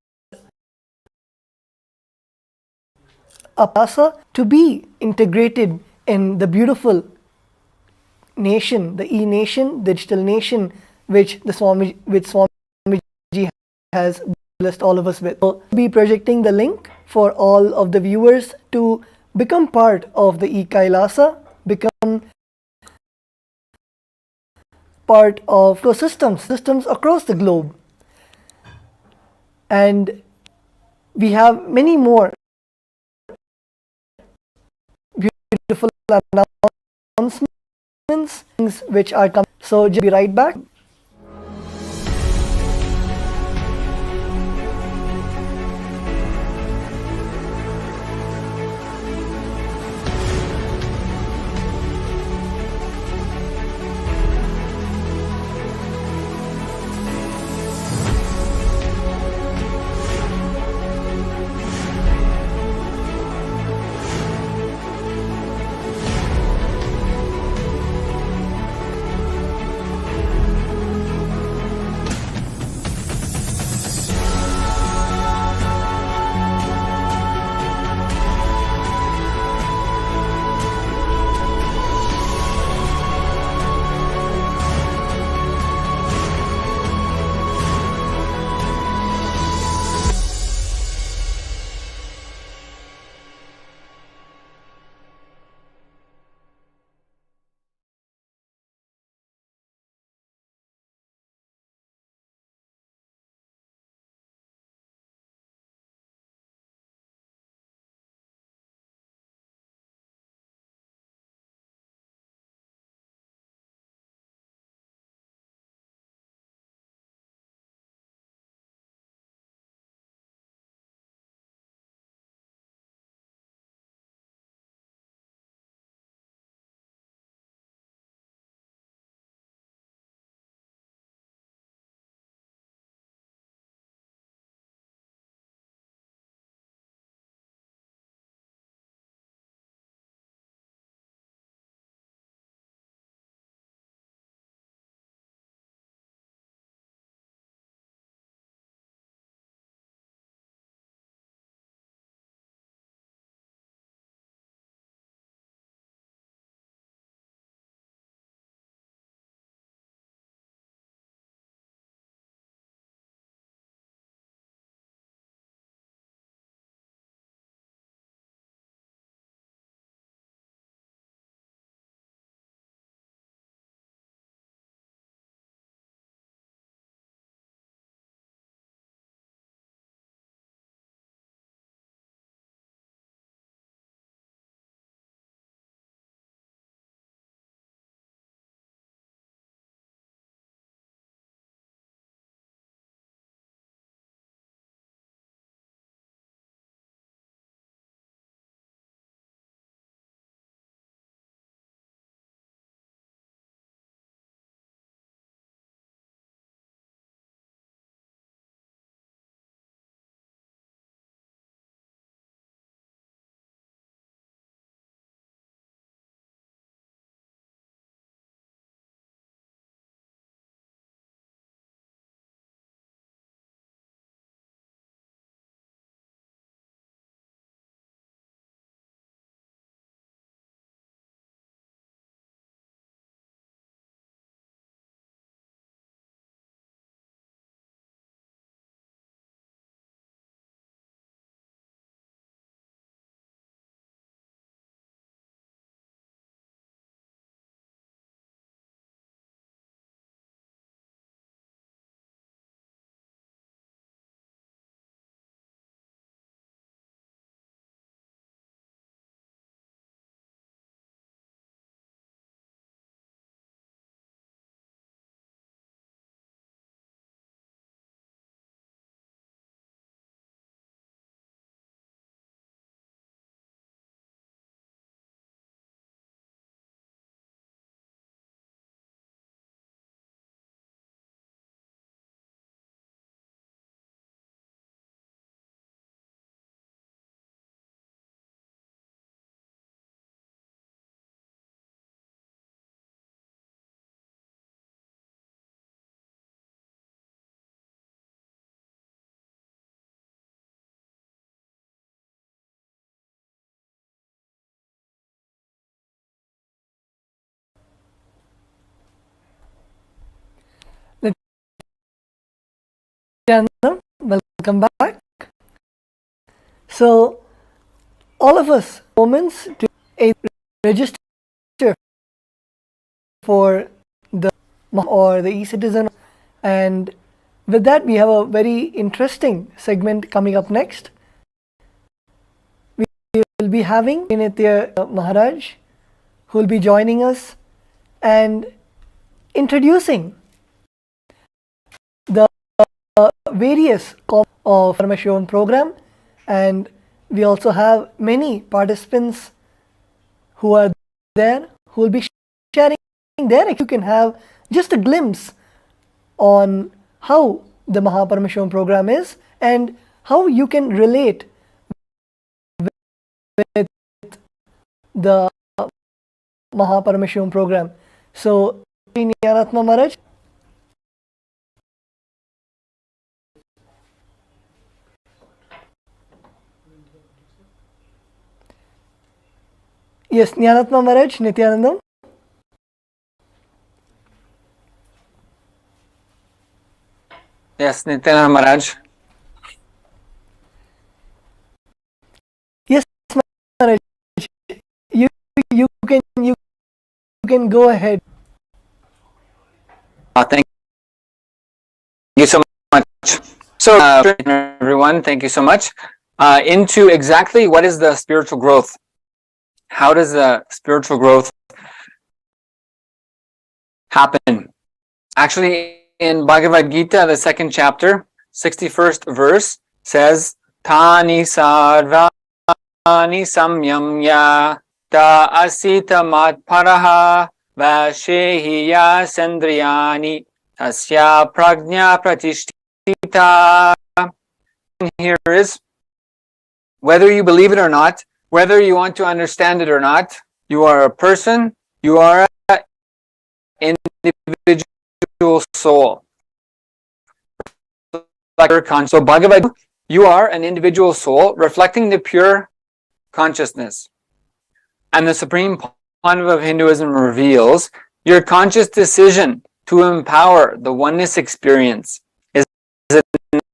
a Kailasa, to be integrated in the beautiful nation, the e-nation, digital nation, which the Swamiji has blessed all of us with. So, be projecting the link for all of the viewers to become part of the e-Kailasa, become part of systems across the globe. And we have many more beautiful things which are coming. So just be right back. Nithyananda, welcome back. So, all of us moments to register for the or the e-citizen, and with that we have a very interesting segment coming up next. We will be having Nithya Maharaj, who will be joining us, and introducing the various of Paramashivam program, and we also have many participants who are there who will be sharing their. You can have just a glimpse on how the Paramashivam program is and how you can relate with the Paramashivam program. So, Nithyananda Maharaj. Yes, Nithyananda Maharaj, Nithyanandam. Yes, Nithyananda Maharaj. Yes, Maharaj. You can go ahead. Thank you so much. So, everyone, thank you so much. Into exactly what is the spiritual growth? How does the spiritual growth happen? Actually, in Bhagavad Gita, the second chapter, 61st verse says, Tani sarvani samyamya ta asita mat paraha vashehiya sendriyani tasya prajna pratishtita. Here is, whether you believe it or not, whether you want to understand it or not, you are a person, you are an individual soul. So Bhagavad Gita, you are an individual soul reflecting the pure consciousness. And the Supreme Pandava of Hinduism reveals your conscious decision to empower the oneness experience is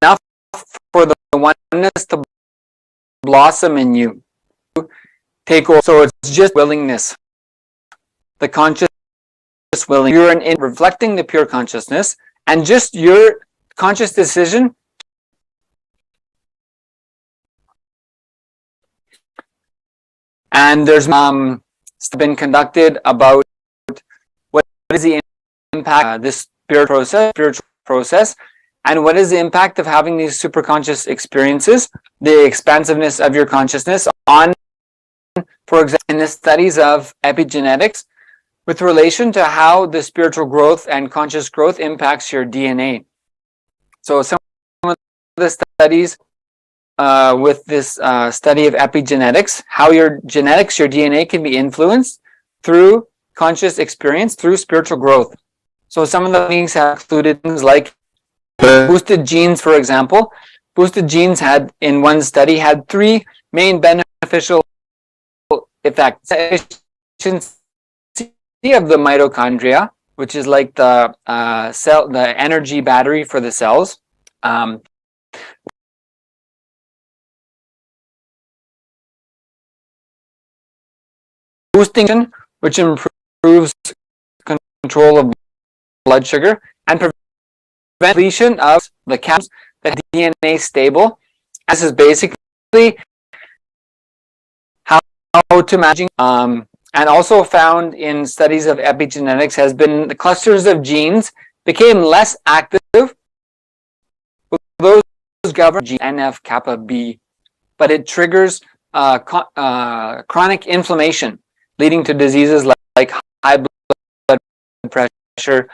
enough for the oneness to blossom in you. Take over. So it's just willingness. The conscious willing. You're reflecting the pure consciousness, and just your conscious decision and there's been conducted about what is the impact of this spiritual process, and what is the impact of having these superconscious experiences, the expansiveness of your consciousness on, for example, in the studies of epigenetics, with relation to how the spiritual growth and conscious growth impacts your DNA. So some of the studies with this study of epigenetics, how your genetics, your DNA can be influenced through conscious experience, through spiritual growth. So some of the things have included things like boosted genes, for example. Boosted genes had, in one study, had 3 main beneficial effects. Efficiency of the mitochondria, which is like the cell, the energy battery for the cells. Boosting, which improves control of blood sugar and prevent depletion of the caps that DNA stable. This is basically how to manage, and also found in studies of epigenetics has been the clusters of genes became less active with those governed NF kappa B, but it triggers chronic inflammation, leading to diseases like high blood pressure,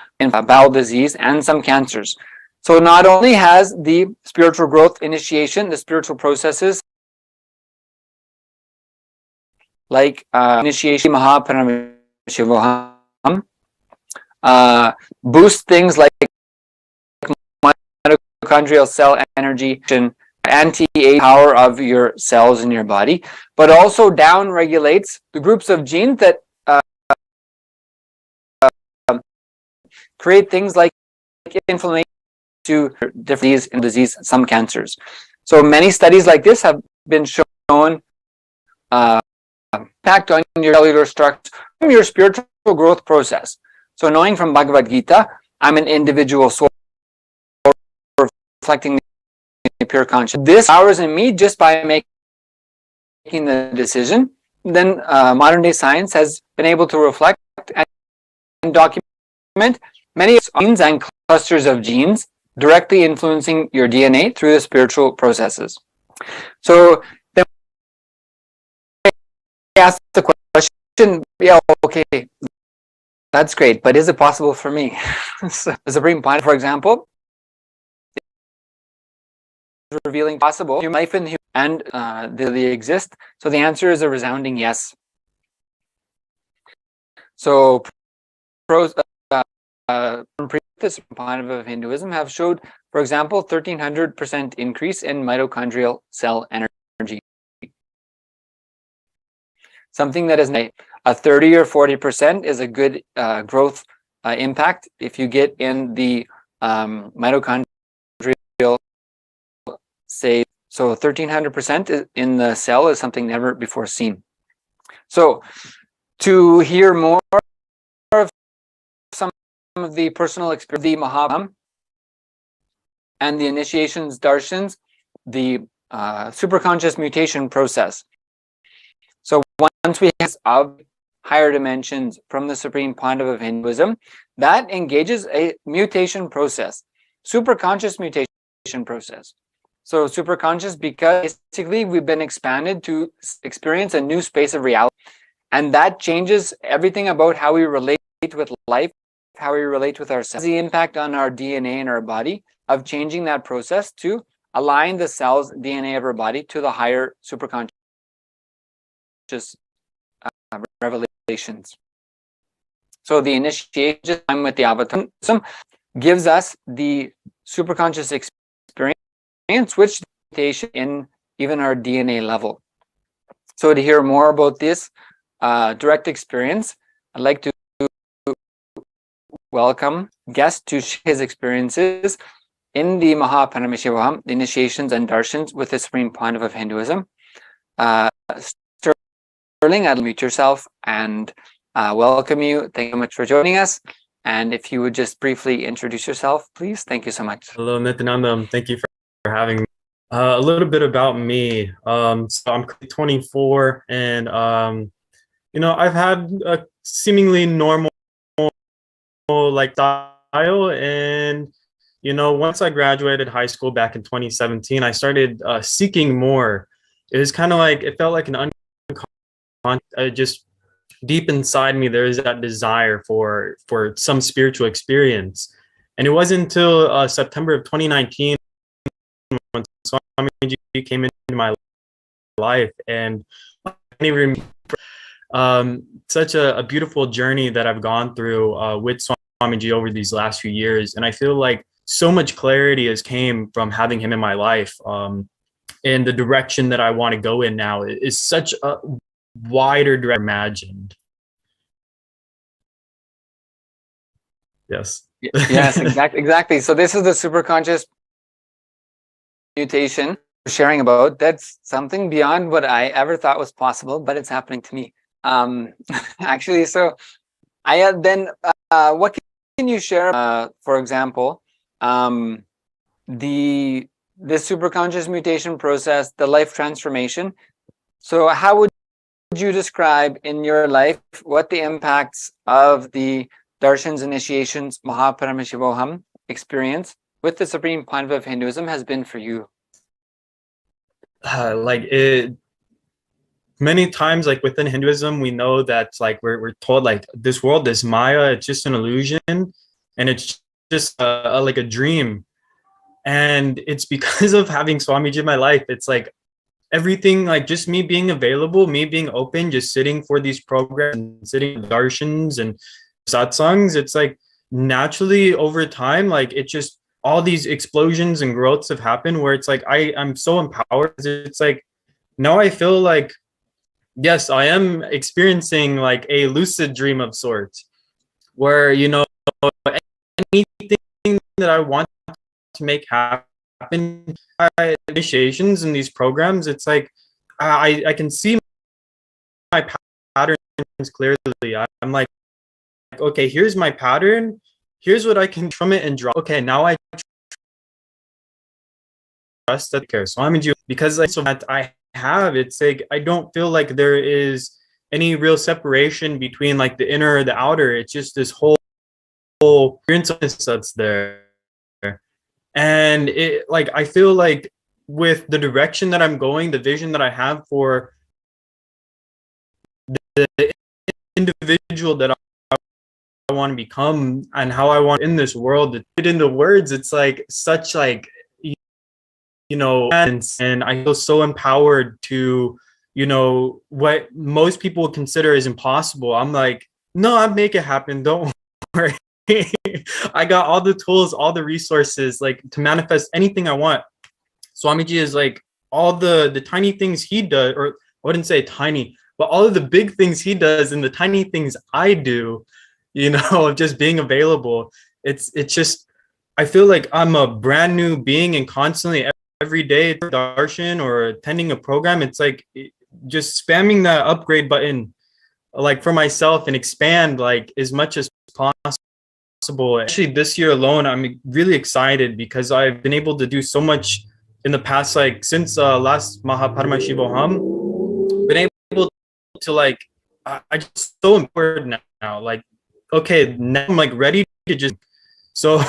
bowel disease, and some cancers. So not only has the spiritual growth initiation, the spiritual processes like initiation Paramashivam, boost things like mitochondrial cell energy and anti-age power of your cells in your body, but also down regulates the groups of genes that create things like inflammation to different disease, some cancers. So many studies like this have been shown impact on your cellular structure from your spiritual growth process. So knowing from Bhagavad Gita, I'm an individual soul reflecting the pure consciousness. This powers in me just by making the decision. Then modern day science has been able to reflect and document many genes and clusters of genes directly influencing your DNA through the spiritual processes. So then I ask the question, yeah, okay, that's great, but is it possible for me? So the Supreme Point, for example, is revealing possible human life in and they exist. So the answer is a resounding yes. So pros this point of Hinduism have showed, for example, 1300% increase in mitochondrial cell energy. Something that is a 30 or 40% is a good growth impact if you get in the mitochondrial, say, so 1300% in the cell is something never before seen. So to hear more of some of the personal experience, the Mahabharata and the initiations, darshans, the superconscious mutation process. So once we have of higher dimensions from the Supreme Pontiff of Hinduism, that engages a mutation process, superconscious mutation process. So superconscious because basically we've been expanded to experience a new space of reality, and that changes everything about how we relate with life, how we relate with ourselves. The impact on our DNA in our body of changing that process to align the cell's DNA of our body to the higher superconscious revelations. So the initiation time with the avatar gives us the superconscious experience, which mutation in even our DNA level. So to hear more about this direct experience, I'd like to welcome guest to share his experiences in the Paramashivam, the initiations and darshans with the Supreme Pontiff of Hinduism. Sterling, I'd mute yourself and welcome you. Thank you so much for joining us. And if you would just briefly introduce yourself, please. Thank you so much. Hello, Nithyananda. Thank you for having me. A little bit about me. So I'm 24, and I've had a seemingly normal lifestyle, and once I graduated high school back in 2017, I started seeking more. It was kind of like, it felt like an just deep inside me, there is that desire for some spiritual experience. And it wasn't until September of 2019 when Swamiji came into my life, and I can't even remember such a beautiful journey that I've gone through with Swamiji over these last few years. And I feel like so much clarity has came from having him in my life. And the direction that I want to go in now is such a wider direction imagined. Yes. Yes, exactly. So this is the superconscious mutation we're sharing about. That's something beyond what I ever thought was possible, but it's happening to me. Actually, so I then what can you share? For example, the superconscious mutation process, the life transformation. So how would you describe in your life what the impacts of the darshans, initiations, Paramashivam experience with the Supreme Pontiff of Hinduism has been for you? Many times, like within Hinduism, we know that we're told this world is Maya, it's just an illusion, and it's just like a dream. And it's because of having Swamiji in my life, it's like everything, like just me being available, me being open, just sitting for these programs and sitting with darshans and satsangs, it's like naturally over time, like it just, all these explosions and growths have happened where it's like I'm so empowered. It's like now I feel like, yes, I am experiencing like a lucid dream of sorts, where anything that I want to make happen, initiations in these programs, it's like I can see my patterns clearly. I'm like, okay, here's my pattern, here's what I can from it and draw. Okay, now I trust that care. So I'm in, because so that I have, it's like I don't feel like there is any real separation between like the inner or the outer. It's just this whole whole experience that's there. And it, like, I feel like with the direction that I'm going, the vision that I have for the individual that I want to become and how I want in this world, to put it into words, it's like such like, you know, and I feel so empowered to, you know, what most people would consider as impossible. I'm like, no, I'll make it happen. Don't worry. I got all the tools, all the resources, like to manifest anything I want. Swamiji is like all the tiny things he does, or I wouldn't say tiny, but all of the big things he does and the tiny things I do, you know, just being available. It's just, I feel like I'm a brand new being, and constantly every day Darshan or attending a program, it's like just spamming that upgrade button, like for myself, and expand like as much as possible. Actually, this year alone, I'm really excited because I've been able to do so much in the past, like since last Paramashivam, been able to like, I just so important now. Like, okay, now I'm like ready to just, so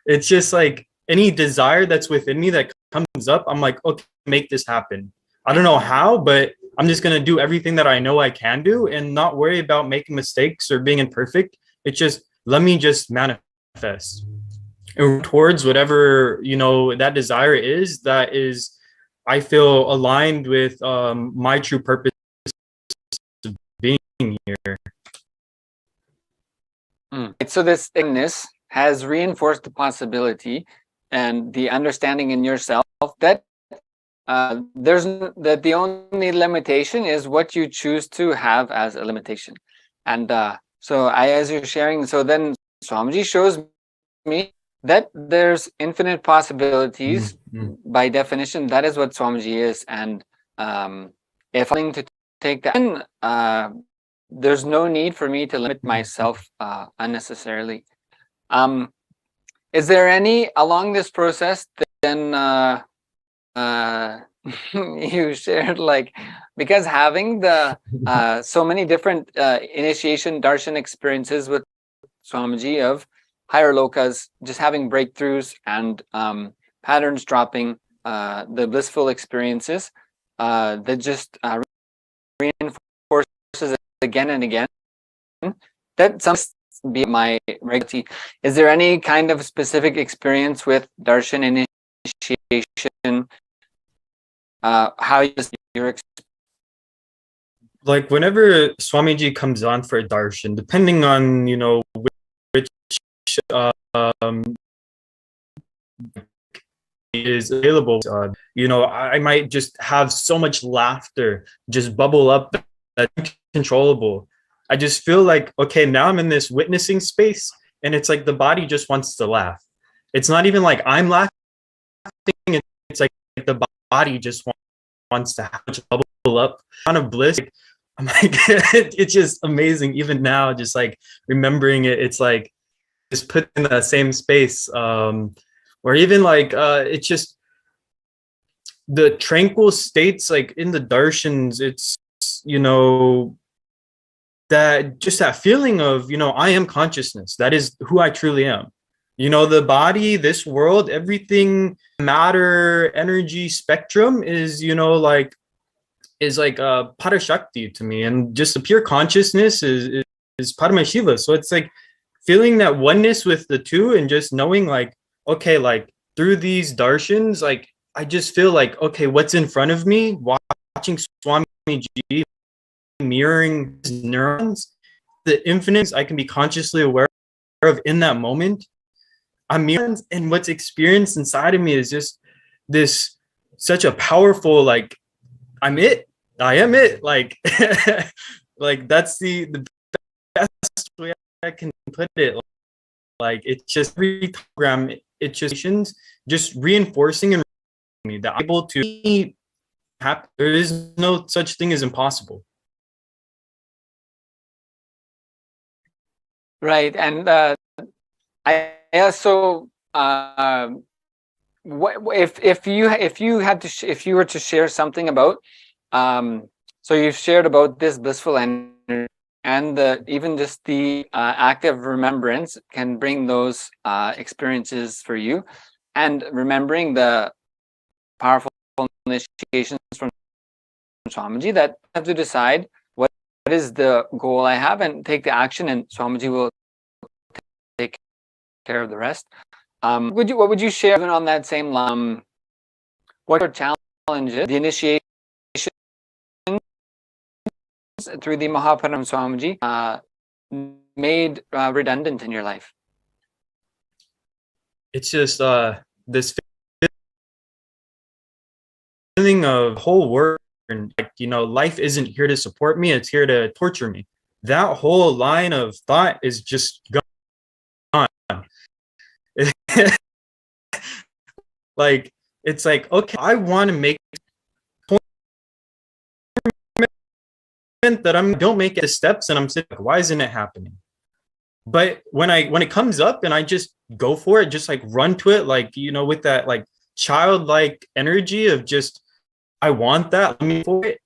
it's just like any desire that's within me that comes up, I'm like, okay, make this happen. I don't know how, but I'm just gonna do everything that I know I can do and not worry about making mistakes or being imperfect. It's just, let me just manifest and towards whatever, you know, that desire is, that is, I feel aligned with my true purpose of being here. So this ignis has reinforced the possibility and the understanding in yourself that that the only limitation is what you choose to have as a limitation. And so as you're sharing, so then Swamiji shows me that there's infinite possibilities. By definition, that is what Swamiji is. And if I'm willing to take that, there's no need for me to limit myself unnecessarily. Is there any along this process then you shared, like, because having the so many different initiation darshan experiences with Swamiji of higher lokas, just having breakthroughs and patterns dropping, the blissful experiences that just reinforces it again and again, that some be my regularity. Is there any kind of specific experience with darshan initiation? How your like whenever Swamiji comes on for a darshan, depending on, you know, which is available, you know, I might just have so much laughter just bubble up that's uncontrollable. I just feel like, okay, now I'm in this witnessing space, and it's like the body just wants to laugh. It's not even like I'm laughing, it's like the body just wants to have to bubble up kind of bliss. I'm like, it's just amazing. Even now, just like remembering it, it's like just put in the same space. Or even like it's just the tranquil states, like in the darshans, it's, you know, that just that feeling of, you know, I am consciousness. That is who I truly am. You know, the body, this world, everything, matter, energy, spectrum is, you know, like, is like Parashakti to me. And just the pure consciousness is Paramashiva. So it's like feeling that oneness with the two, and just knowing like, okay, like through these darshans, like I just feel like, okay, what's in front of me, watching Swamiji mirroring his neurons, the infinite I can be consciously aware of in that moment. I'm mirroring, and what's experienced inside of me is just this such a powerful, like, I'm it, I am it, like like that's the best way I can put it. Like it's just every program, it's just reinforcing and me that I'm able to be happy. There is no such thing as impossible. right. And I also what if you had to if you were to share something about so you've shared about this blissful energy and even just the active remembrance can bring those experiences for you. And remembering the powerful initiations from Swamiji, that I have to decide what is the goal I have and take the action, and Swamiji will take care of the rest. What would you share even on that same line? What are challenges the initiation through the Mahaparam Swamiji made redundant in your life? It's just this feeling of whole world, and like, you know, life isn't here to support me, it's here to torture me. That whole line of thought is just gone. Like, it's like, okay, I want to make that I don't make the steps, and I'm sitting like, why isn't it happening? But when it comes up and I just go for it, just like run to it, like, you know, with that like childlike energy of just, I want that, let me for it,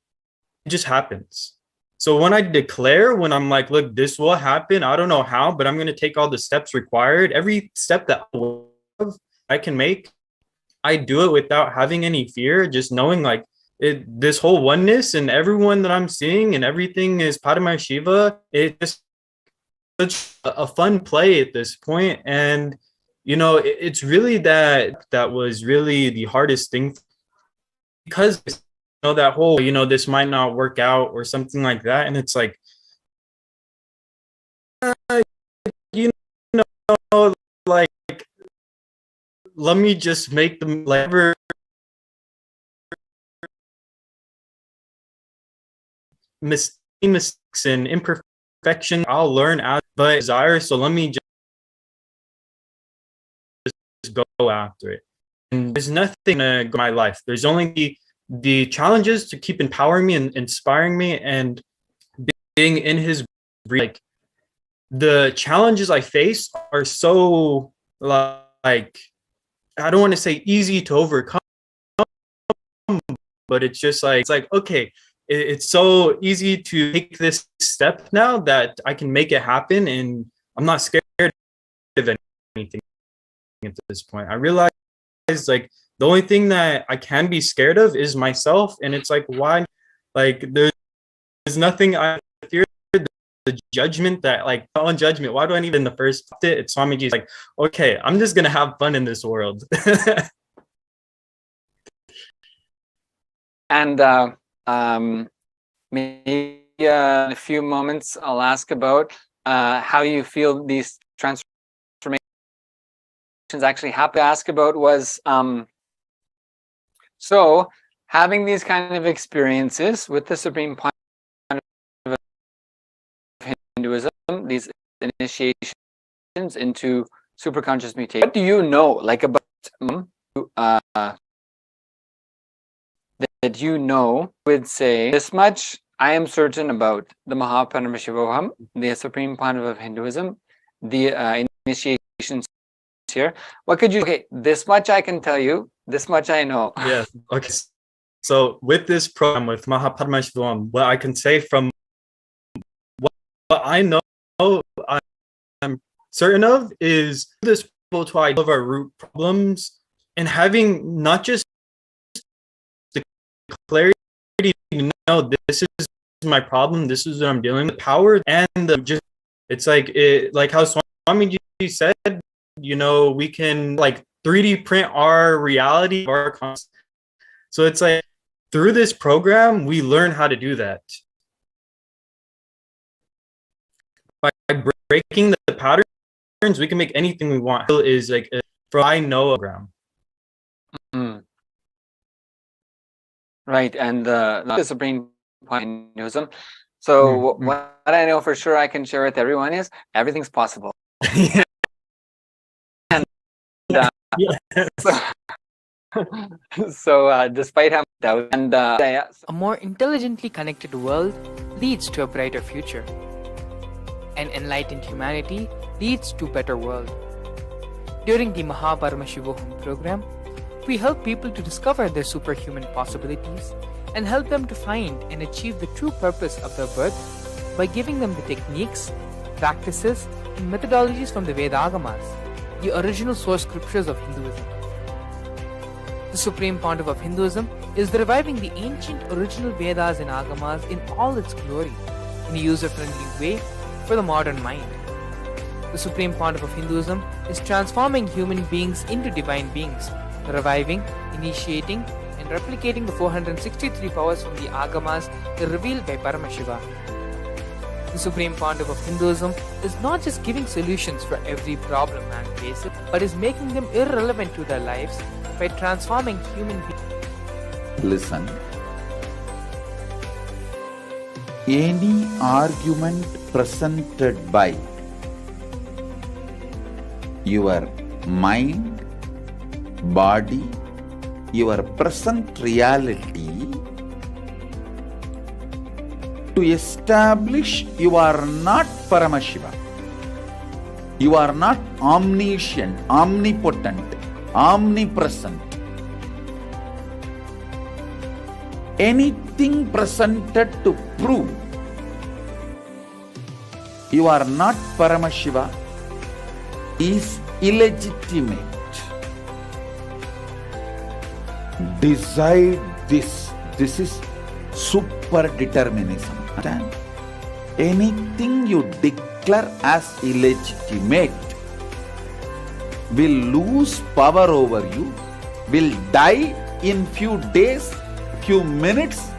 it just happens. So when I declare, when I'm like, look, this will happen, I don't know how, but I'm going to take all the steps required, every step that I can make, I do it without having any fear, just knowing like this whole oneness and everyone that I'm seeing and everything is Paramashivam. It's just such a fun play at this point. And, you know, it's really that was really the hardest thing, because, you know, that whole, you know, this might not work out or something like that. And it's like, you know, like, let me just make them like mistakes and imperfection. I'll learn out, but desire. So let me just go after it. And there's nothing in my life. There's only the challenges to keep empowering me and inspiring me, and being in his, like, the challenges I face are so like, I don't want to say easy to overcome, but it's just like, it's like, okay, it's so easy to take this step now that I can make it happen, and I'm not scared of anything at this point. I realize like the only thing that I can be scared of is myself, and it's like, why? Like, there's nothing I fear. The judgment that, like, on judgment, why do I need in the first it? It's Swamiji's like, okay, I'm just gonna have fun in this world. And maybe in a few moments I'll ask about how you feel these transformations actually happen. To ask about was so having these kind of experiences with the Supreme Point of Hinduism, these initiations into superconscious mutation. What do you know, like, about that you know would say, this much I am certain about the Paramashivam, the Supreme Point of Hinduism, the initiations here. What could you, okay, this much I can tell you, this much I know. Yes. Okay. So with this program with Paramashivam, what I can say from what I know, I'm certain of, is this to identify our root problems, and having not just the clarity to know this is my problem, this is what I'm dealing with, power, and just, it's like it, like how Swamiji said, you know, we can like 3D print our reality, our concept. So it's like through this program we learn how to do that by breaking the patterns. We can make anything we want. Is like for I know program. Right, and the Supreme Point of Hinduism. So what I know for sure I can share with everyone is everything's possible. And, so despite how doubt and a more intelligently connected world leads to a brighter future. An enlightened humanity leads to a better world. During the Paramashivam program, we help people to discover their superhuman possibilities and help them to find and achieve the true purpose of their birth by giving them the techniques, practices, and methodologies from the Vedagamas, the original source scriptures of Hinduism. The Supreme Pontiff of Hinduism is reviving the ancient original Vedas and Agamas in all its glory, in a user-friendly way for the modern mind. The Supreme Pontiff of Hinduism is transforming human beings into divine beings, reviving, initiating, and replicating the 463 powers from the Agamas revealed by Paramashivam. The Supreme Pontiff of Hinduism is not just giving solutions for every problem man faces, but is making them irrelevant to their lives by transforming human beings. Listen. Any argument presented by your mind, body, your present reality to establish you are not Paramashiva. You are not omniscient, omnipotent, omnipresent. Anything presented to prove you are not Paramashiva is illegitimate. Decide this. This is super determinism. Understand? Anything you declare as illegitimate will lose power over you, will die in few days, few minutes,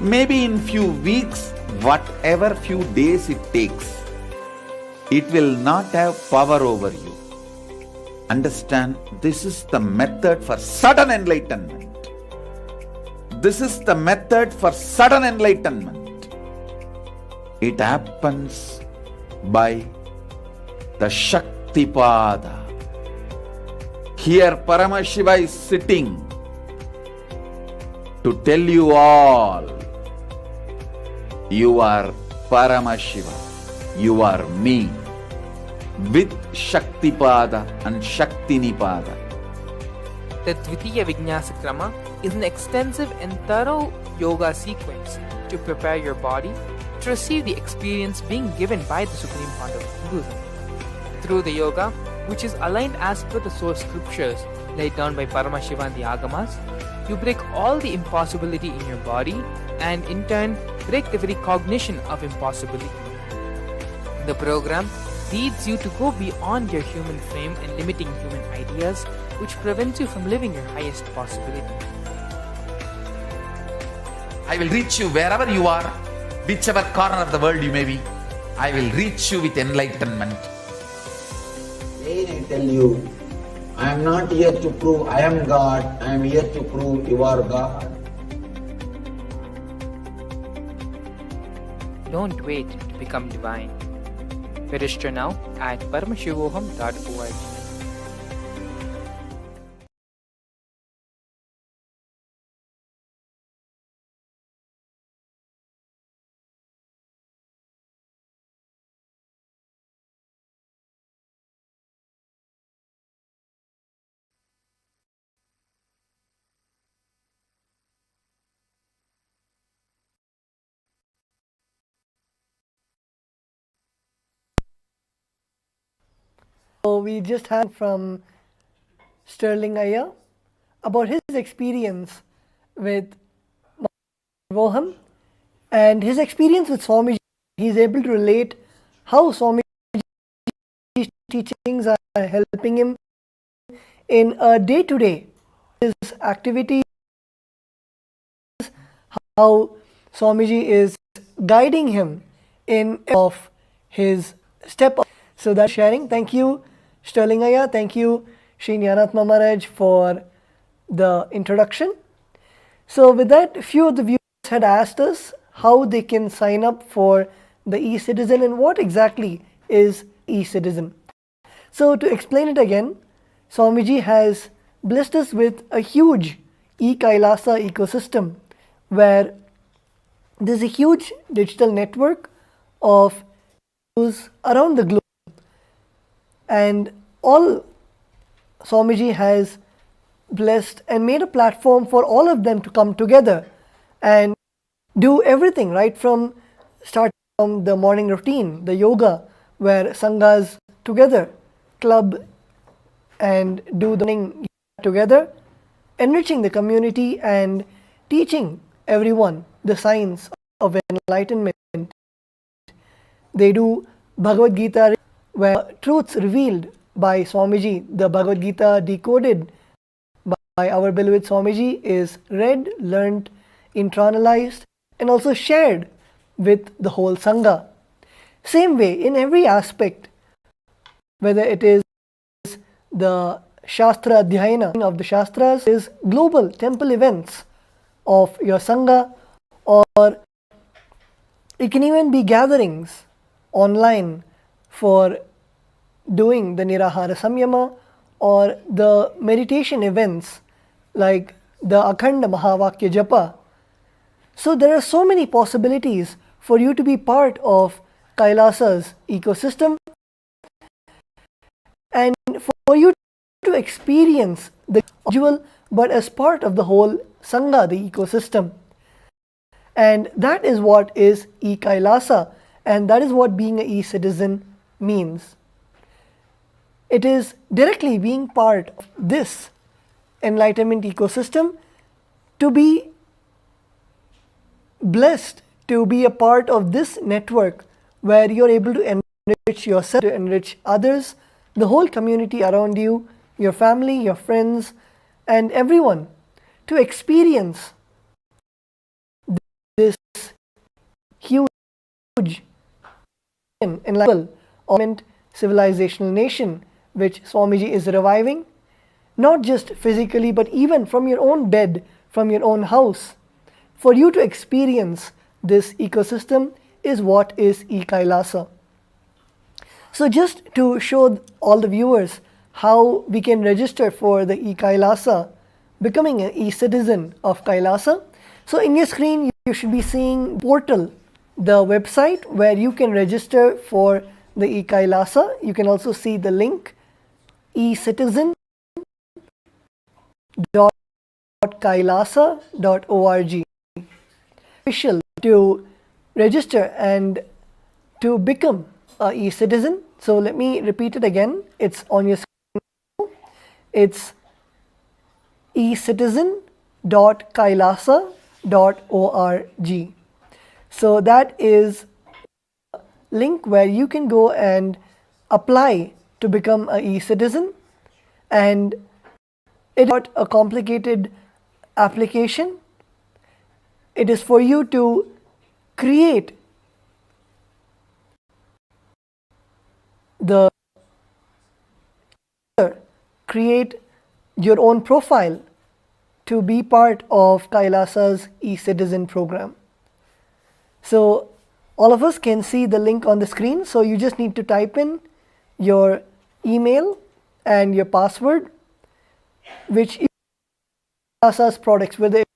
maybe in few weeks, whatever few days it takes. It will not have power over you. Understand, this is the method for sudden enlightenment. This is the method for sudden enlightenment. It happens by the Shaktipada. Here Paramashiva is sitting to tell you all, you are Paramashiva, you are me, with Shaktipada and Shaktinipada. The Dvitiya Vijnasakrama is an extensive and thorough yoga sequence to prepare your body to receive the experience being given by the Supreme Pontiff of Hinduism. Through the yoga, which is aligned as per the source scriptures laid down by Paramashiva and the Agamas, you break all the impossibility in your body and in turn break the very cognition of impossibility. The program leads you to go beyond your human frame and limiting human ideas, which prevents you from living your highest possibility. I will reach you wherever you are, whichever corner of the world you may be. I will reach you with enlightenment. Again I tell you, I am not here to prove I am God, I am here to prove you are God. Don't wait to become divine. Register now at paramashivoham.org. So we just had from Sterling Iyer about his experience with Voham and his experience with Swamiji. He's able to relate how Swamiji's teachings are helping him in a day-to-day his activities, how Swamiji is guiding him in of his step. So that's sharing. Thank you, Sterling Iyer. Thank you, Sri Nyanatma Maharaj, for the introduction. So with that, a few of the viewers had asked us how they can sign up for the e-citizen and what exactly is e-citizen. So to explain it again, Swamiji has blessed us with a huge e-Kailasa ecosystem where there's a huge digital network of Hindus around the globe. And all Swamiji has blessed and made a platform for all of them to come together and do everything, right from starting the morning routine, the yoga, where sanghas together club and do the morning together, enriching the community and teaching everyone the science of enlightenment. They do Bhagavad Gita, where truths revealed by Swamiji, the Bhagavad Gita decoded by our beloved Swamiji, is read, learnt, internalized, and also shared with the whole Sangha. Same way, in every aspect, whether it is the Shastra Adhyayana of the Shastras, is global temple events of your Sangha, or it can even be gatherings online for doing the Nirahara Samyama, or the meditation events like the Akhanda Mahavakya Japa. So there are so many possibilities for you to be part of Kailasa's ecosystem and for you to experience the individual but as part of the whole Sangha, the ecosystem. And that is what is e-Kailasa, and that is what being an e-citizen means. It is directly being part of this enlightenment ecosystem, to be blessed to be a part of this network where you're able to enrich yourself, to enrich others, the whole community around you, your family, your friends, and everyone, to experience this huge enlightenment civilizational nation which Swamiji is reviving, not just physically but even from your own bed, from your own house. For you to experience this ecosystem is what is e-Kailasa. So just to show all the viewers how we can register for the e-Kailasa, becoming an e-citizen of Kailasa. So in your screen you should be seeing portal, the website where you can register for the e-Kailasa. You can also see the link ecitizen.kailasa.org. Official to register and to become a e-citizen. So let me repeat it again. It's on your screen. It's ecitizen.kailasa.org. So that is a link where you can go and apply to become a e-citizen, and it is not a complicated application. It is for you to create your own profile to be part of Kailasa's e-citizen program. So all of us can see the link on the screen. So you just need to type in your email and your password, which is Kailasa's products, whether it's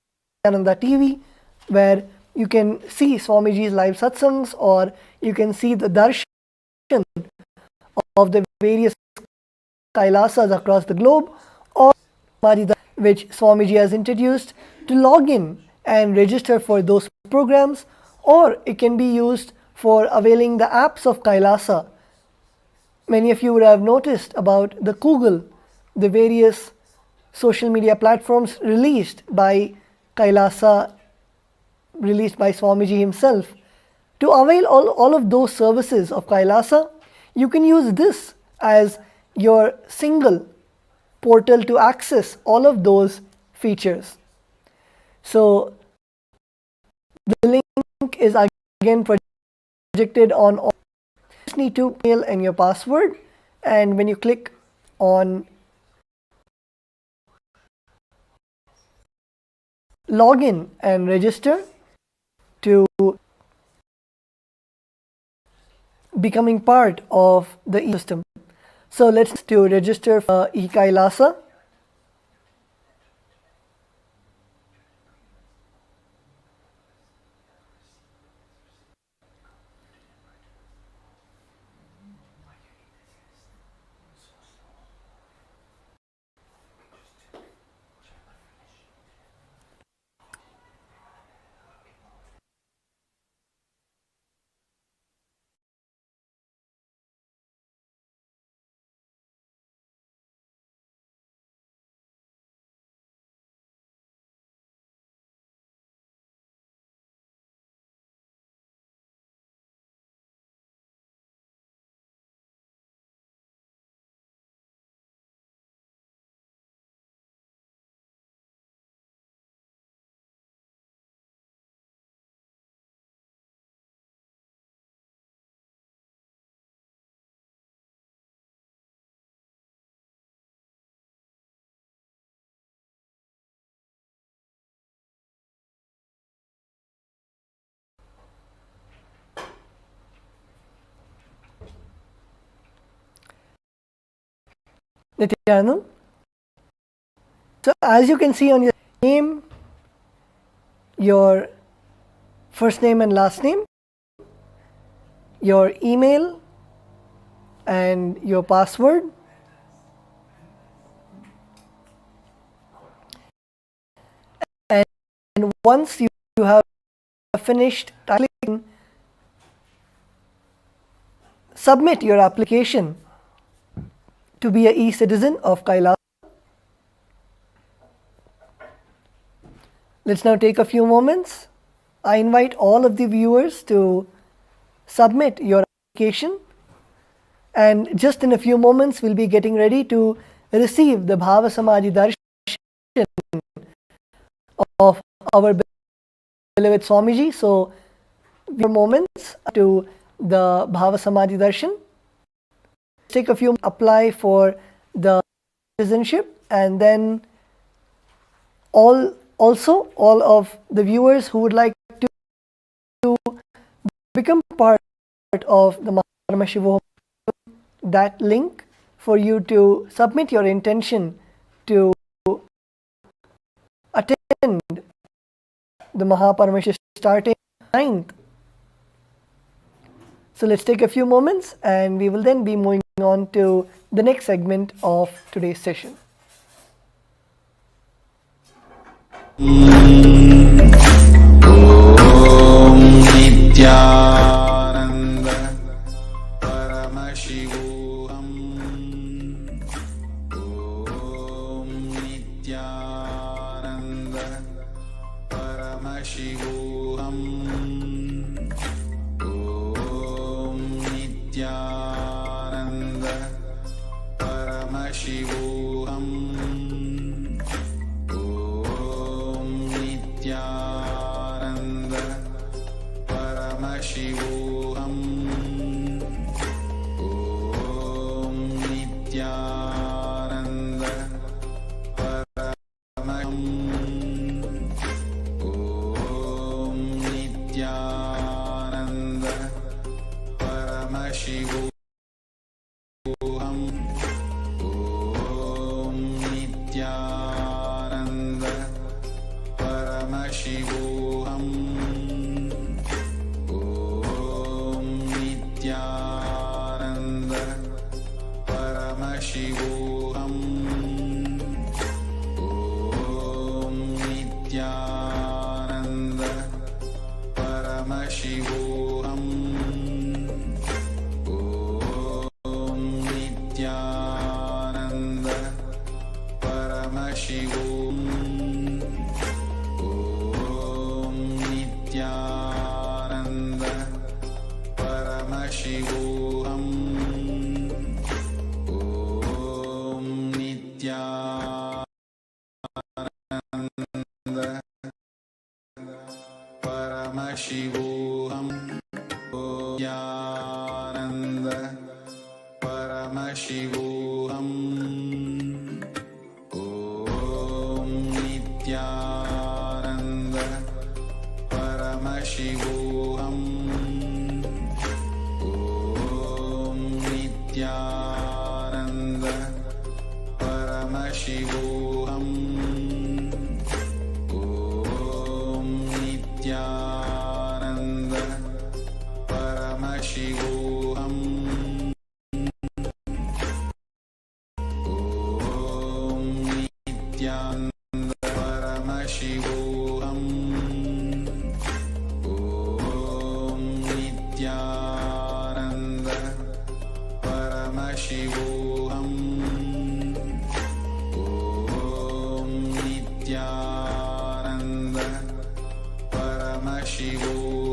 Nithyananda TV, where you can see Swamiji's live satsangs, or you can see the Darshan of the various Kailasas across the globe, or Samadhi, which Swamiji has introduced, to log in and register for those programs, or it can be used for availing the apps of Kailasa. Many of you would have noticed about the Google, the various social media platforms released by Kailasa, released by Swamiji himself. To avail all of those services of Kailasa, you can use this as your single portal to access all of those features. So the link is again projected on all. You just need to mail and your password, and when you click on login and register to becoming part of the ecosystem. So let's to register for e-Kailasa. Nithyananda. So as you can see on your name, your first name and last name, your email and your password, and once you have finished typing, submit your application to be a e-citizen of Kailasa. Let's now take a few moments. I invite all of the viewers to submit your application, and just in a few moments we'll be getting ready to receive the Bhava Samadhi Darshan of our beloved Swamiji. So, few moments to the Bhava Samadhi Darshan. Take a few, apply for the citizenship, and then all of the viewers who would like to become part of the Paramashivam, that link for you to submit your intention to attend the Mahaparamashi starting 9th. So let's take a few moments and we will then be moving on to the next segment of today's session. Om Nithyananda Paramashivam. Om Nithyananda Paramashivam. Om Nithyananda Paramashivam. Nithyananda Paramashivam. Om Nithyananda Paramashivam. Om Nithyananda Paramashivam. Om Nithyananda Paramashivam. Om Nithyananda Paramashivam. Om Nithyananda Paramashivam. Om Nithyananda Paramashivam. Om Nithyananda Paramashivam. Om Nithyananda Paramashivam. Nithyananda Paramashivam. Om Nithyananda Paramashivam. Om Nithyananda Paramashivam. Om Nithyananda Paramashivam. Om Nithyananda Paramashivam. Om Nithyananda Paramashivam. Om Nithyananda Paramashivam. Om Nithyananda Paramashivam.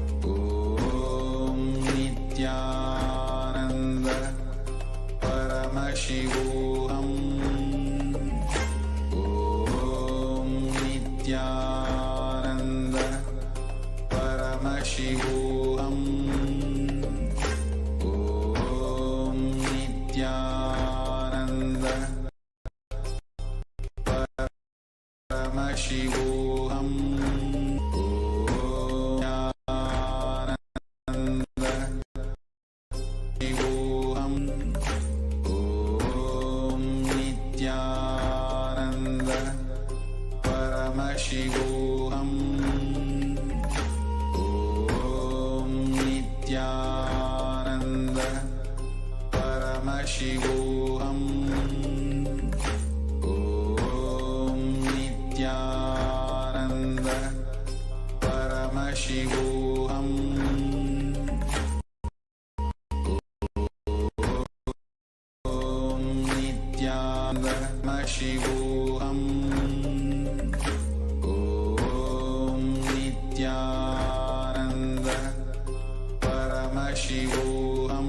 Om Nithyananda Paramashivam. Om Nithyananda Paramashivam. Om Nithyananda Paramashivam. Paramashivam. Om Nithyananda. Paramashivam. Om Nithyananda. Paramashivam. Paramashivam. Om Nithyananda. Paramashivam. Om Nithyananda. Paramashivam.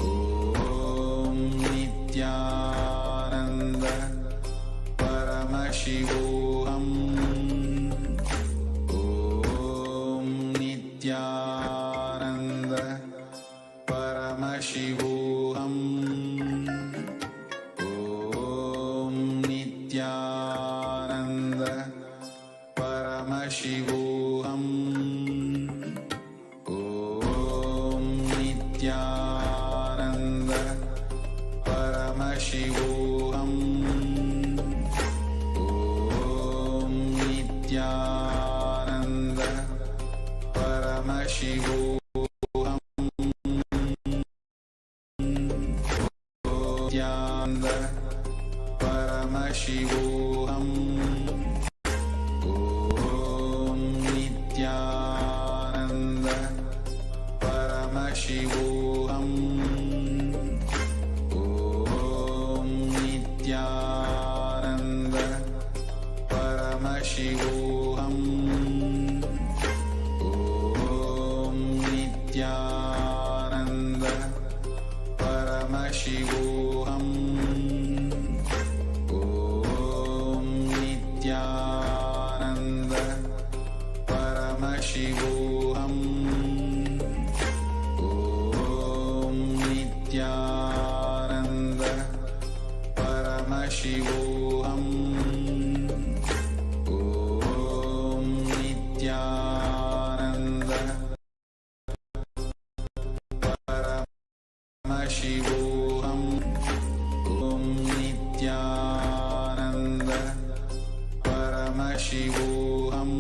Om Nithyananda. Paramashivam. Nithyananda. Paramashivam. Om Nithyananda. Paramashivam. Om Nithyananda. Paramashivam. Nithyananda. Paramashivam. Om Nithyananda. Paramashivam. Om Nithyananda. Paramashivam. Om Nithyananda. Paramashivam. Om Nithyananda. Paramashivam. Om Nithyananda. Paramashivam. Om Nithyananda. Paramashivam. Om Nithyananda. Paramashivam. Om Nithyananda. Paramashivam. Om Nithyananda. Paramashivam.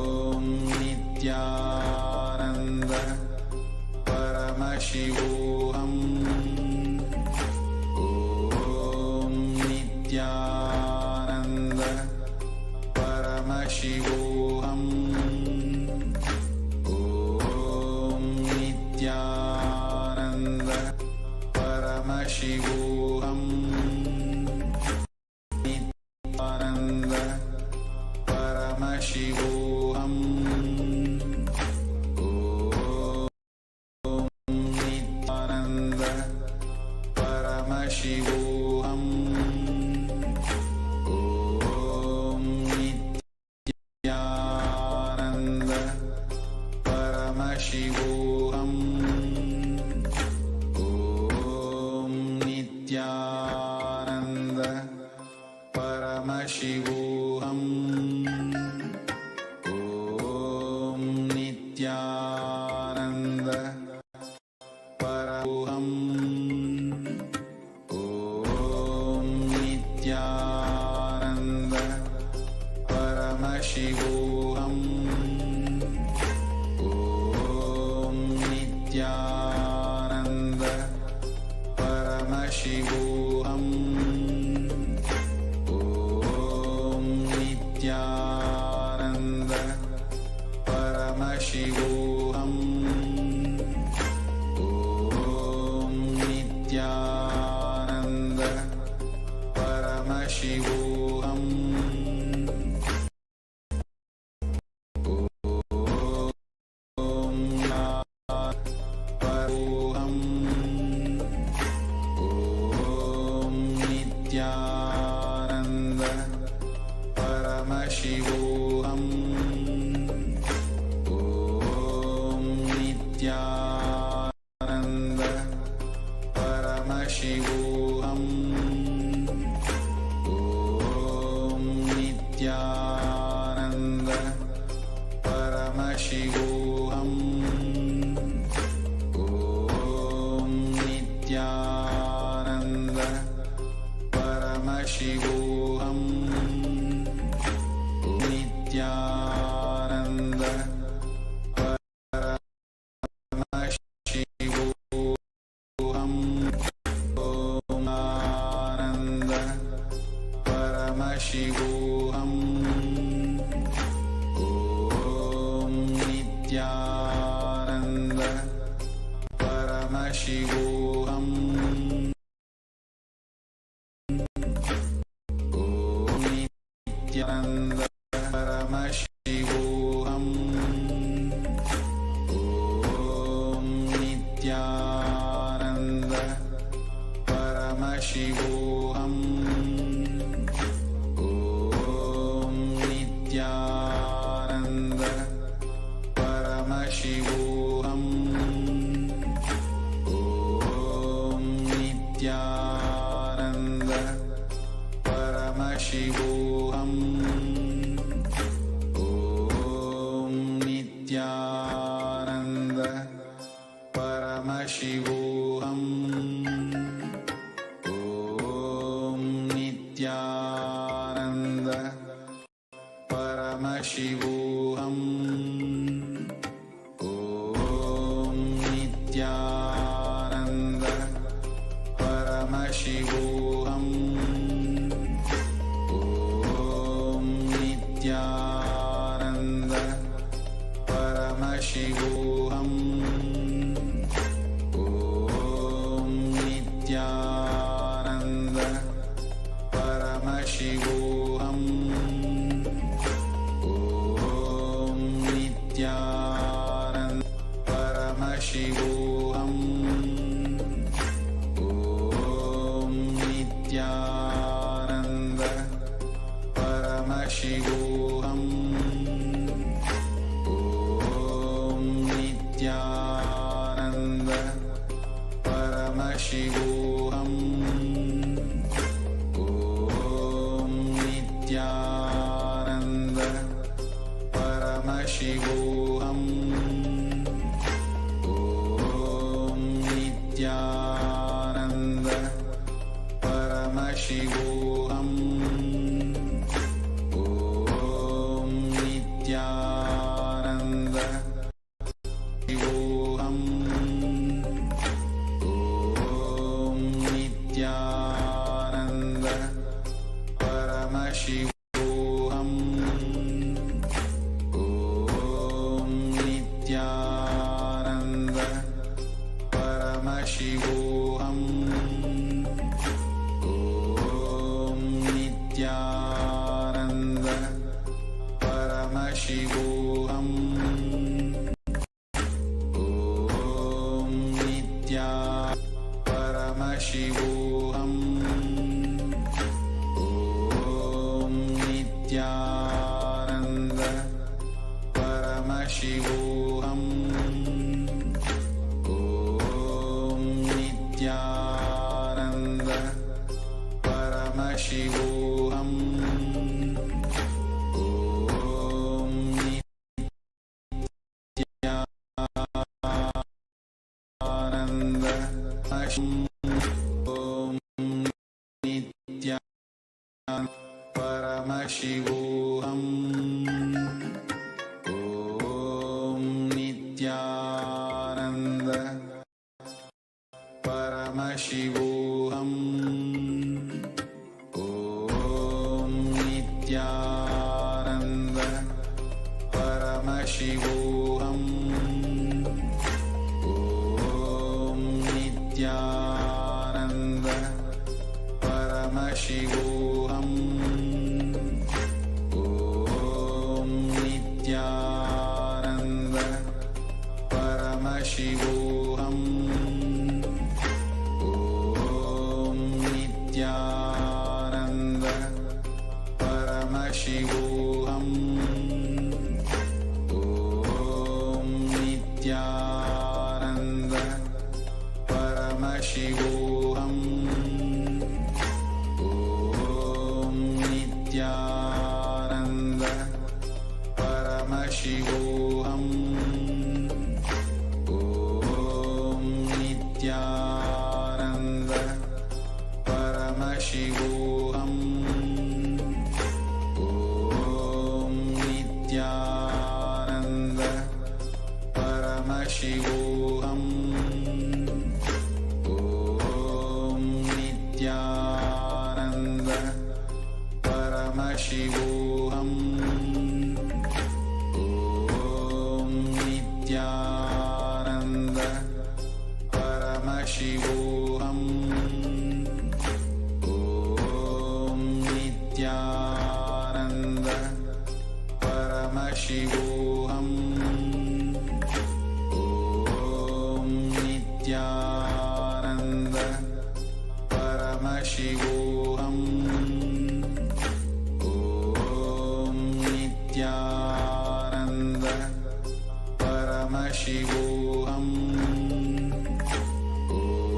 Om Nithyananda. Paramashivam. Nithyananda. Paramashivam. Om Nithyananda. Paramashivam. Om Nithyananda. Paramashivam. Om Nithyananda. Paramashivam. Om Nithyananda. Paramashivam. Om Nithyananda. Paramashivam. Om Nithyananda. Paramashivam. Om Nithyananda. Paramashivam. Om Nithyananda. Paramashivam. Om Nithyananda. Paramashivam. Om Nithyananda. Paramashivam. Om Nithyananda. Paramashivam. Om Nithyananda. Paramashivam Nithyananda Paramashivam Om Ananda Paramashivam Om Nithyananda Paramashivam Nithyananda Paramashivam Om Nithyananda Paramashivam Om Nithyananda Paramashivam Om Nithyananda Paramashivam Om Nithyananda Paramashivam Om Nithyananda Paramashivam Om Nithyananda Paramashivam Om Nithyananda Paramashivam Om Nithyananda Paramashivam Om Nithyananda Paramashivam Om Nithyananda Paramashivam Om Nithyananda Paramashivam Om Nithyananda Paramashivam Om Nithyananda Paramashivam Om Nithyananda Shivoham Om Nithyananda Paramashivoham Om Nithyananda Paramashivoham Om Nithyananda Paramashivoham Om Nitya Paramashivoham Om Nityananda Paramashivoham Om Nityananda Paramashivoham Om Nityananda Om Nityananda Paramashivoham Om Nityananda Paramashivoham Om Nityananda Paramashivoham Om Nityananda Paramashivoham Om Nityananda Paramashivoham Om Nityananda Paramashivoham Om Nityananda Paramashivoham Om Nityananda Paramashivoham Om Nityananda Paramashivoham Paramashivam. Om Nithyananda. Paramashivam. Om Nithyananda. Paramashivam. Om Nithyananda. Paramashivam. Om Nithyananda. Paramashivam.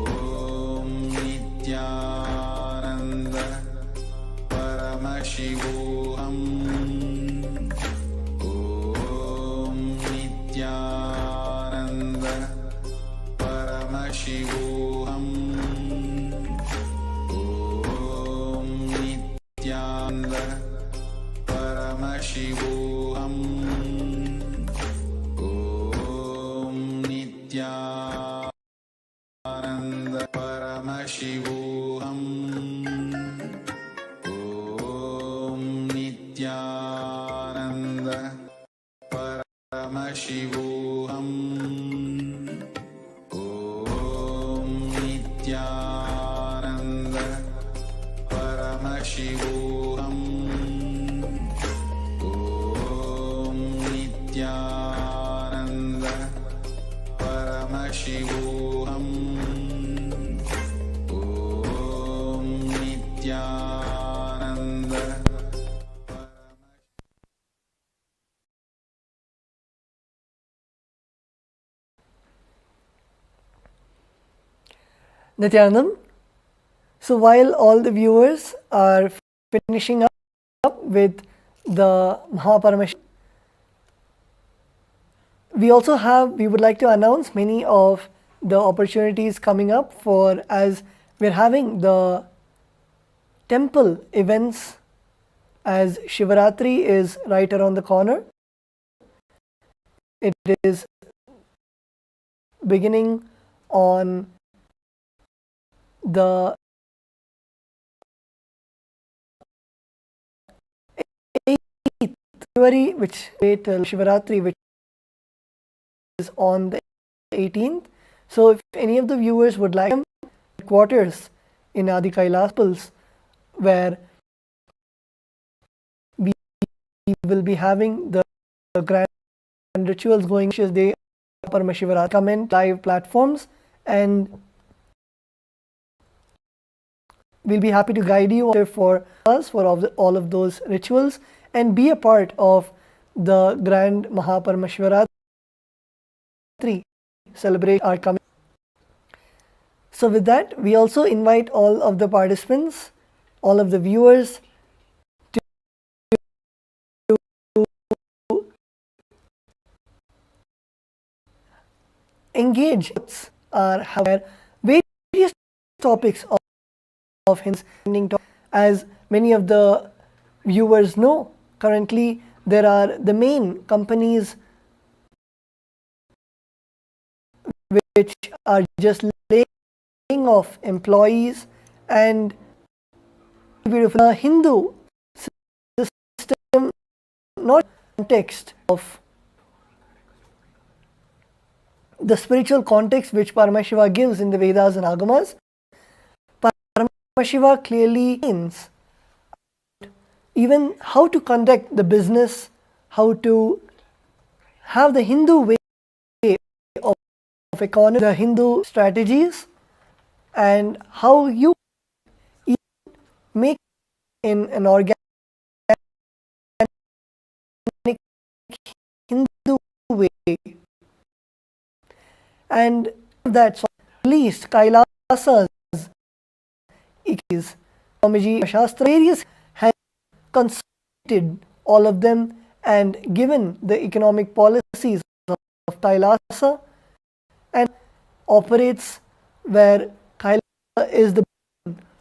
Om Nithyananda. Paramashivam. Om Nithyananda. Paramashivam. Om Nithyananda. Paramashivam. Om Nithyananda. Paramashivam. Om Nithyananda. Paramashivam. Om Nithyananda. Paramashivam. Om Nithyananda. Paramashivam. Om Nithyananda. Nithyanandam. So while all the viewers are finishing up with the Mahaparamashim, we would like to announce many of the opportunities coming up for, as we're having the temple events, as Shivaratri is right around the corner. It is beginning on the 8th February, which till Shivaratri, which is on the 18th. So if any of the viewers would like quarters in Adi Kailas temples, where we will be having the grand rituals going, which is the Paramashivam, comment live platforms, and we'll be happy to guide you for us for all of those rituals and be a part of the grand Mahaparamashivratri celebrate our coming. So with that, we also invite all of the participants, all of the viewers to engage where various topics of Hindu, as many of the viewers know, currently there are the main companies which are just laying off employees, and beautiful Hindu system, not context of the spiritual context which Paramashiva gives in the Vedas and Agamas. Paramashiva clearly means even how to conduct the business, how to have the Hindu way of economy, the Hindu strategies, and how you make in an organic Hindu way. And that's at least Kailasas, Swamiji Shastra, various has consulted all of them and given the economic policies of Kailasa, and operates where Kailasa is the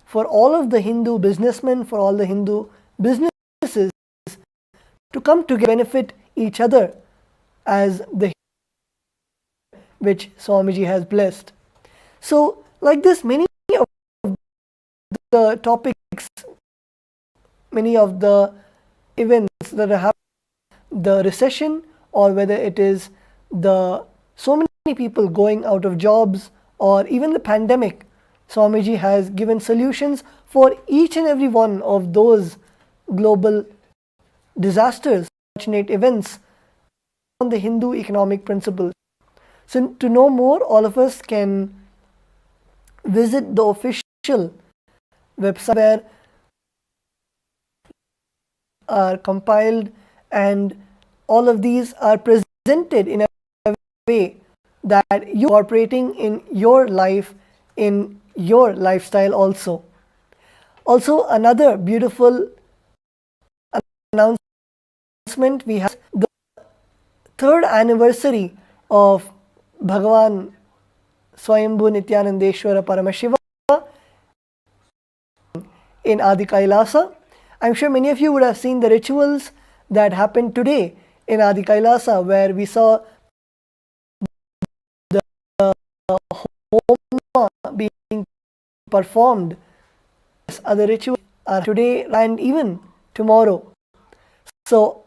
for all of the Hindu businessmen, for all the Hindu businesses to come together, benefit each other as the which Swamiji has blessed. So like this, many of the topics, many of the events that are happening, the recession, or whether it is the so many people going out of jobs, or even the pandemic, Swamiji has given solutions for each and every one of those global disasters, unfortunate events on the Hindu economic principles. So to know more, all of us can visit the official website where are compiled, and all of these are presented in a way that you are operating in your life, in your lifestyle also. Also, another beautiful announcement, we have the 3rd anniversary of Bhagavan Swayambhu Nithyanandeshwara Paramashivam in Adi Kailasa. I'm sure many of you would have seen the rituals that happened today in Adi Kailasa, where we saw the homa being performed. Other rituals are today and even tomorrow. So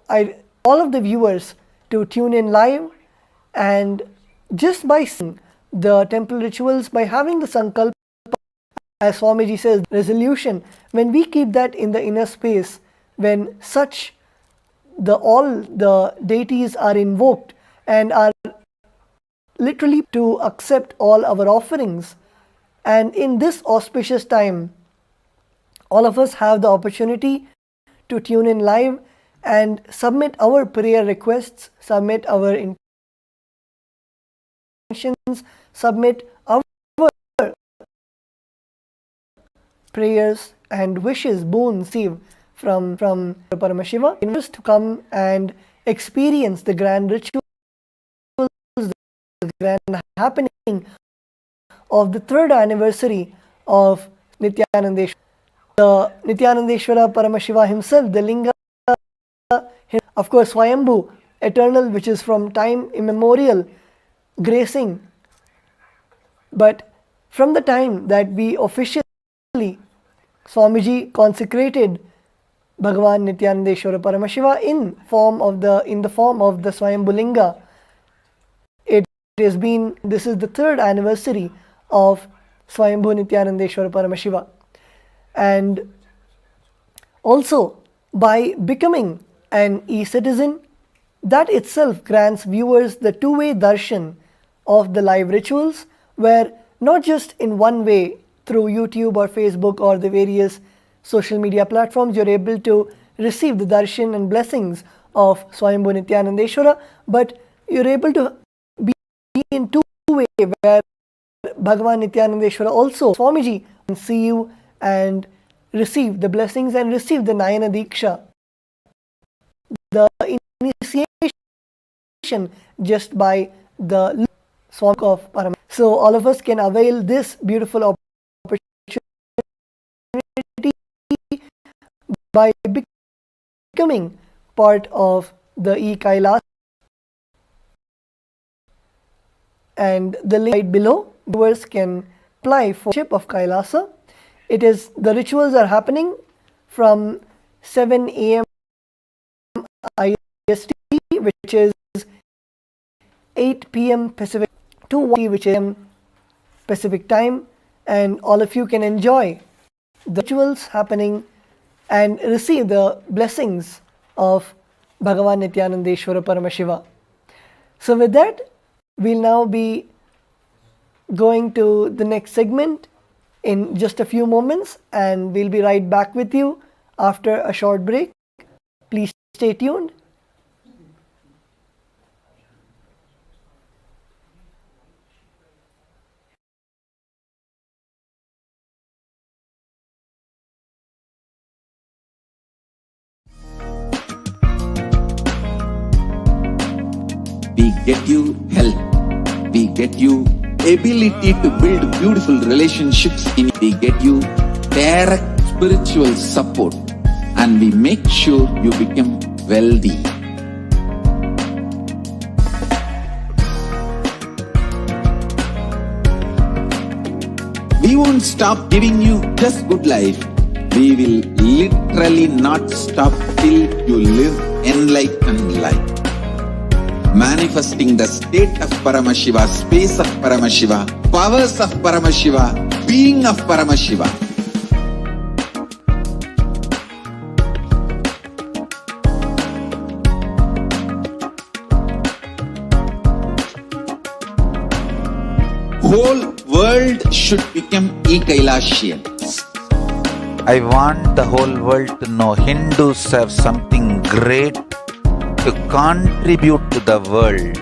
all of the viewers to tune in live, and just by seeing the temple rituals, by having the sankalpa, as Swamiji says, resolution, when we keep that in the inner space, when all the deities are invoked and are literally to accept all our offerings, and in this auspicious time, all of us have the opportunity to tune in live and submit our prayer requests, submit our intentions, submit our prayers and wishes, boons received from Paramashiva, invite to come and experience the grand rituals, the grand happening of the 3rd anniversary of Nithyanandeshwara. The Nithyanandeshwara Paramashiva himself, the Linga, of course Swayambhu, eternal, which is from time immemorial, gracing. But from the time that we officially, Swamiji consecrated Bhagavan Nithyanandeshwara Paramashiva in the form of the Swayambhu Linga, this is the 3rd anniversary of Swayambhu Nithyanandeshwara Paramashiva. And also, by becoming an e-citizen, that itself grants viewers the two-way darshan of the live rituals, where not just in one way through YouTube or Facebook or the various social media platforms you're able to receive the darshan and blessings of Swayambhu Nithyanandeshwara, but you're able to be in two-way, where Bhagavan Nithyanandeshwara also, Swamiji, can see you and receive the blessings and receive the Nayana Diksha, the initiation, just by the Swami of Paramashivam. So all of us can avail this beautiful opportunity by becoming part of the e-Kailas, and the link right below, viewers can apply for ship of Kailasa. The rituals are happening from 7 a.m. IST, which is 8 p.m. Pacific, to 1 p.m. which is Pacific time, and all of you can enjoy the rituals happening and receive the blessings of Bhagavan Nithyanandeshwara Paramashiva. So with that, we'll now be going to the next segment in just a few moments, and we'll be right back with you after a short break. Please stay tuned. We get you health. We get you ability to build beautiful relationships. We get you direct spiritual support, and we make sure you become wealthy. We won't stop giving you just good life. we will literally not stop till you live enlightened life. Manifesting the state of Paramashiva, space of Paramashiva, powers of Paramashiva, being of Paramashiva. Whole world should become e-Kailashian. I want the whole world to know Hindus have something great to contribute to the world.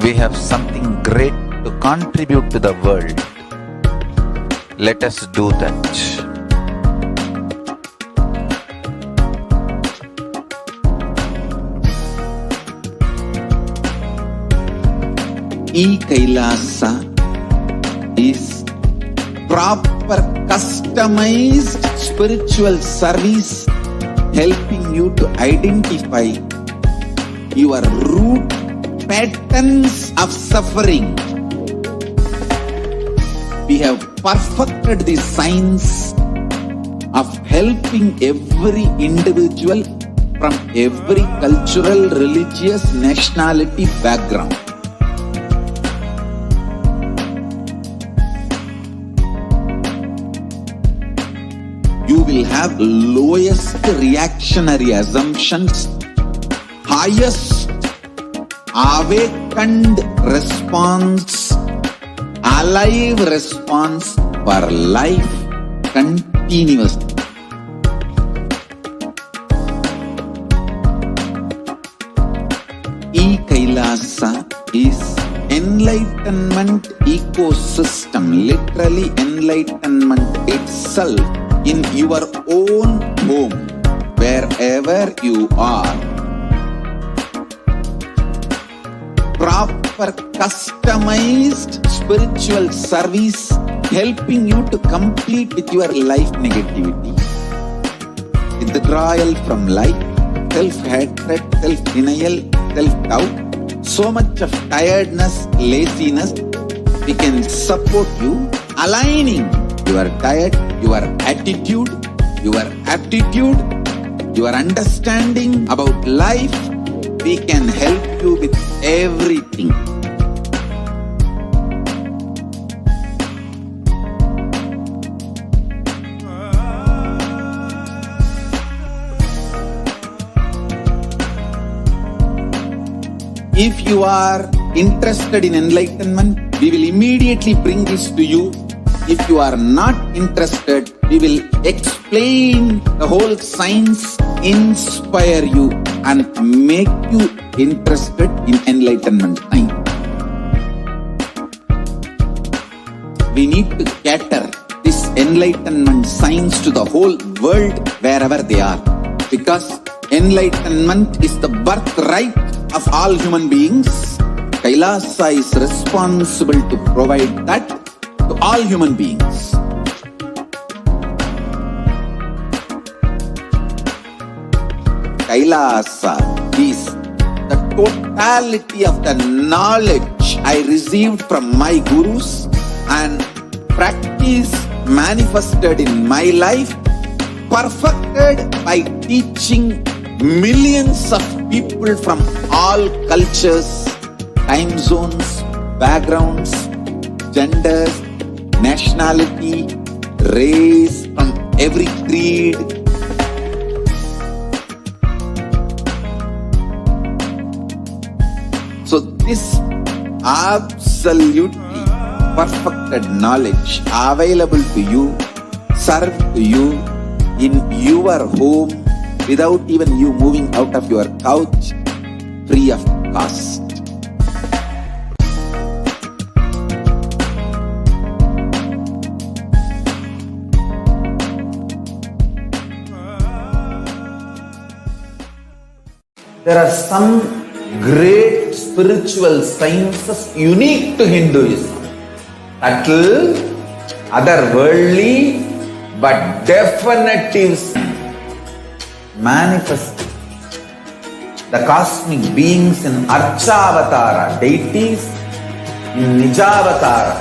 We have something great to contribute to the world. Let us do that. E-Kailasa is proper customized spiritual service helping you to identify your root patterns of suffering. We have perfected the science of helping every individual from every cultural, religious, nationality background. You will have lowest reactionary assumptions, highest awakened response, alive response for life continuously. E-Kailasa is enlightenment ecosystem, literally enlightenment itself in your own home, wherever you are. Proper customized spiritual service helping you to complete with your life negativity. Withdrawal from life, self-hatred, self-denial, self-doubt, so much of tiredness, laziness. We can support you aligning your diet, your attitude, your aptitude, your understanding about life. We can help you with everything. If you are interested in enlightenment, we will immediately bring this to you. If you are not interested, we will explain the whole science, inspire you and make you interested in enlightenment time. We need to cater this enlightenment science to the whole world wherever they are, because enlightenment is the birthright of all human beings. Kailasa is responsible to provide that to all human beings. Kailasa is the totality of the knowledge I received from my gurus and practice manifested in my life, perfected by teaching millions of people from all cultures, time zones, backgrounds, genders, nationality, race, from every creed. So this absolutely perfected knowledge available to you, served to you in your home without even you moving out of your couch, free of cost. There are some great spiritual sciences unique to Hinduism. Subtle, otherworldly, but definitive manifested the cosmic beings in Archavatara, deities in Nijavatara,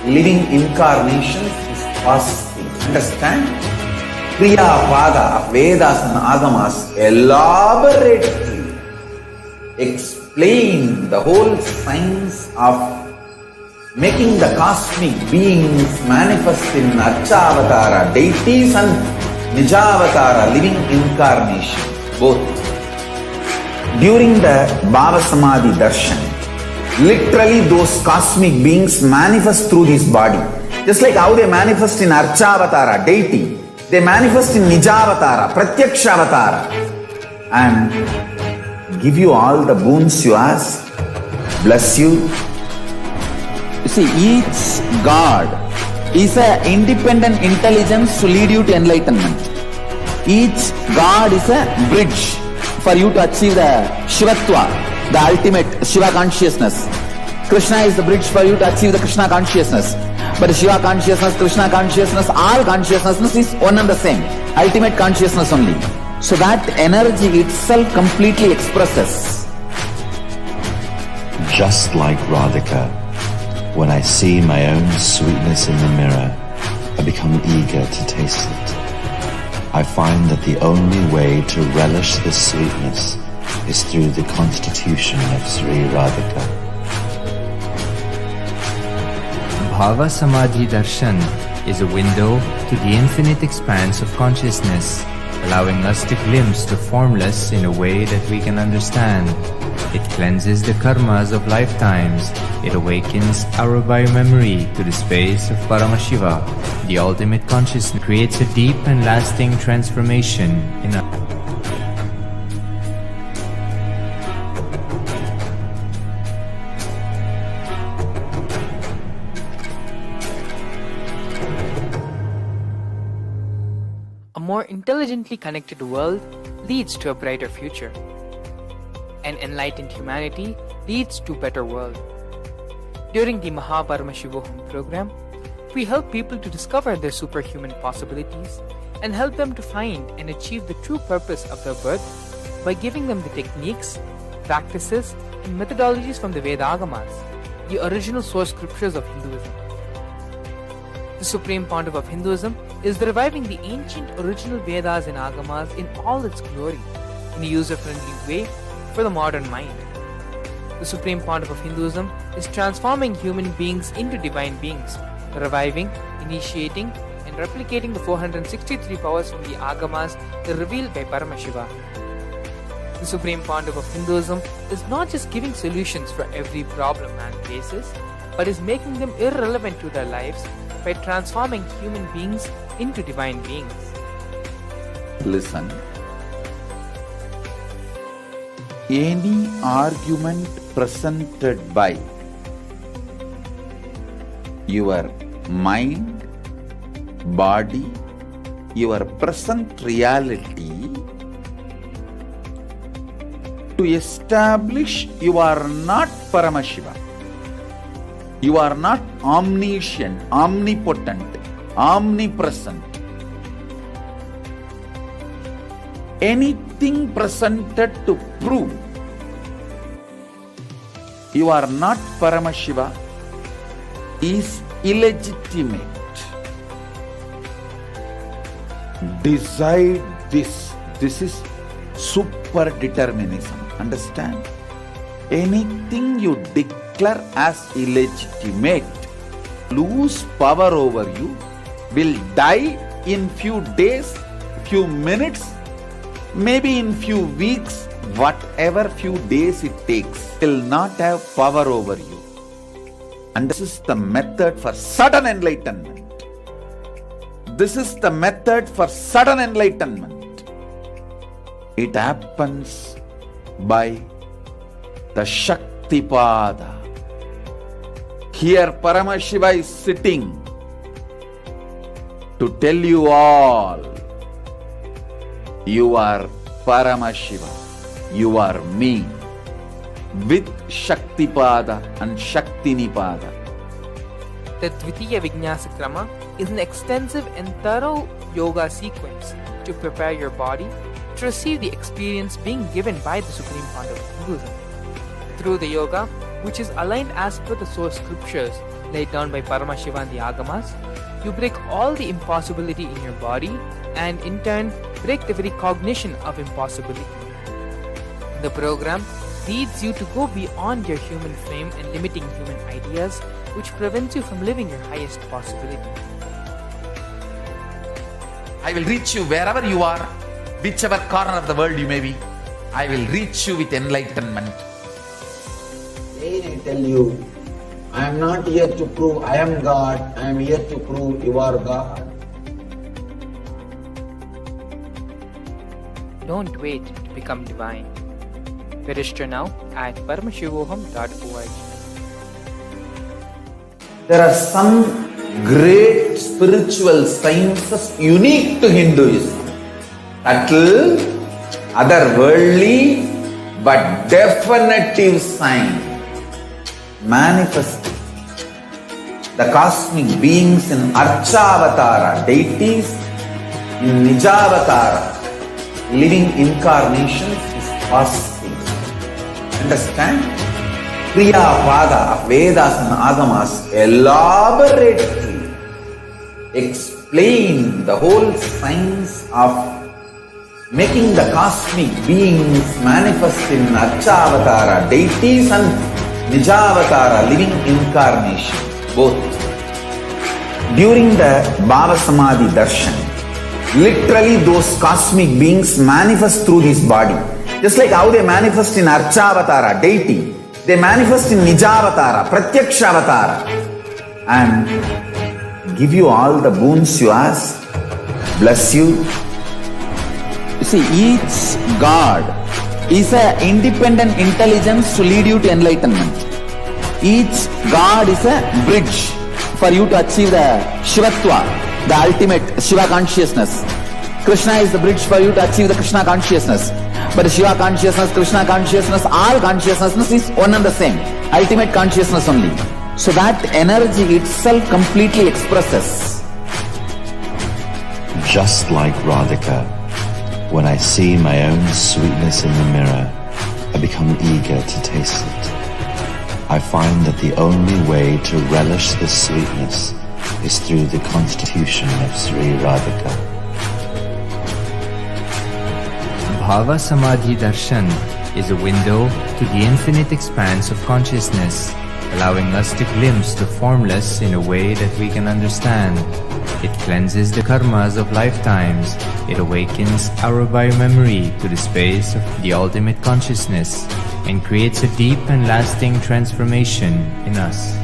living incarnations is fasting. Understand? Kriya Pada of Vedas and Agamas elaborately explain the whole science of making the cosmic beings manifest in Archavatara, deities and Nijavatara, living incarnations, both. During the Bhava Samadhi Darshan, literally those cosmic beings manifest through this body. Just like how they manifest in Archavatara, deity, they manifest in Nijavatara, Pratyakshavatara, and give you all the boons you ask, bless you. You see, each God is an independent intelligence to lead you to enlightenment. Each God is a bridge for you to achieve the Shivatva, the ultimate Shiva consciousness. Krishna is the bridge for you to achieve the Krishna consciousness. But Shiva consciousness, Krishna consciousness, all consciousness is one and the same. Ultimate consciousness only. So that energy itself completely expresses. Just like Radhika, when I see my own sweetness in the mirror, I become eager to taste it. I find that the only way to relish this sweetness is through the constitution of Sri Radhika. Bhava Samadhi Darshan is a window to the infinite expanse of consciousness, allowing us to glimpse the formless in a way that we can understand. It cleanses the karmas of lifetimes. It awakens our biomemory to the space of Paramashivam. The ultimate consciousness creates a deep and lasting transformation in us. A more intelligently connected world leads to a brighter future. An enlightened humanity leads to a better world. During the Paramashivam program, we help people to discover their superhuman possibilities and help them to find and achieve the true purpose of their birth by giving them the techniques, practices, and methodologies from the Vedagamas, the original source scriptures of Hinduism. The Supreme Pontiff of Hinduism is reviving the ancient original Vedas and Agamas in all its glory in a user-friendly way for the modern mind. The Supreme Pontiff of Hinduism is transforming human beings into divine beings, reviving, initiating, and replicating the 463 powers from the Agamas revealed by Paramashivam. The Supreme Pontiff of Hinduism is not just giving solutions for every problem man faces, but is making them irrelevant to their lives by transforming human beings into divine beings. Listen. Any argument presented by your mind, body, your present reality to establish you are not Paramashiva. You are not omniscient, omnipotent, omnipresent. Anything presented to prove you are not Paramashiva is illegitimate. Decide this. This is super determinism. Understand? Anything you declare as illegitimate, lose power over you, will die in few days, few minutes, maybe in few weeks, whatever few days it takes, will not have power over you. And this is the method for sudden enlightenment. This is the method for sudden enlightenment. It happens by the Shaktipada. Here Paramashiva is sitting to tell you all, you are Paramashiva, you are me, with Shaktipada and Shaktinipada. The Dvitiya Vijnasa Krama is an extensive and thorough yoga sequence to prepare your body, to receive the experience being given by the Supreme Pandava of Hinduism. Through the yoga, which is aligned as per the source scriptures laid down by Paramashivam and the Agamas, you break all the impossibility in your body and in turn break the very cognition of impossibility. The program leads you to go beyond your human frame and limiting human ideas, which prevents you from living your highest possibility. I will reach you wherever you are, whichever corner of the world you may be. I will reach you with enlightenment. Again I tell you, I am not here to prove I am God, I am here to prove you are God. Don't wait to become divine. Register now at paramashivoham.org. There are some great spiritual sciences unique to Hinduism. Subtle, otherworldly, but definitive sign. Manifesting the cosmic beings in Archavatara, deities in Nijavatara, living incarnations is possible. Understand? Kriya Pada of Vedas and Agamas elaborately explain the whole science of making the cosmic beings manifest in Archavatara, deities and Nijavatara, living incarnation, both. During the Bhava Samadhi Darshan, literally those cosmic beings manifest through this body. Just like how they manifest in Archavatara, deity, they manifest in Nijavatara, Pratyakshavatara, and give you all the boons you ask, bless you. You see, each God is an independent intelligence to lead you to enlightenment. Each God is a bridge for you to achieve the Shivatva, the ultimate Shiva consciousness. Krishna is the bridge for you to achieve the Krishna consciousness. But the Shiva consciousness, Krishna consciousness, all consciousness is one and the same. Ultimate consciousness only. So that energy itself completely expresses. Just like Radhika, when I see my own sweetness in the mirror, I become eager to taste it. I find that the only way to relish this sweetness is through the constitution of Sri Radhika. Bhava Samadhi Darshan is a window to the infinite expanse of consciousness, allowing us to glimpse the formless in a way that we can understand. It cleanses the karmas of lifetimes. It awakens our biomemory to the space of the ultimate consciousness and creates a deep and lasting transformation in us.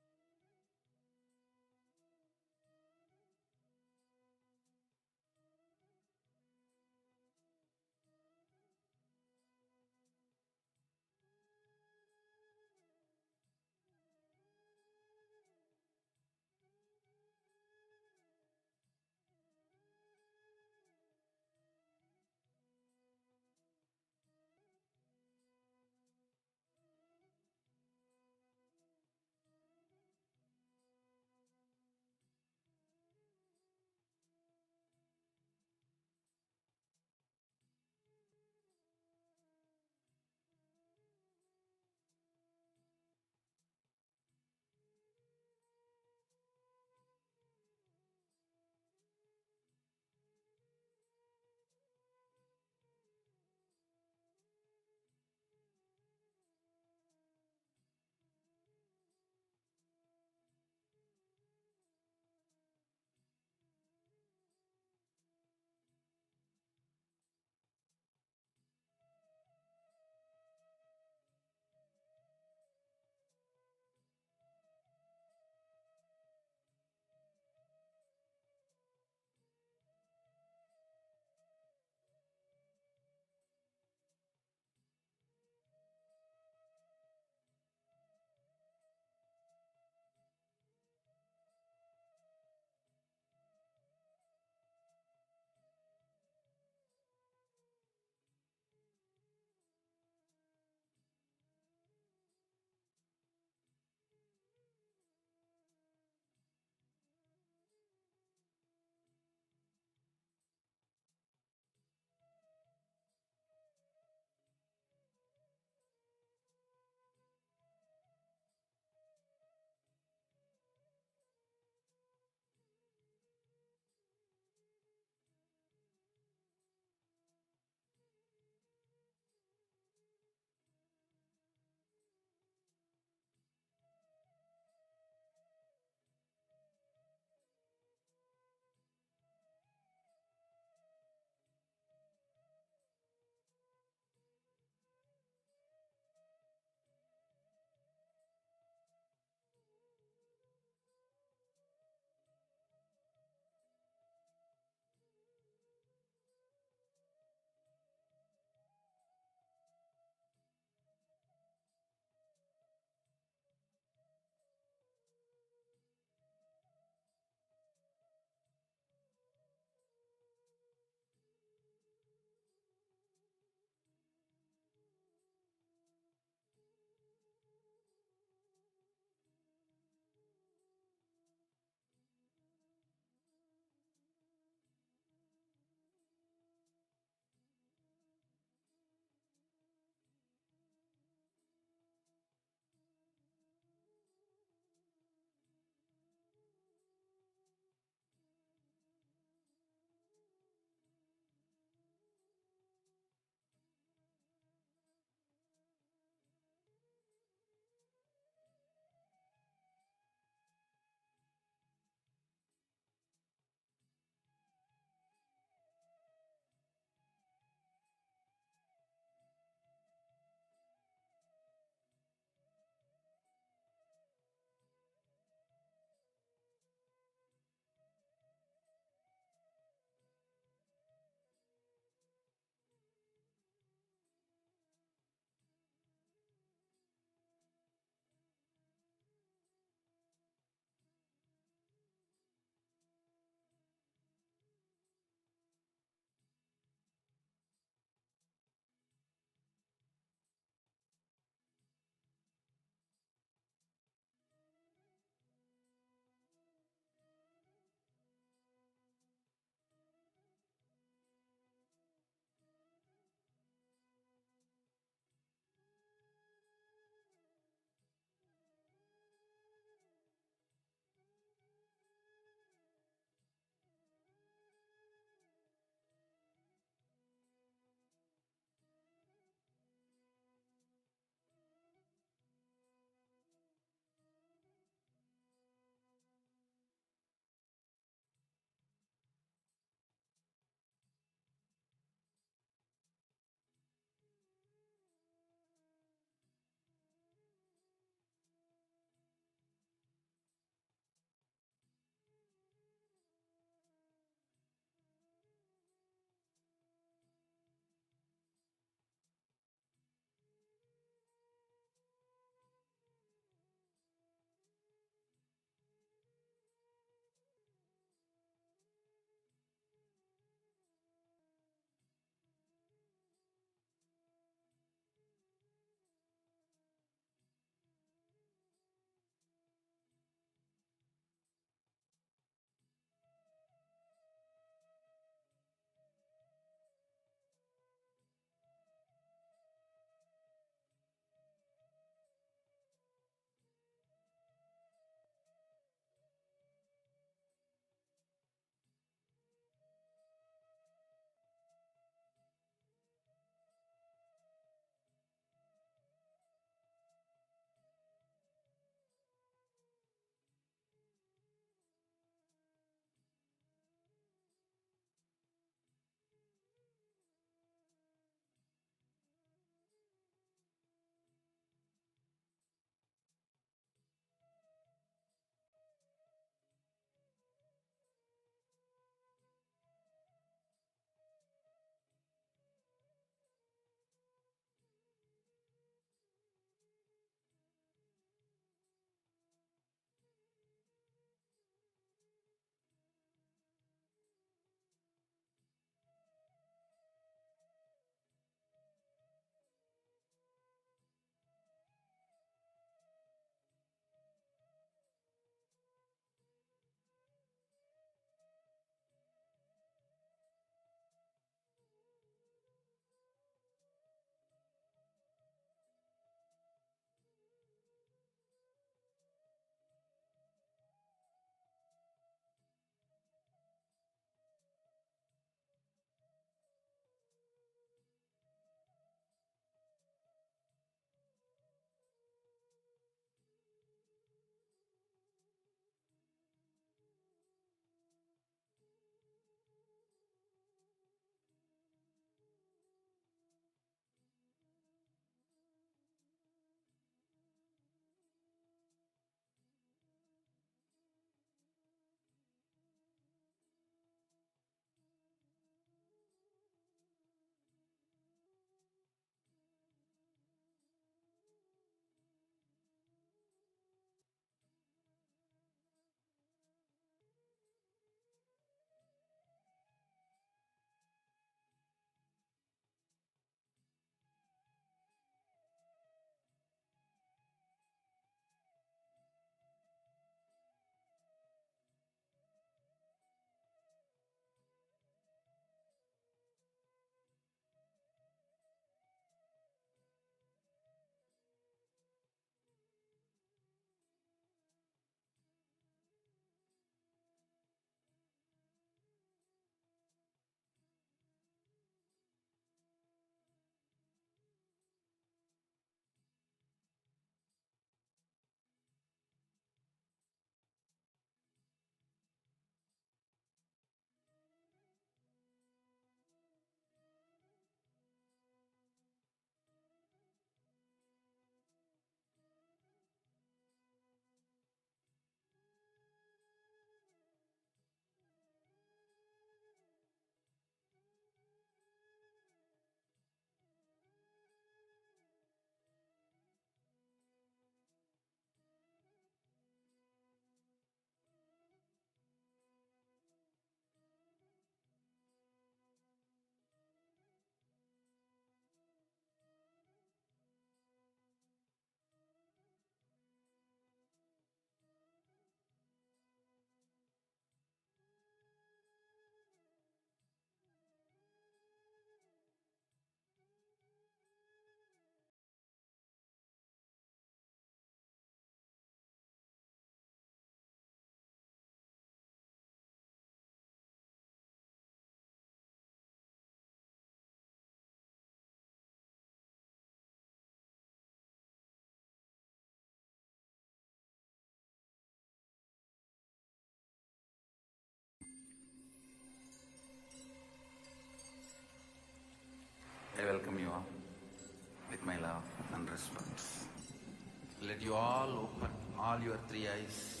Let you all open all your three eyes.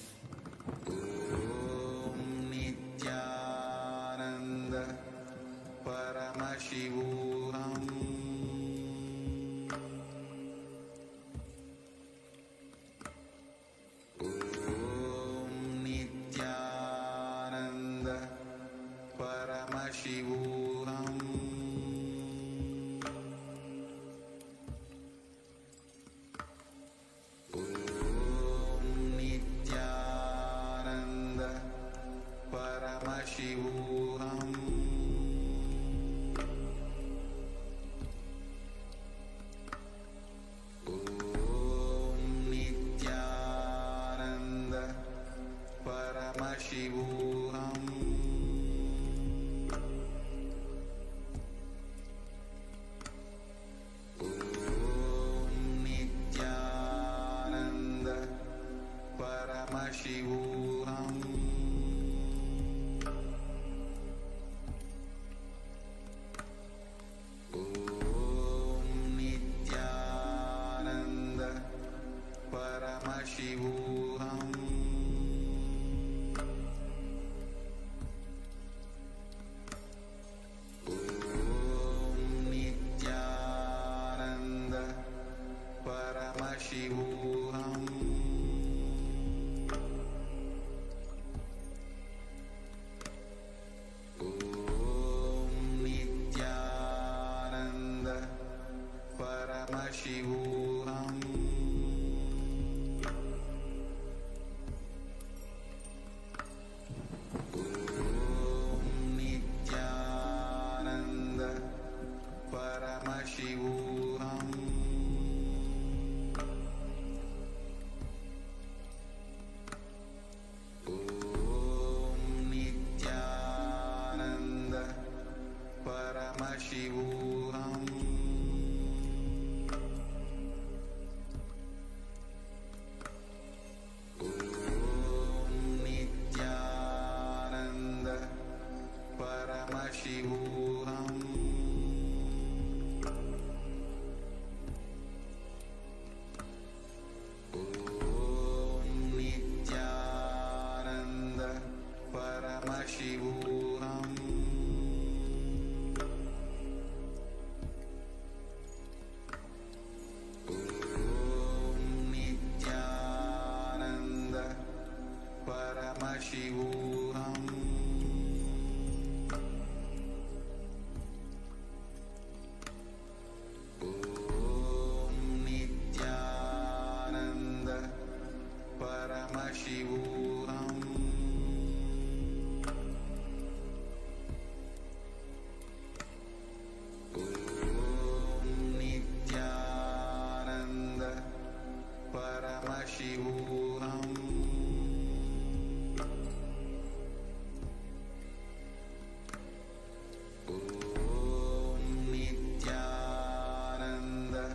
Om Nithyananda Paramashivam. Om Nithyananda Paramashivam. Paramashivam. Om Nithyananda Paramashivam. Om Nithyananda Paramashivam. Paramashivam. Om Nithyananda Paramashivam. Om Nithyananda Paramashivam. Paramashivam. Om Nithyananda Paramashivam. Om Nithyananda Paramashivam. Paramashivam. Om Nithyananda Paramashivam. Om Nithyananda Paramashivam. Paramashivam. Om Nithyananda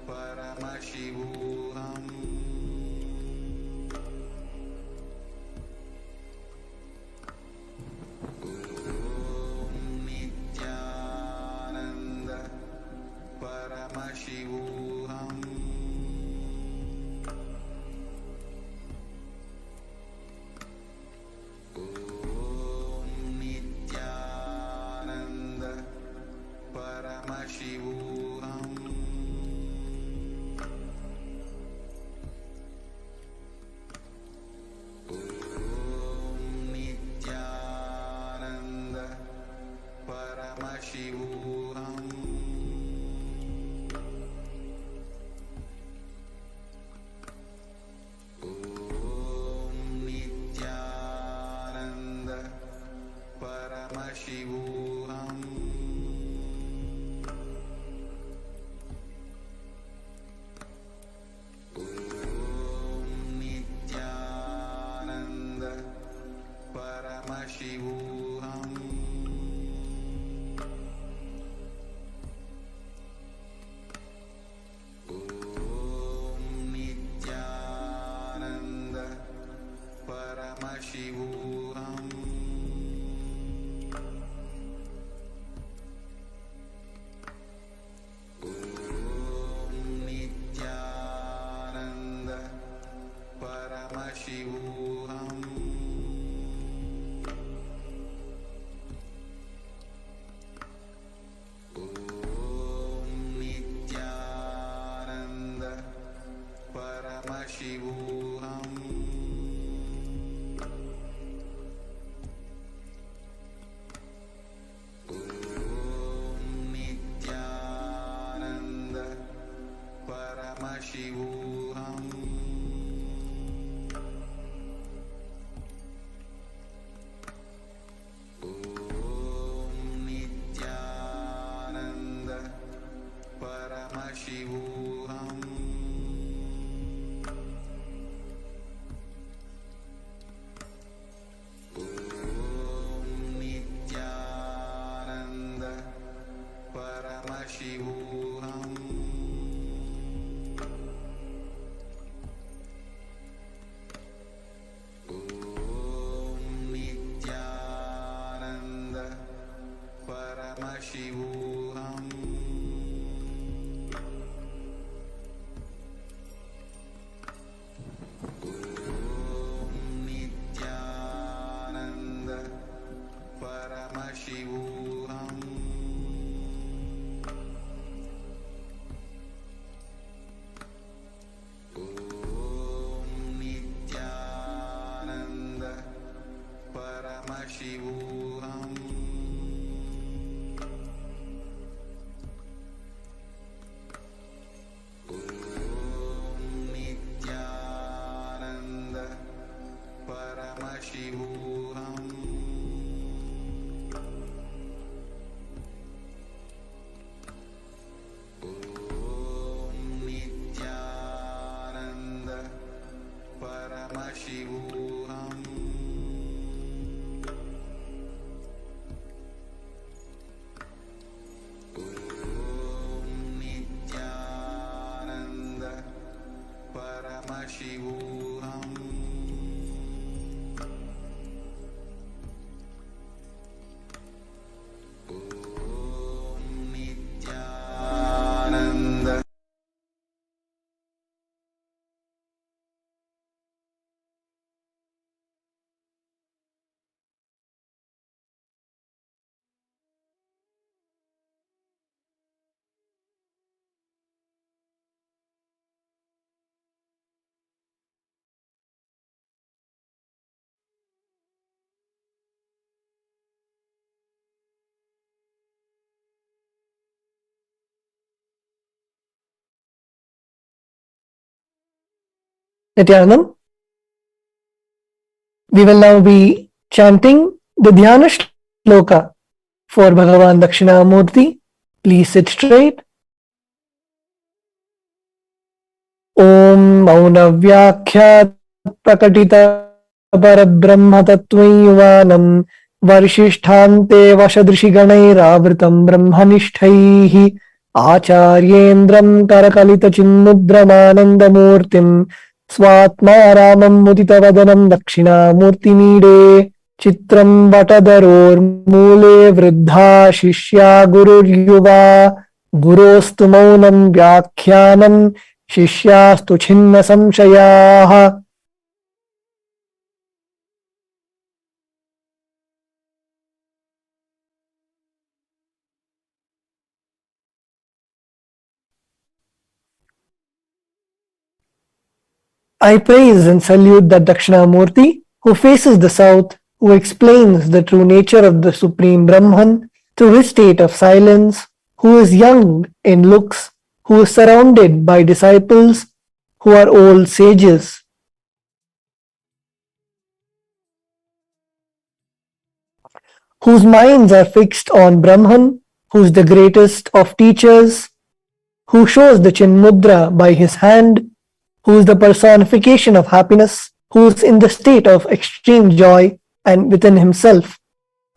Paramashivam. Om Nithyananda Paramashivam. Paramashivam. Nithyananda, we will now be chanting the Dhyana Shloka for Bhagavan Dakshinamurthy. Please sit straight. Om Maunavyakhya Prakatita Parabrahma Tattvayuvanam Varshishthante Vashadrishiganairavritam Brahmanishthaihi Acharyendram Karakalita Chinmudramanandamurtim Swatma Ramam Muditavadanam Dakshinamurtimide Chitram Vatadharor Mule Vriddha Shishya Gururyuva Gurostu Maunam Vyakhyanam Shishyastu Chinna Samshayaha. I praise and salute that Dakshinamurthy who faces the south, who explains the true nature of the Supreme Brahman through his state of silence, who is young in looks, who is surrounded by disciples who are old sages. Whose minds are fixed on Brahman, who is the greatest of teachers, who shows the Chinmudra by his hand, who is the personification of happiness, who is in the state of extreme joy and within himself,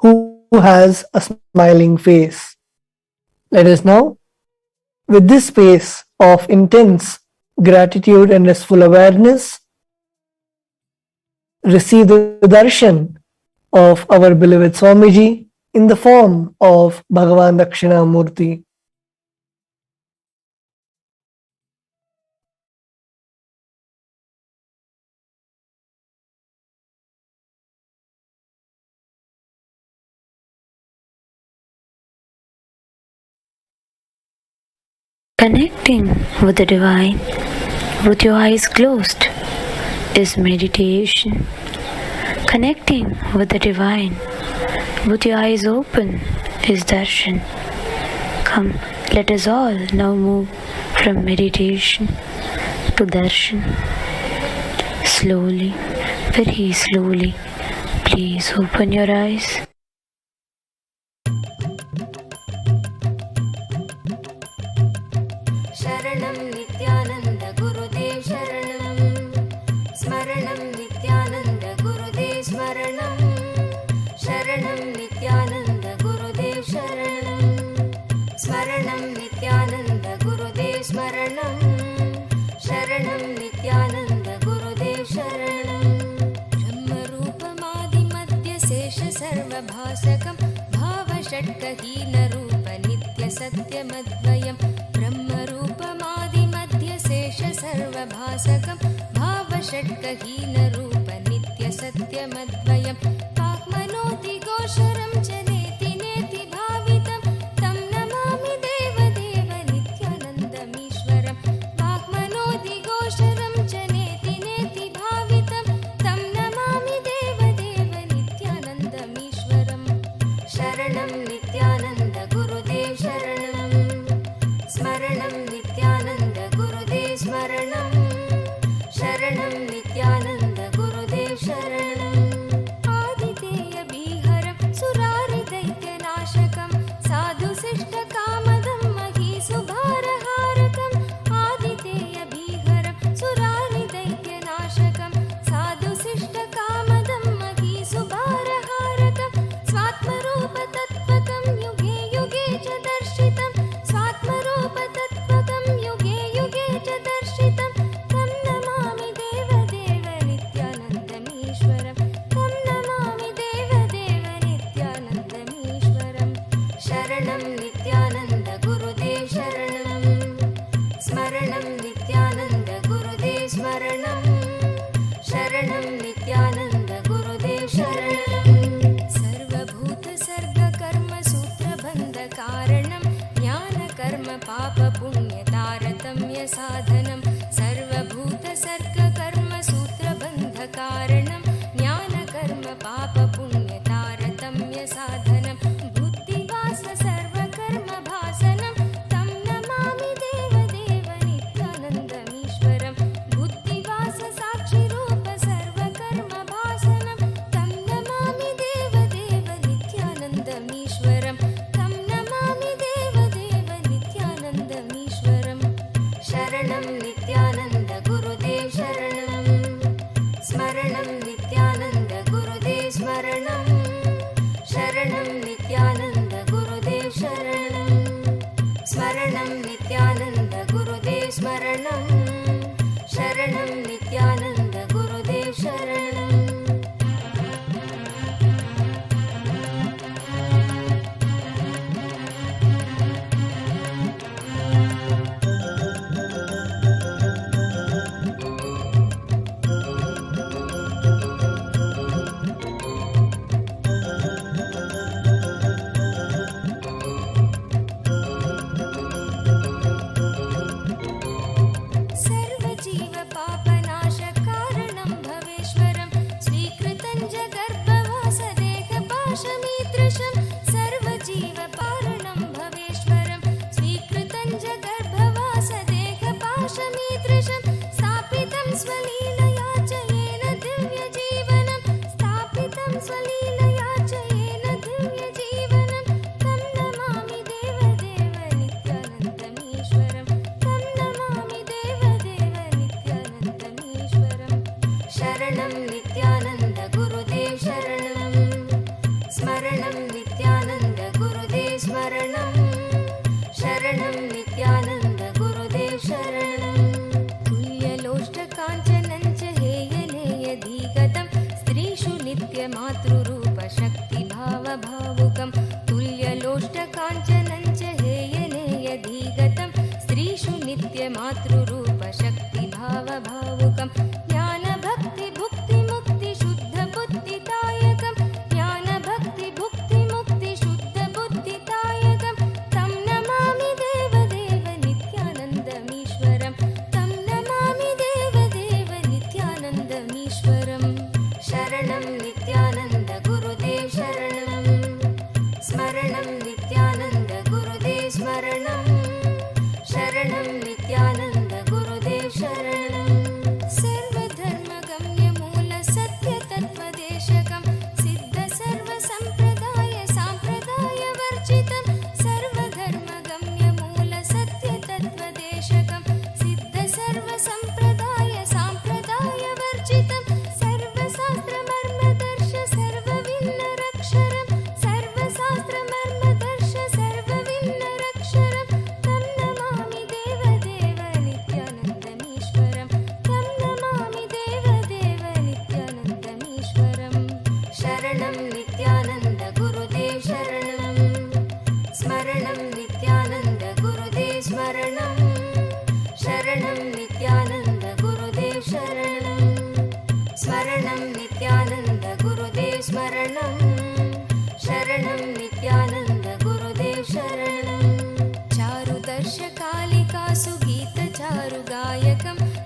who has a smiling face. Let us now, with this space of intense gratitude and restful awareness, receive the darshan of our beloved Swamiji in the form of Bhagavan Dakshinamurthy. Connecting with the divine with your eyes closed is meditation. Connecting with the divine with your eyes open is darshan. Come, let us all now move from meditation to darshan. Slowly, very slowly, please open your eyes. Sharanam Nithyananda Gurudev Sharanam. Smaranam Nithyananda Gurudev Smaranam. Sharanam Nithyananda Gurudev Sharanam. Smaranam Nithyananda Gurudev Smaranam. Sharanam Nithyananda Gurudev Sharanam. Brahma Rupamadi Madhya Sesha Sarva Bhasakam Bhava Shatkahina Rupa Nitya Satyam Advayam. Brahma Rupamadi Madhya Sesha Sarva Bhasakam Bhava Shatkahina Rupa Nitya Satyam Advayam. Pakmanoti Gosharam Chaneti Neti Bhavitam Tam Namami Deva Deva Nithyanandam Ishwaram. Pakmanoti Gosharam Chaneti Neti Bhavitam Tam Namami Deva Deva Nithyanandam Ishwaram. Sharanam Nithyananda Gurudev Sharanam. Smaranam Nithyananda Gurudev Smaranam. Sharanam Nithyananda Gurudev Sharanam. Aditeya Biharam Surari Daitya Nashakam Sadhu Sishta Kamadam Mahi Subhara Harakam. Aditeya Biharam Surari Daitya Nashakam Sadhu Sishta Kamadam Mahi Subhara Harakam. Swatmarupa Tattvakam Yuge Yuge Cha Darshitam. Swatmarupa Tattvakam Yuge Yuge Cha Darshitam. Tam Namami Deva Deva Nithyanandam Ishwaram. Tam Namami Deva Deva Nithyanandam Ishwaram. Sharanam Nithyananda Gurudev Sharanam. Smaranam Nithyananda Gurudev Smaranam. Sharanam Nithyananda Gurudev Sharanam. Sarvabhuta Sarga Karma Sutra Bandha Karanam Jnana Karma Papa Punya Taratamya Sadhanam. Sarvabhuta Sarga Karma Sutra Bandha Karanam Jnana Karma Papa Punya Taratamya Sadhanam. Buddhi Vasa Sarva Karma Bhasanam Tam Namami Deva Deva Nithyanandam Ishwaram. Buddhi Vasa Sakshi Rupa Sarva Karma Bhasanam Tam Namami Deva Deva Nithyanandam Ishwaram. Tam Namami Deva Deva Nithyanandam Ishwaram. Sharanam Nithyananda Gurudev Sharanam. Smaranam Nithyananda Gurudev Smaranam. Sharanam Nithyananda Gurudev Sharanam. Smaranam Nithyananda Gurudev Smaranam. Sharanam Nithyananda Gurudev Sharanam. Sarvajiva Papanasha Karanam Bhaveshwaram. Svikritam Jagarbhavasa Deha Pashamidrisham. Sarvajiva Paranam Bhaveshwaram. Svikritam Jagarbhavasa Deha Pashamidrisham. Stapitam Swalilaya Chayena Divya Jeevanam. Stapitam Swalilaya Chayena Divya Jeevanam. Tam Namami Deva Deva Nithyanandam Ishwaram. Tam Namami Deva Deva Nithyanandam Ishwaram. Sharanam Nithyananda Gurudev Sharanam. Smaranam Nithyananda Gurudev Smaranam. Sharanam Nithyananda Gurudev Sharanam. Tulyaloshta Kanchanancha Heyaneya Dhigatam. Strishu Nitya Matrurupa Shakti Bhava Bhavukam. Tulyaloshta Kanchanancha Heyaneya Dhigatam. Strishu Nitya Matrurupa Shakti Bhava Bhavukam. Jnana Bhakti Bhukti Mukti Shuddha Buddhi Dayakam. Jnana Bhakti Bhukti Mukti Shuddha Buddhi Dayakam. Tam Namami Deva Deva Nithyanandam Ishwaram. Tam Namami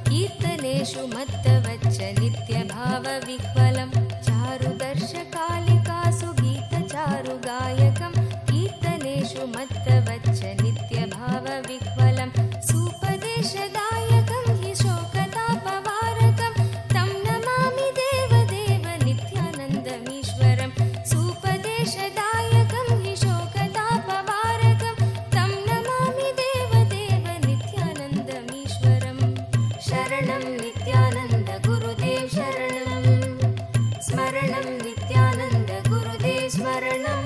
कीर्तनेषु मत्तवच्च नित्यभावविह्वलं चारुदर्शकालिकासु गीतचारुगायकं कीर्तनेषु मत्तवच्च नित्यभावविह्वलं सूपदेशदायकं हि शोकतापवारकं तं नमामि देवदेव नित्यानन्दमीश्वरं सूपदेशदायकं हि शोकतापवारकं तं नमामि देवदेव नित्यानन्दमीश्वरं शरणं नित्यानन्द गुरुदेव शरणं स्मरणं नित्यानन्द गुरुदेव स्मरणं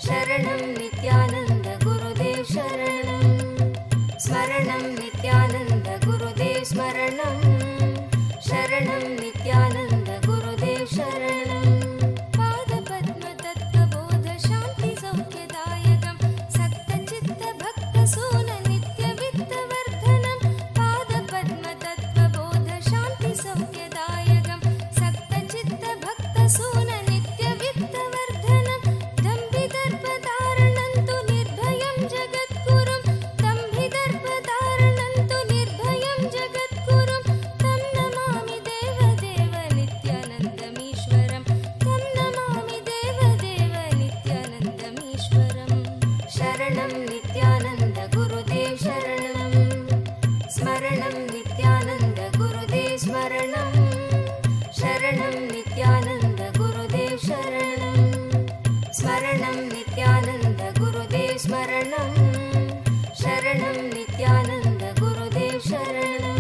शरणं नित्यानन्द गुरुदेव शरणं स्मरणं नित्यानन्द गुरुदेव स्मरणं शरणं नित्यानन्द गुरुदेव शरणं पादपद्मतत्त्वबोध शान्ति सौख्यदायकं सक्तचित्तभक्तसून नित्यवित्तवर्धनं पादपद्मतत्त्वबोध शान्ति सौख्यदायकं सक्तचित्तभक्तसून नित्यवित्तवर्धनं दम्भिदर्पधारणं तु निर्भयं जगद्गुरुं दम्भिदर्पधारणं तु निर्भयं जगद्गुरुं तं नमामि देवदेव नित्यानन्दमीश्वरं तं नमामि देवदेव नित्यानन्दमीश्वरं शरणं नित्यानन्द गुरुदेव शरणं स्मरणं नित्यानन्द गुरुदेव स्मरणं शरणं नित्यानन्द गुरुदेव शरणं स्मरणं नित्यानन्द गुरुदेव स्मरणं शरणं नित्यानन्द गुरुदेव शरणं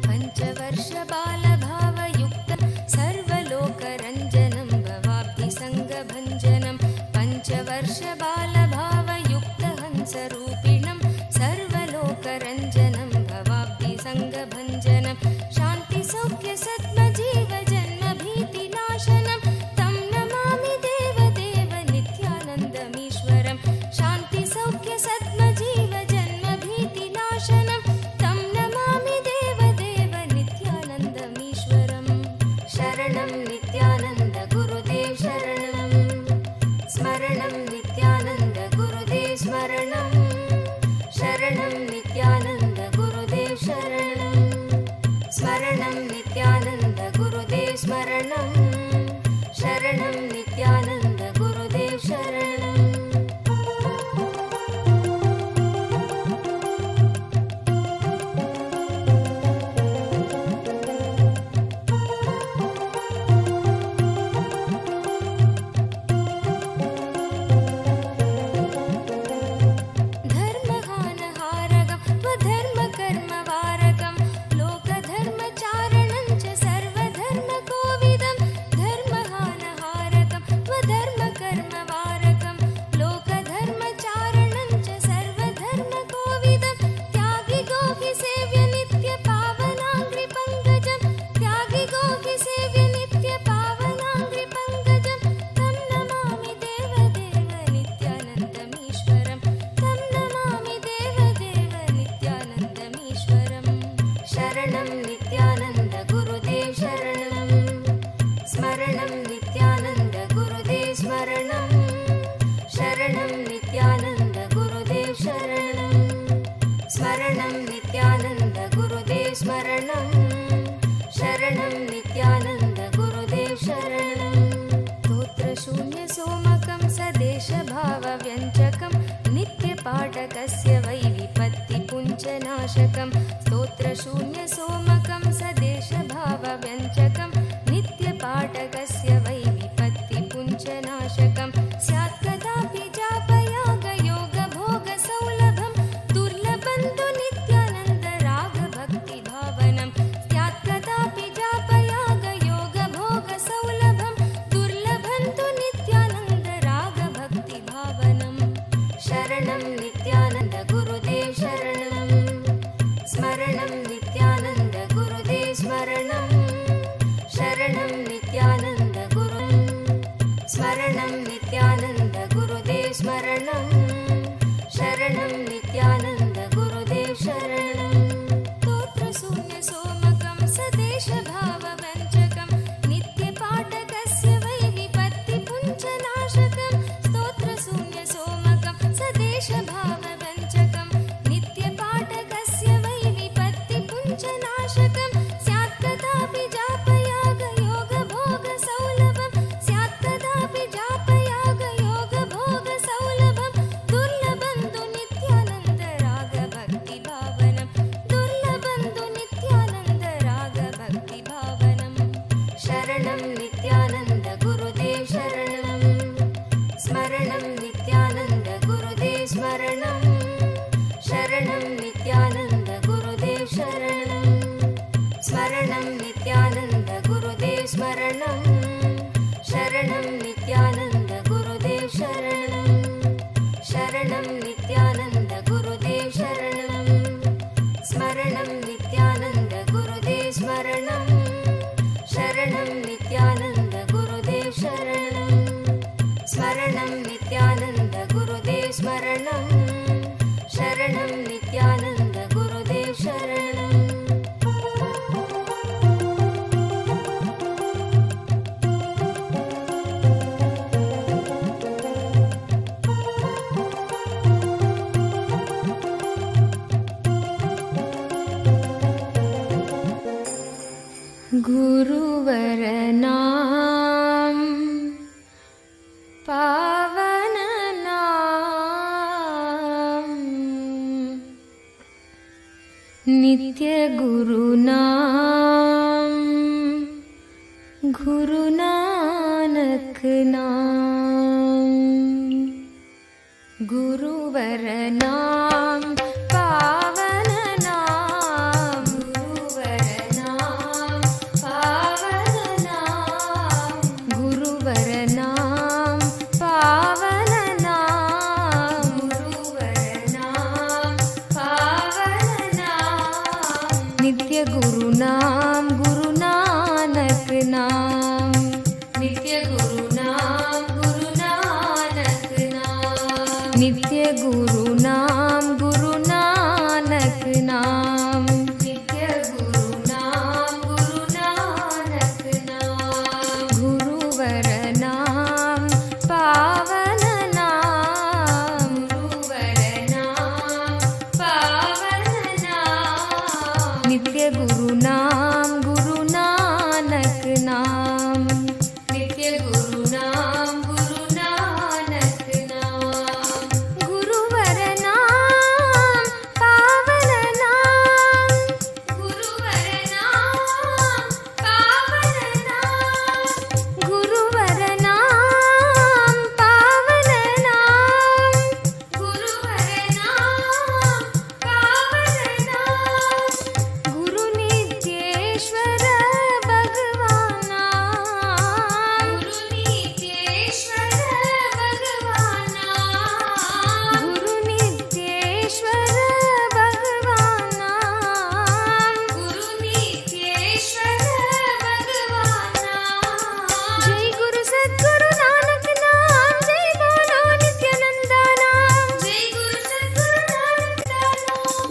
पञ्चवर्षबालभावयुक्तं सर्वलोकरञ्जनं भवाब्धिसङ्गभञ्जनं पञ्चवर्षबालभावयुक्तहंसरूपिणं सर्वलोकरञ्जनं भवाब्धिसङ्गभञ्जनं शान्तिसौख्यसद्मजीवजन्मभीतिनाशनं तं नमामि देवदेव नित्यानन्दमीश्वरं शान्तिसौख्यसद्मजीवजन्मभीतिनाशनं तं नमामि देवदेव नित्यानन्दमीश्वरं शरणं नित्यानन्द गुरुदेव शरणं स्मरणं नित्यानन्द गुरुदेव स्मरणं शरणं नित्यानन्द गुरुदेव शरणं स्मरणं नित्यानन्द गुरुदेव स्मरणं शरणं नित्यानन्द गुरुदेव शरणं धर्महानहारकं त्वधर्मकर्मवारकं लोकधर्मचारणं च सर्वधर्मकोविदं धर्महानहारकं त्वधर्मकर्मवारकं लोकधर्मचारणं च सर्वधर्मकोविदं त्यागिगोहि सेव्य नित्यपावनाङ्घ्रिपङ्कजं त्यागिगोहि सेव्य नित्यपावनाङ्घ्रिपङ्कजं तं नमामि देवदेव नित्यानन्दमीश्वरं तं नमामि देवदेव नित्यानन्दमीश्वरं शरणं नित्यानन्द गुरुदेव शरणं स्मरणं नित्यानन्द गुरुदेव स्मरणं शरणं नित्यानन्द गुरुदेव शरणं स्मरणं नित्यानन्द गुरुदेव स्मरणं शरणं नित्यानन्द गुरुदेव शरणं स्तोत्रशून्यसोमकं सदेशभावव्यञ्जकं नित्यपाठकस्य वै विपत्तिपुञ्जनाशकं स्तोत्रशून्यसोमकं सदेशभावव्यञ्जकं नित्यपाठकस्य वै विपत्तिपुञ्जनाशकं स्यात् कदापि जापयागयोगभोगसौलभं दुर्लभं तु नित्यानन्द रागभक्तिभावनं स्यात् कदापि जापयागयोगभोगसौलभं दुर्लभं तु नित्यानन्द रागभक्तिभावनं शरणं नित्यानन्द गुरुदेव शरणं स्मरणं नित्यानन्द गुरुदेव स्मरणं शरणं नित्यानन्द गुरु स्मरणं नित्यानन्द गुरुदेव स्मरणं शरणं नित्यानन्द गुरुदेव शरणं स्तोत्रशून्यसोमकं सदेशभावव्यञ्जकं नित्यपाठकस्य वै विपत्तिपुञ्जनाशकं स्तोत्रशून्यसोमकं सदेशभावव्यञ्जकं नित्यपाठकस्य वै विपत्तिपुञ्जनाशकं पाशकं स्यात् कदापि जापयागयोगभोगसौलभं स्यात् कदापि जापयागयोगभोगसौलभं दुर्लभं तु नित्यानन्दरागभक्तिभावनं दुर्लभं तु नित्यानन्दरागभक्तिभावनं शरणं नित्यानन्द गुरुदेव शरणं स्मरणं नित्यानन्द गुरुदेव स्मरणं शरणं नित्यानन्द गुरुदेव शरणं स्मरणं नित्यानन्द गुरुदेव स्मरणं शरणं नित्यानन्द गुरुदेव शरणं शरणं नित्यानन्द गुरुदेव शरणं स्मरणं नित्यानन्द गुरुदेव स्मरणं शरणं नित्यानन्द गुरुदेव शरणं स्मरणं नित्यानन्द गुरुदेव स्मरणं शरणं नित्यानन्द गुरुदेव शरणं गुरुवरनाम पावननाम नित्य गुरुनाम गुरु नानक नाम गुरुवरनाम पावननाम गुरुवरनाम पावननाम गुरुवरनाम पावननाम गुरुवरनाम पावननाम नित्य गुरुनाम गुरु नानक नाम नित्य गुरुनाम गुरु नानक नाम नित्य गुरुनाम गुरु नानक नाम नित्य गुरुनाम गुरु नानक नाम गुरुवरनाम पावननाम गुरुवरनाम पावननाम नित्य गुरुनाम गुरु नानक नाम नित्य गुरुनाम गुरु नानक नाम गुरुवरनाम पावननाम गुरुवरनाम पावननाम गुरुवरनाम पावननाम गुरुवरनाम पावननाम गुरु नित्येश्वर भगवाना गुरु नित्येश्वर भगवाना गुरु नित्येश्वर भगवाना गुरु नित्येश्वर भगवाना जय गुरु सद्गुरु नानक नाम जय बोलो नित्यानंदा नाम जय गुरु सद्गुरु नानक नाम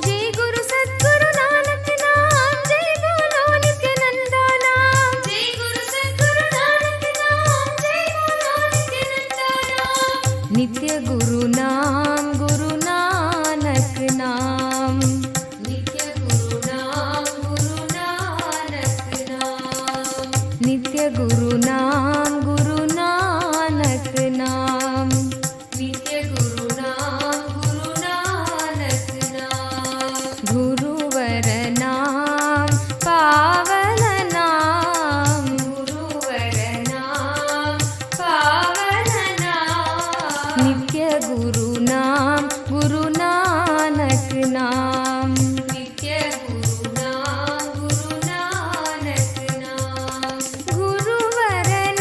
जय गुरु सद्गुरु नानक नाम जय बोलो नित्यानंदा नाम जय गुरु सद्गुरु नानक नाम जय बोलो नित्यानंदा नाम नित्य गुरु नाम गुरु नानक नाम नित्य गुरु नाम गुरु नानक नाम नित्य गुरु नाम गुरु नानक नाम नित्य गुरु नाम गुरु नानक नाम गुरुवरनाम पावननाम गुरुवरनाम पावननाम नित्य गुरुनाम गुरु नानक नाम नित्य गुरुनाम गुरु नानक नाम गुरुवरनाम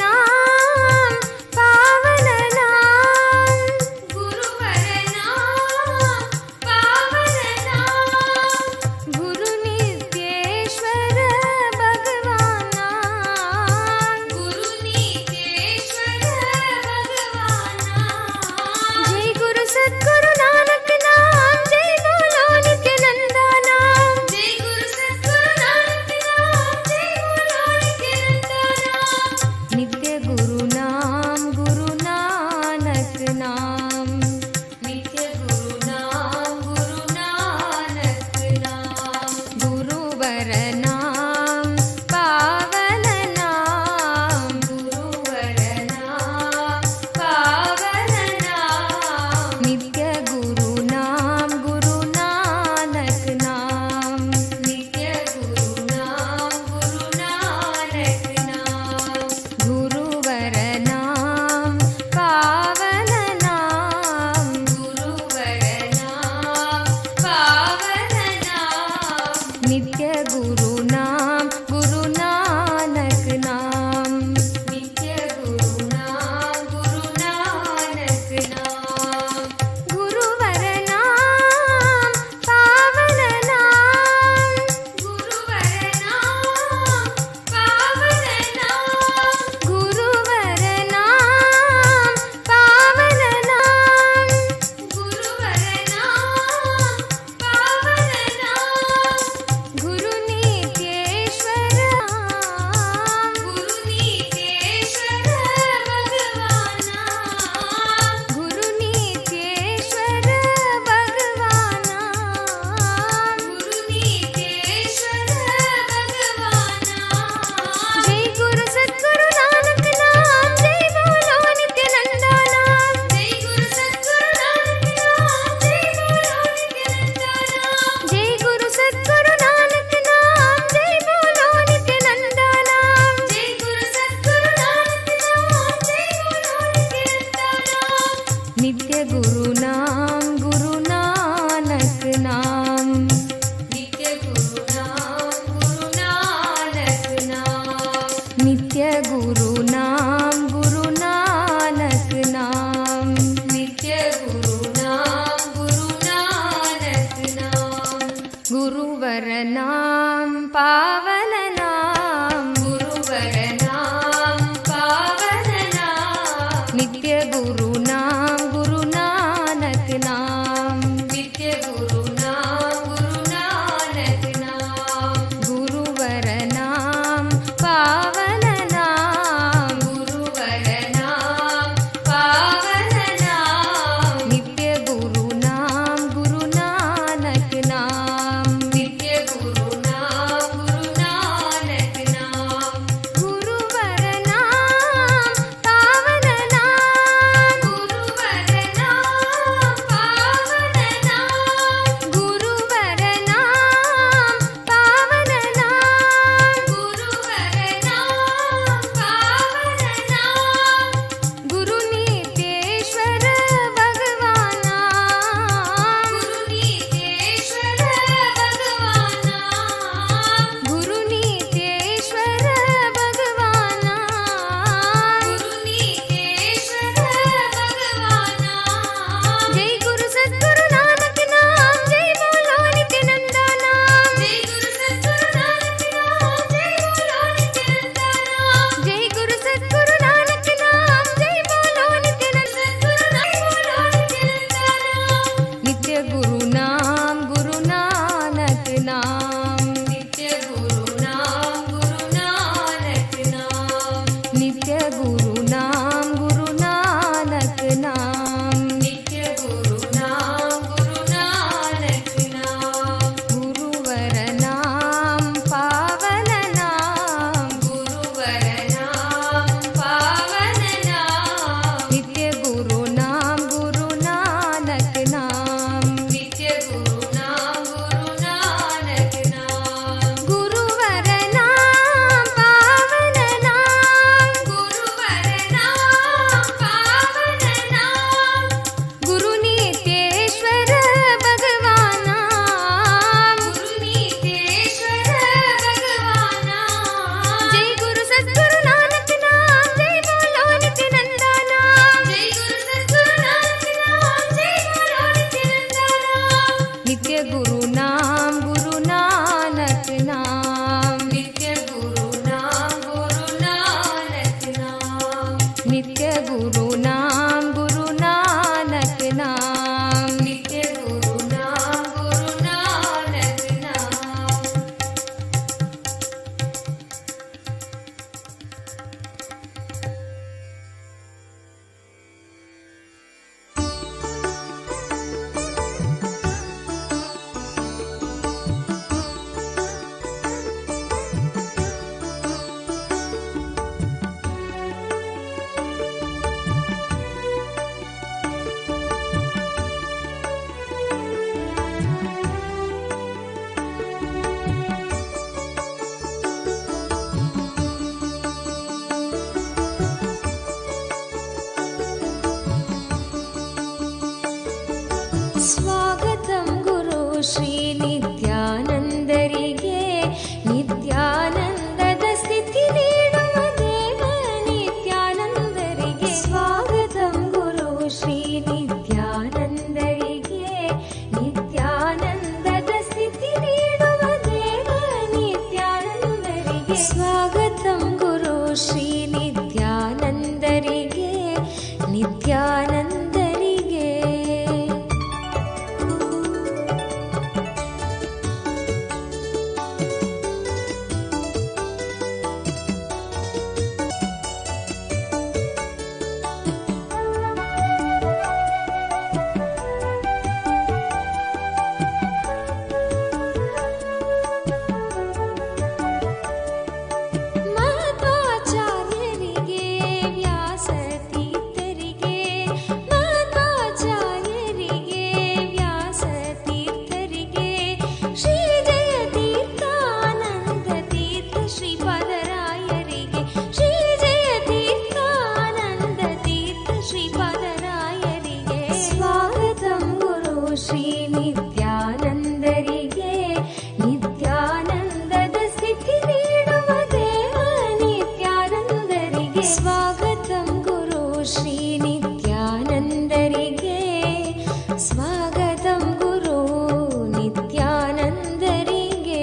नित्य गुरु नाम गुरु नानक नाम नित्य गुरु नाम गुरु नानक नाम गुरुवर नाम पावन नाम गुरुवर नाम पावन नाम नित्य गुरु नाम गुरु नानक नाम नित्य गुरु नाम गुरु नानक नाम गुरुवर नाम पावन नाम गुरुवर नाम पावन नाम नित्य गुरु नाम गुरु नानक नाम नित्य गुरु नाम गुरु नानक नाम गुरुवर नाम पावन नाम गुरुवर नाम पावन नाम गुरुवर नाम पावन नाम गुरुवर नाम पावन नाम गुरु नितेश्वर भगवाना गुरु नितेश्वर भगवाना गुरु नितेश्वर भगवाना गुरु नितेश्वर भगवाना जय गुरु सद्गुरु नानक नाम जय बोलो नित्यानंदा नाम जय गुरु सद्गुरु नानक नाम जय बोलो नित्यानंदा नाम जय गुरु सद्गुरु नानक नाम जय बोलो नित्यानंदा नित्य गुरु नाम गुरु नानक नाम नित्य गुरु नाम गुरु नानक नाम नित्य गुरु नाम गुरु नानक नाम नित्य गुरु नाम गुरु नानक नाम गुरुवर नाम पावन नाम गुरुवर नाम पावन नाम नित्य गुरु नाम गुरु नानक नाम नित्य गुरु नाम गुरु नानक नाम गुरुवर नाम पावन नाम गुरुवर नाम पावन नाम गुरु नितेश्वर भगवाना गुरु नितेश्वर भगवाना जय गुरु सद्गुरु नानक नाम जय बोलो नित्यानंदा नाम जय गुरु सद्गुरु नानक नाम जय बोलो नित्यानंदा नाम नित्य गुरु नाम गुरु नानक नाम नित्य गुरु नाम गुरु नानक नाम नित्य गुरु नाम गुरु नानक नाम नित्य गुरु नाम गुरु नानक नाम स्वागतं गुरु श्री नित्यानंदरिगे नित्यानंदದ ಸ್ಥಿತಿ ನೀಡುವ ದೇವ ನಿತ್ಯಾನಂದರಿಗೆ स्वागतं गुरु श्री नित्यानंदरिगे नित्यानंदದ ಸ್ಥಿತಿ ನೀಡುವ ದೇವ ನಿತ್ಯಾನಂದರಿಗೆ स्वागतं गुरु श्री नित्यानंदरिगे ನಿತ್ಯಾನಂದರಿಗೆ स्वागतं गुरु श्री नित्यानन्दरिगे स्वागतं गुरु नित्यानन्दरिगे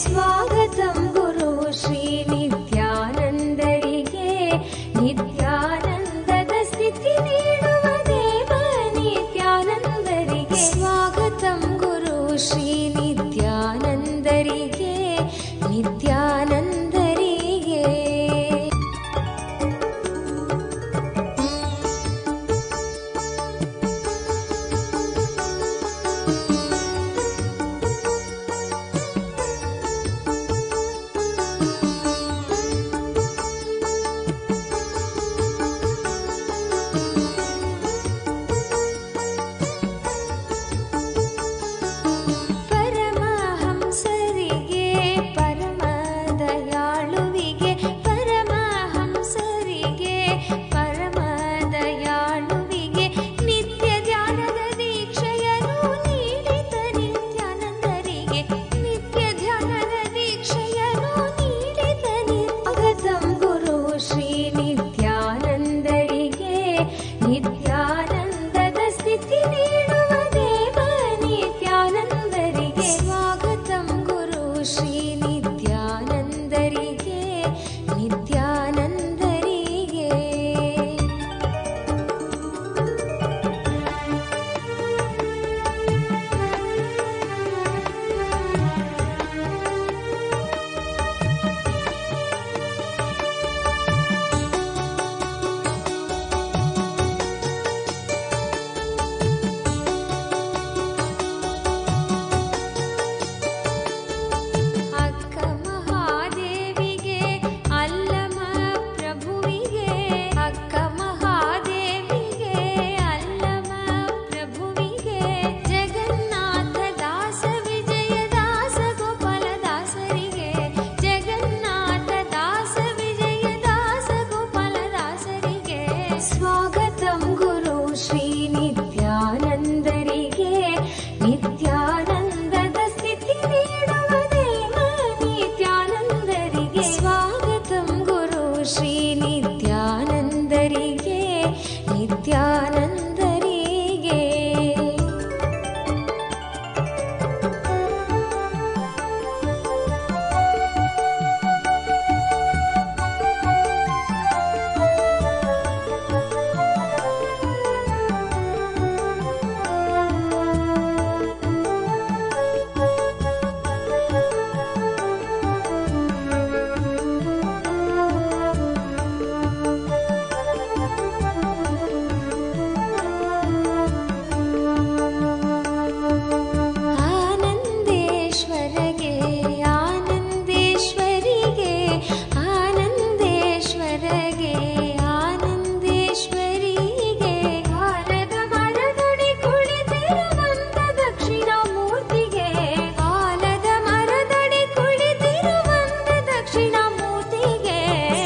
स्वागतं गुरु श्री नित्यानन्दरिगे नित्यानन्दद स्थिति नीडुव देव नित्यानन्दरिगे स्वागतं गुरु श्री नित्यानन्दरिगे नित्यानन्दरिगे परमहंसरिगे परमदयाळुविगे परमहंसरिगे परमदयाळुविगे नित्य ध्याನದ ದೀಕ್ಷೆಯನ್ನು ನೀಡಿದ ನಿತ್ಯಾನಂದರಿಗೆ ನಿತ್ಯ ಧ್ಯಾನದ ದೀಕ್ಷೆಯನ್ನು ನೀಡಿದ ಸ್ವಾಗತಂ ಗುರು ಶ್ರೀ ನಿತ್ಯಾನಂದರಿಗೆ ನಿತ್ಯಾನಂದದ ಸ್ಥಿತಿ ನೀಡುವ ದೇವ ನಿತ್ಯಾನಂದರಿಗೆ ಸ್ವಾಗತಂ ಗುರು ಶ್ರೀ ನಿತ್ಯಾನಂದರಿಗೆ ನಿತ್ಯಾನಂದರಿಗೆ ಅಕ್ಕ ಮಹಾದೇವಿಗೆ ಅಲ್ಲಮ ಪ್ರಭುವಿಗೆ ಅಕ್ಕ ಮಹಾದೇವಿಗೆ ಅಲ್ಲಮ ಪ್ರಭುವಿಗೆ ಜಗನ್ನಾಥ ದಾಸ ವಿಜಯ ದಾಸ ಗೋಪಾಲ ದಾಸರಿಗೆ ಜಗನ್ನಾಥ ದಾಸ ವಿಜಯ ದಾಸ ಗೋಪಾಲ ದಾಸರಿಗೆ ಸ್ವಾಗತಂ ಗುರು ಶ್ರೀ ನಿತ್ಯಾನಂದರಿಗೆ ನಿತ್ಯಾನಂದದ ಸ್ಥಿತಿ ನೀಡುವ ದೇವ ನಿತ್ಯಾನಂದರಿಗೆ ಸ್ವಾಗತಂ ಗುರು ಶ್ರೀ ನಿತ್ಯಾನಂದರಿಗೆ ನಿತ್ಯಾನಂದರಿಗೆ ಆನಂದೇಶ್ವರಗೆ ಆನಂದೇಶ್ವರಿಗೆ ಆನಂದೇಶ್ವರಗೆ ಆನಂದೇಶ್ವರಿಗೆ ಆಲದ ಮರದಡಿ ಕುಳಿತಿರುವಂತ ದಕ್ಷಿಣಾಮೂರ್ತಿಗೆ ಆಲದ ಮರದಡಿ ಕುಳಿತಿರುವಂತ ದಕ್ಷಿಣಾಮೂರ್ತಿಗೆ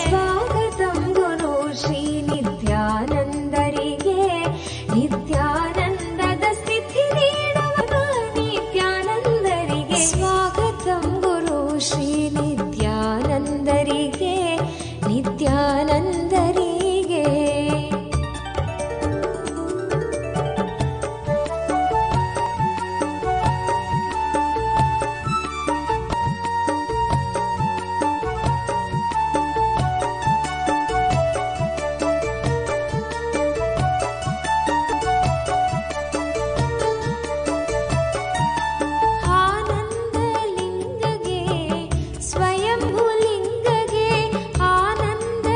ಸ್ವಾಗತಂ ಗುರು ಶ್ರೀ ನಿತ್ಯಾನಂದರಿಗೆ ನಿತ್ಯಾನಂದದ ಸ್ಥಿತಿ ನೀಡುವ ನಿತ್ಯಾನಂದರಿಗೆ ಸ್ವಾಗತಂ ಗುರು ಶ್ರೀ ನಿತ್ಯಾನಂದರಿಗೆ ನಿತ್ಯಾನಂದರಿಗೆ ಆನಂದಲಿಂಗಗೆ ಸ್ವಯಂಭುಲಿಂಗಗೆ ಆನಂದ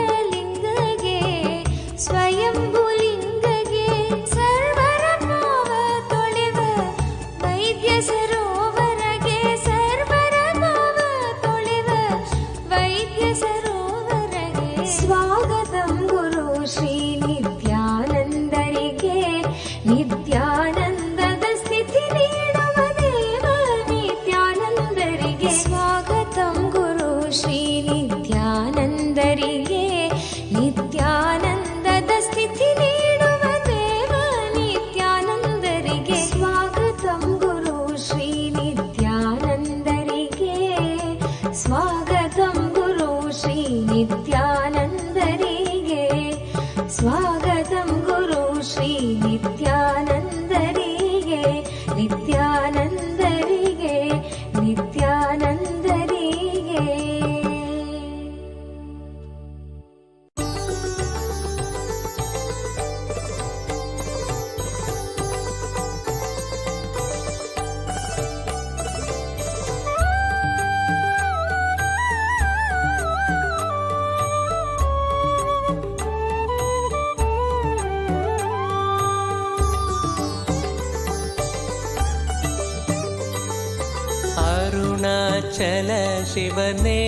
சிவனே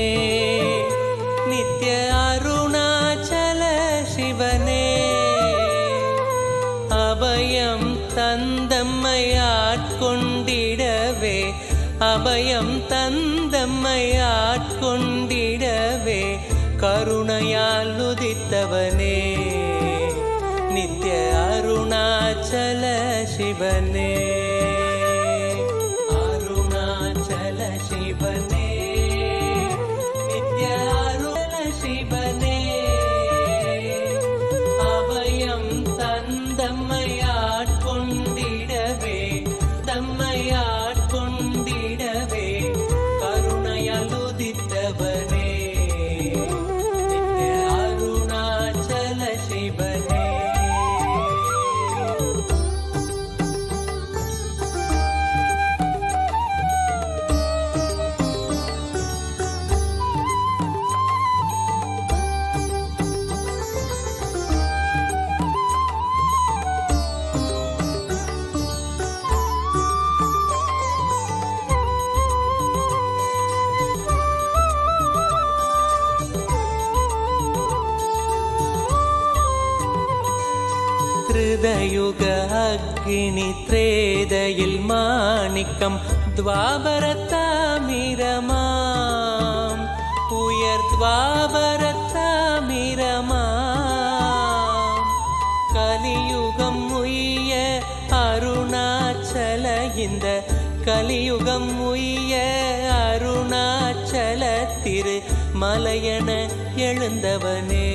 நித்ய அருணாச்சல சிவனே அபயம் தந்தம்மை ஆட்கொண்டிடவே அபயம் தந்தம்மை ஆட்கொண்டிடவே கருணையால் உதித்தவனே நித்ய அருணாச்சல சிவனே அருணாச்சல சிவனே நித்ய அருண சிவனே அபயம் தந்தம்மை ஆட்கொண்டிடவே தம்மையாட்கொண்டிடவே கருணையால் உதித்தவனே நித்ய அருணாச்சல சிவனே யுக அக்னி த்ரேதையில் மாணிக்கம் துவாபரத்தாமிரமாம் உயர் துவாபரத்தாமிரமாம் கலியுகம் உய்ய அருணாச்சல இந்த கலியுகம் உய்ய அருணாச்சல திரு மலையன எழுந்தவனே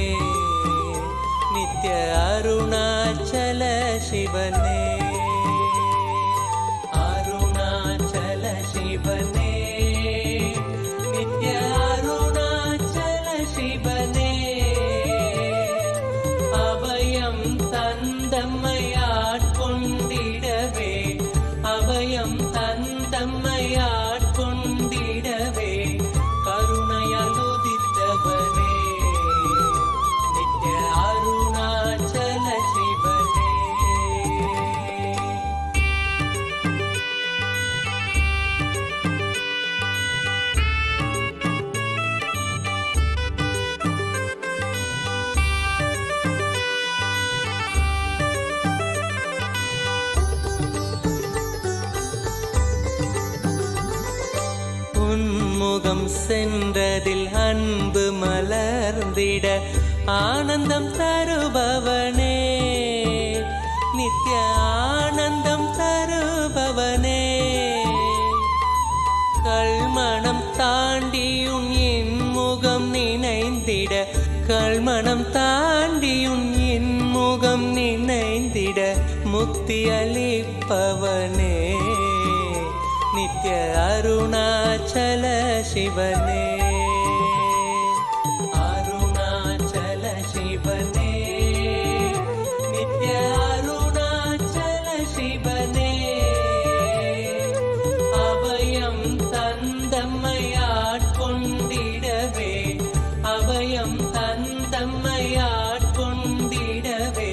நித்ய அருணாச்சல சிவனே அருணாச்சல சிவனே நித்ய அருணாச்சல சிவனே அபயம் தந்தம்மை ஆட்கொண்டிடவே அபயம் தந்தம்மை ஆட்கொண்டிடவே கருணையால் உதித்தவனே நித்ய அருணாச்சல சிவனே உன்முகம் சென்றதில் அன்பு மலர்ந்திட ஆனந்தம் தருபவனே நித்ய ஆனந்தம் தருபவனே கல்மணம் தாண்டியுன் இன்முகம் நினைந்திட கல்மணம் தாண்டியுன் இன்முகம் நினைந்திட முக்தி அளிப்பவனே நித்ய அருணாச்சல சிவனே அருணாச்சல சிவனே நித்ய அருணாச்சல சிவனே அபயம் தந்தம்மை ஆட்கொண்டிடவே அபயம் தந்தம்மை ஆட்கொண்டிடவே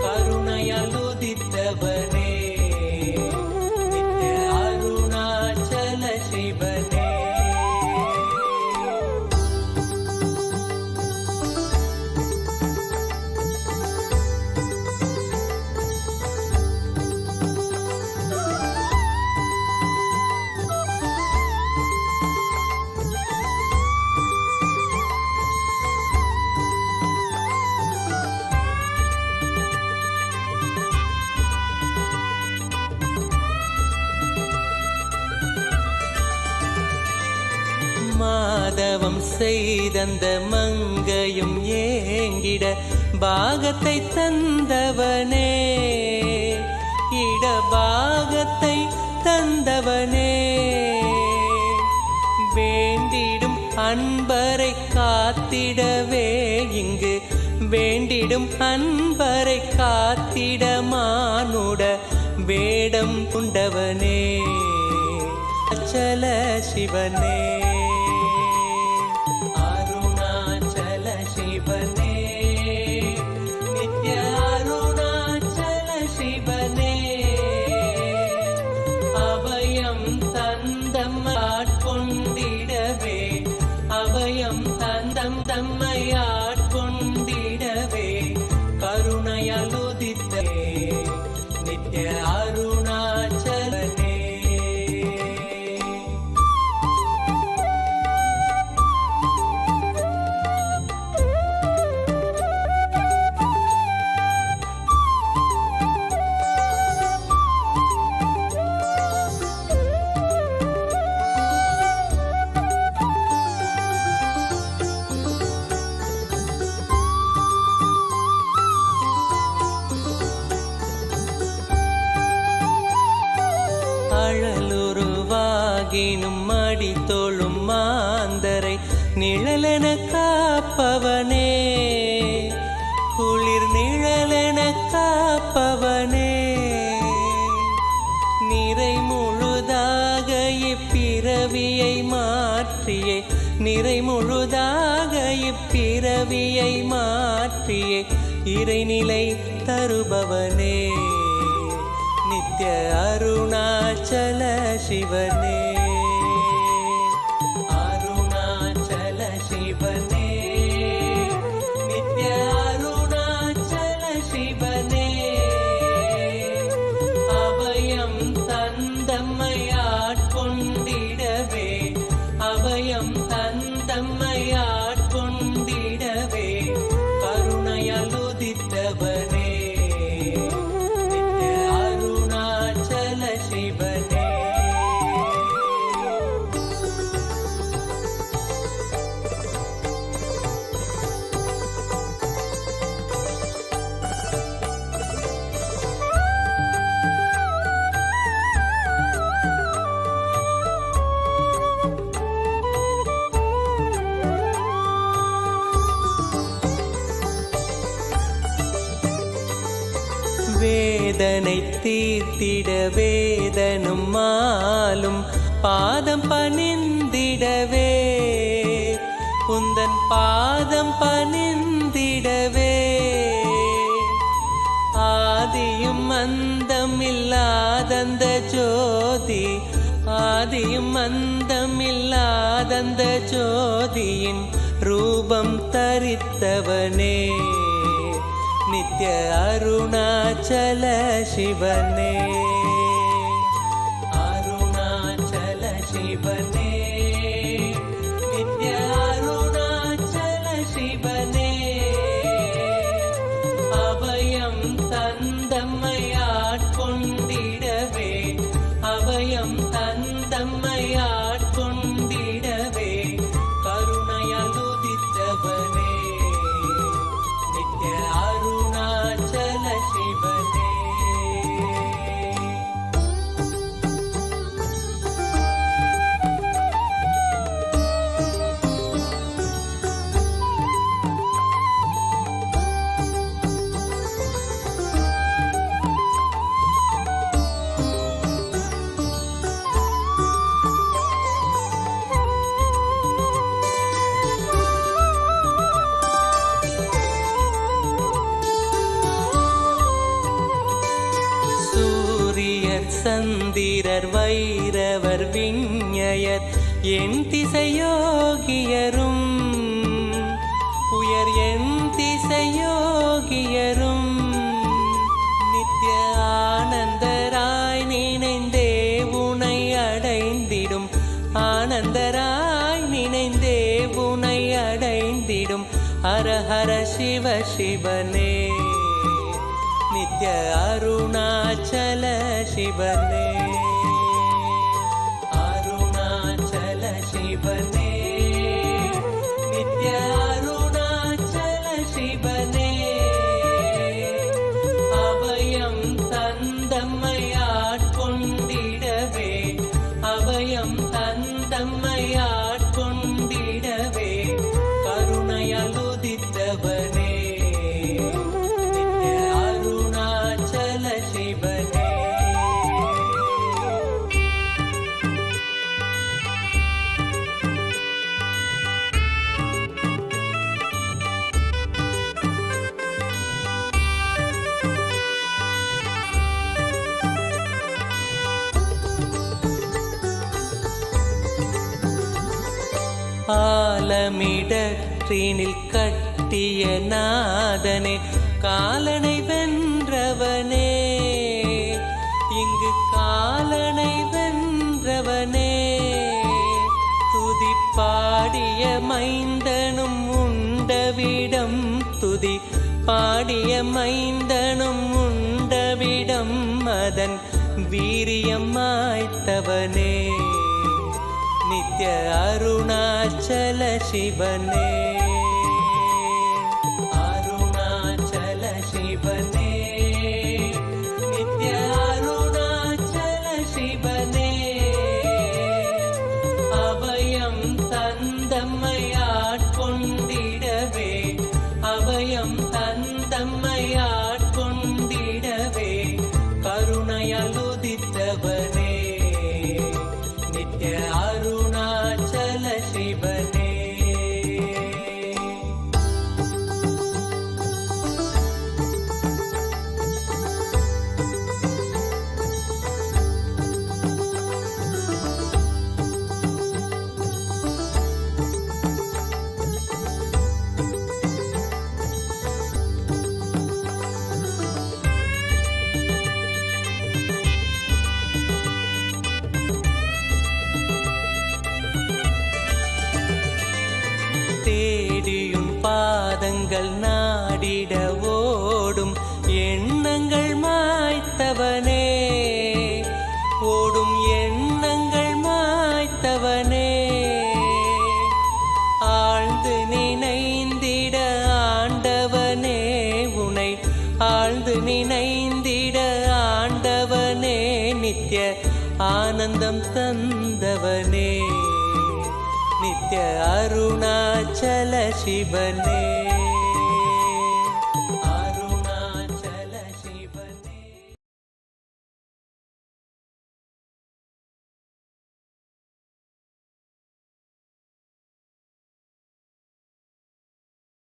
கருணையால் உதித்தவனே நித்ய அருணாச்சல சிவனே மாதவம் செய்தந்த மங்கையும் ஏங்கிட பாகத்தை தந்தவனே இடபாகத்தை தந்தவனே வேண்டிடும் அன்பரை காத்திடவே இங்கு வேண்டிடும் அன்பரை காத்திட மானுட வேடம் கொண்டவனே அச்சல சிவனே அருணாச்சல சிவனே நித்ய அருணாச்சல சிவனே அபயம் தந்தம் ஆட்கொண்டிட மாந்தரை நிழலென காப்பவனே, குளிர் நிழலென காப்பவனே, நிறை முழுதாக இப்பிறவியை மாற்றியே, நிறை முழுதாக இப்பிறவியை மாற்றியே இறைநிலை தருபவனே, நித்ய அருணாச்சல சிவனே, அருணாச்சல சிவனே, நித்ய அருணாச்சல சிவனே, அபயம் தந்தம்மையாட்கொண்டிடவே, அபயம் தந்தம்மையாட்கொண்டிடவே கருணையால் உதித்தவனே, நித்ய அருணாச்சல சிவனே. வேதனை தீர்த்திட வேதனும் மாலும் பாதம் பணிந்திடவே, உந்தன் பாதம் பணிந்திடவே, ஆதியும் அந்தமில்லாதந்த ஜோதி, ஆதியும் அந்தமில்லாதந்த ஜோதியின் ரூபம் தரித்தவனே, நித்ய அருணாச்சல சிவனே, அருணாச்சல சிவனே, நித்ய அருணாச்சல சிவனே, அபயம் தந்தம்மையாட்கொண்டிடவே, அபயம் தந்தம்மையாட்கொண்டிடவே கருணையால் உதித்தவனே, நித்ய அருணாச்சல சிவனே. சூரியர் சந்திரர் வைரவர் விஞ்ஞயர் என் திசையோகியரும், உயர் என் திசையோகியரும், நித்ய ஆனந்தராய் நினைந்தே உனை அடைந்திடும், ஆனந்தராய் நினைந்தே உனை அடைந்திடும் ஹரஹர சிவ சிவனே, நித்ய அருணாச்சல சிவனே, அருணாச்சல சிவனே, நித்ய அருணாச்சல சிவனே, அபயம் தந்தம்மையாட்கொண்டிடவே, அபயம் தந்தம்மையாட்கொண்டிடவே கருணையால் உதித்தவனே, நித்ய அருணாச்சல சிவனே. ஆலமிடற்றினில் கட்டிய நாதனே, காலனை வென்றவனே, இங்கு காலனை வென்றவனே, துதி பாடிய மைந்தனும் உண்டவிடம், துதி பாடிய மைந்தனும் உண்டவிடம், அதன் வீரியம் மாய்த்தவனே, நித்ய அருணாச்சல சிவனே, அருணாச்சல சிவனே, நித்ய அருணாச்சல சிவனே, அபயம் தந்தம் தாங்கள் நாடிட ஓடும் எண்ணங்கள் மாய்த்தவனே, ஓடும் எண்ணங்கள் மாய்த்தவனே, ஆழ்ந்து நினைந்திட ஆண்டவனே உனை, ஆழ்ந்து நினைந்திட ஆண்டவனே, நித்ய ஆனந்தம் தந்தவனே, நித்ய அருணாச்சல சிவனே.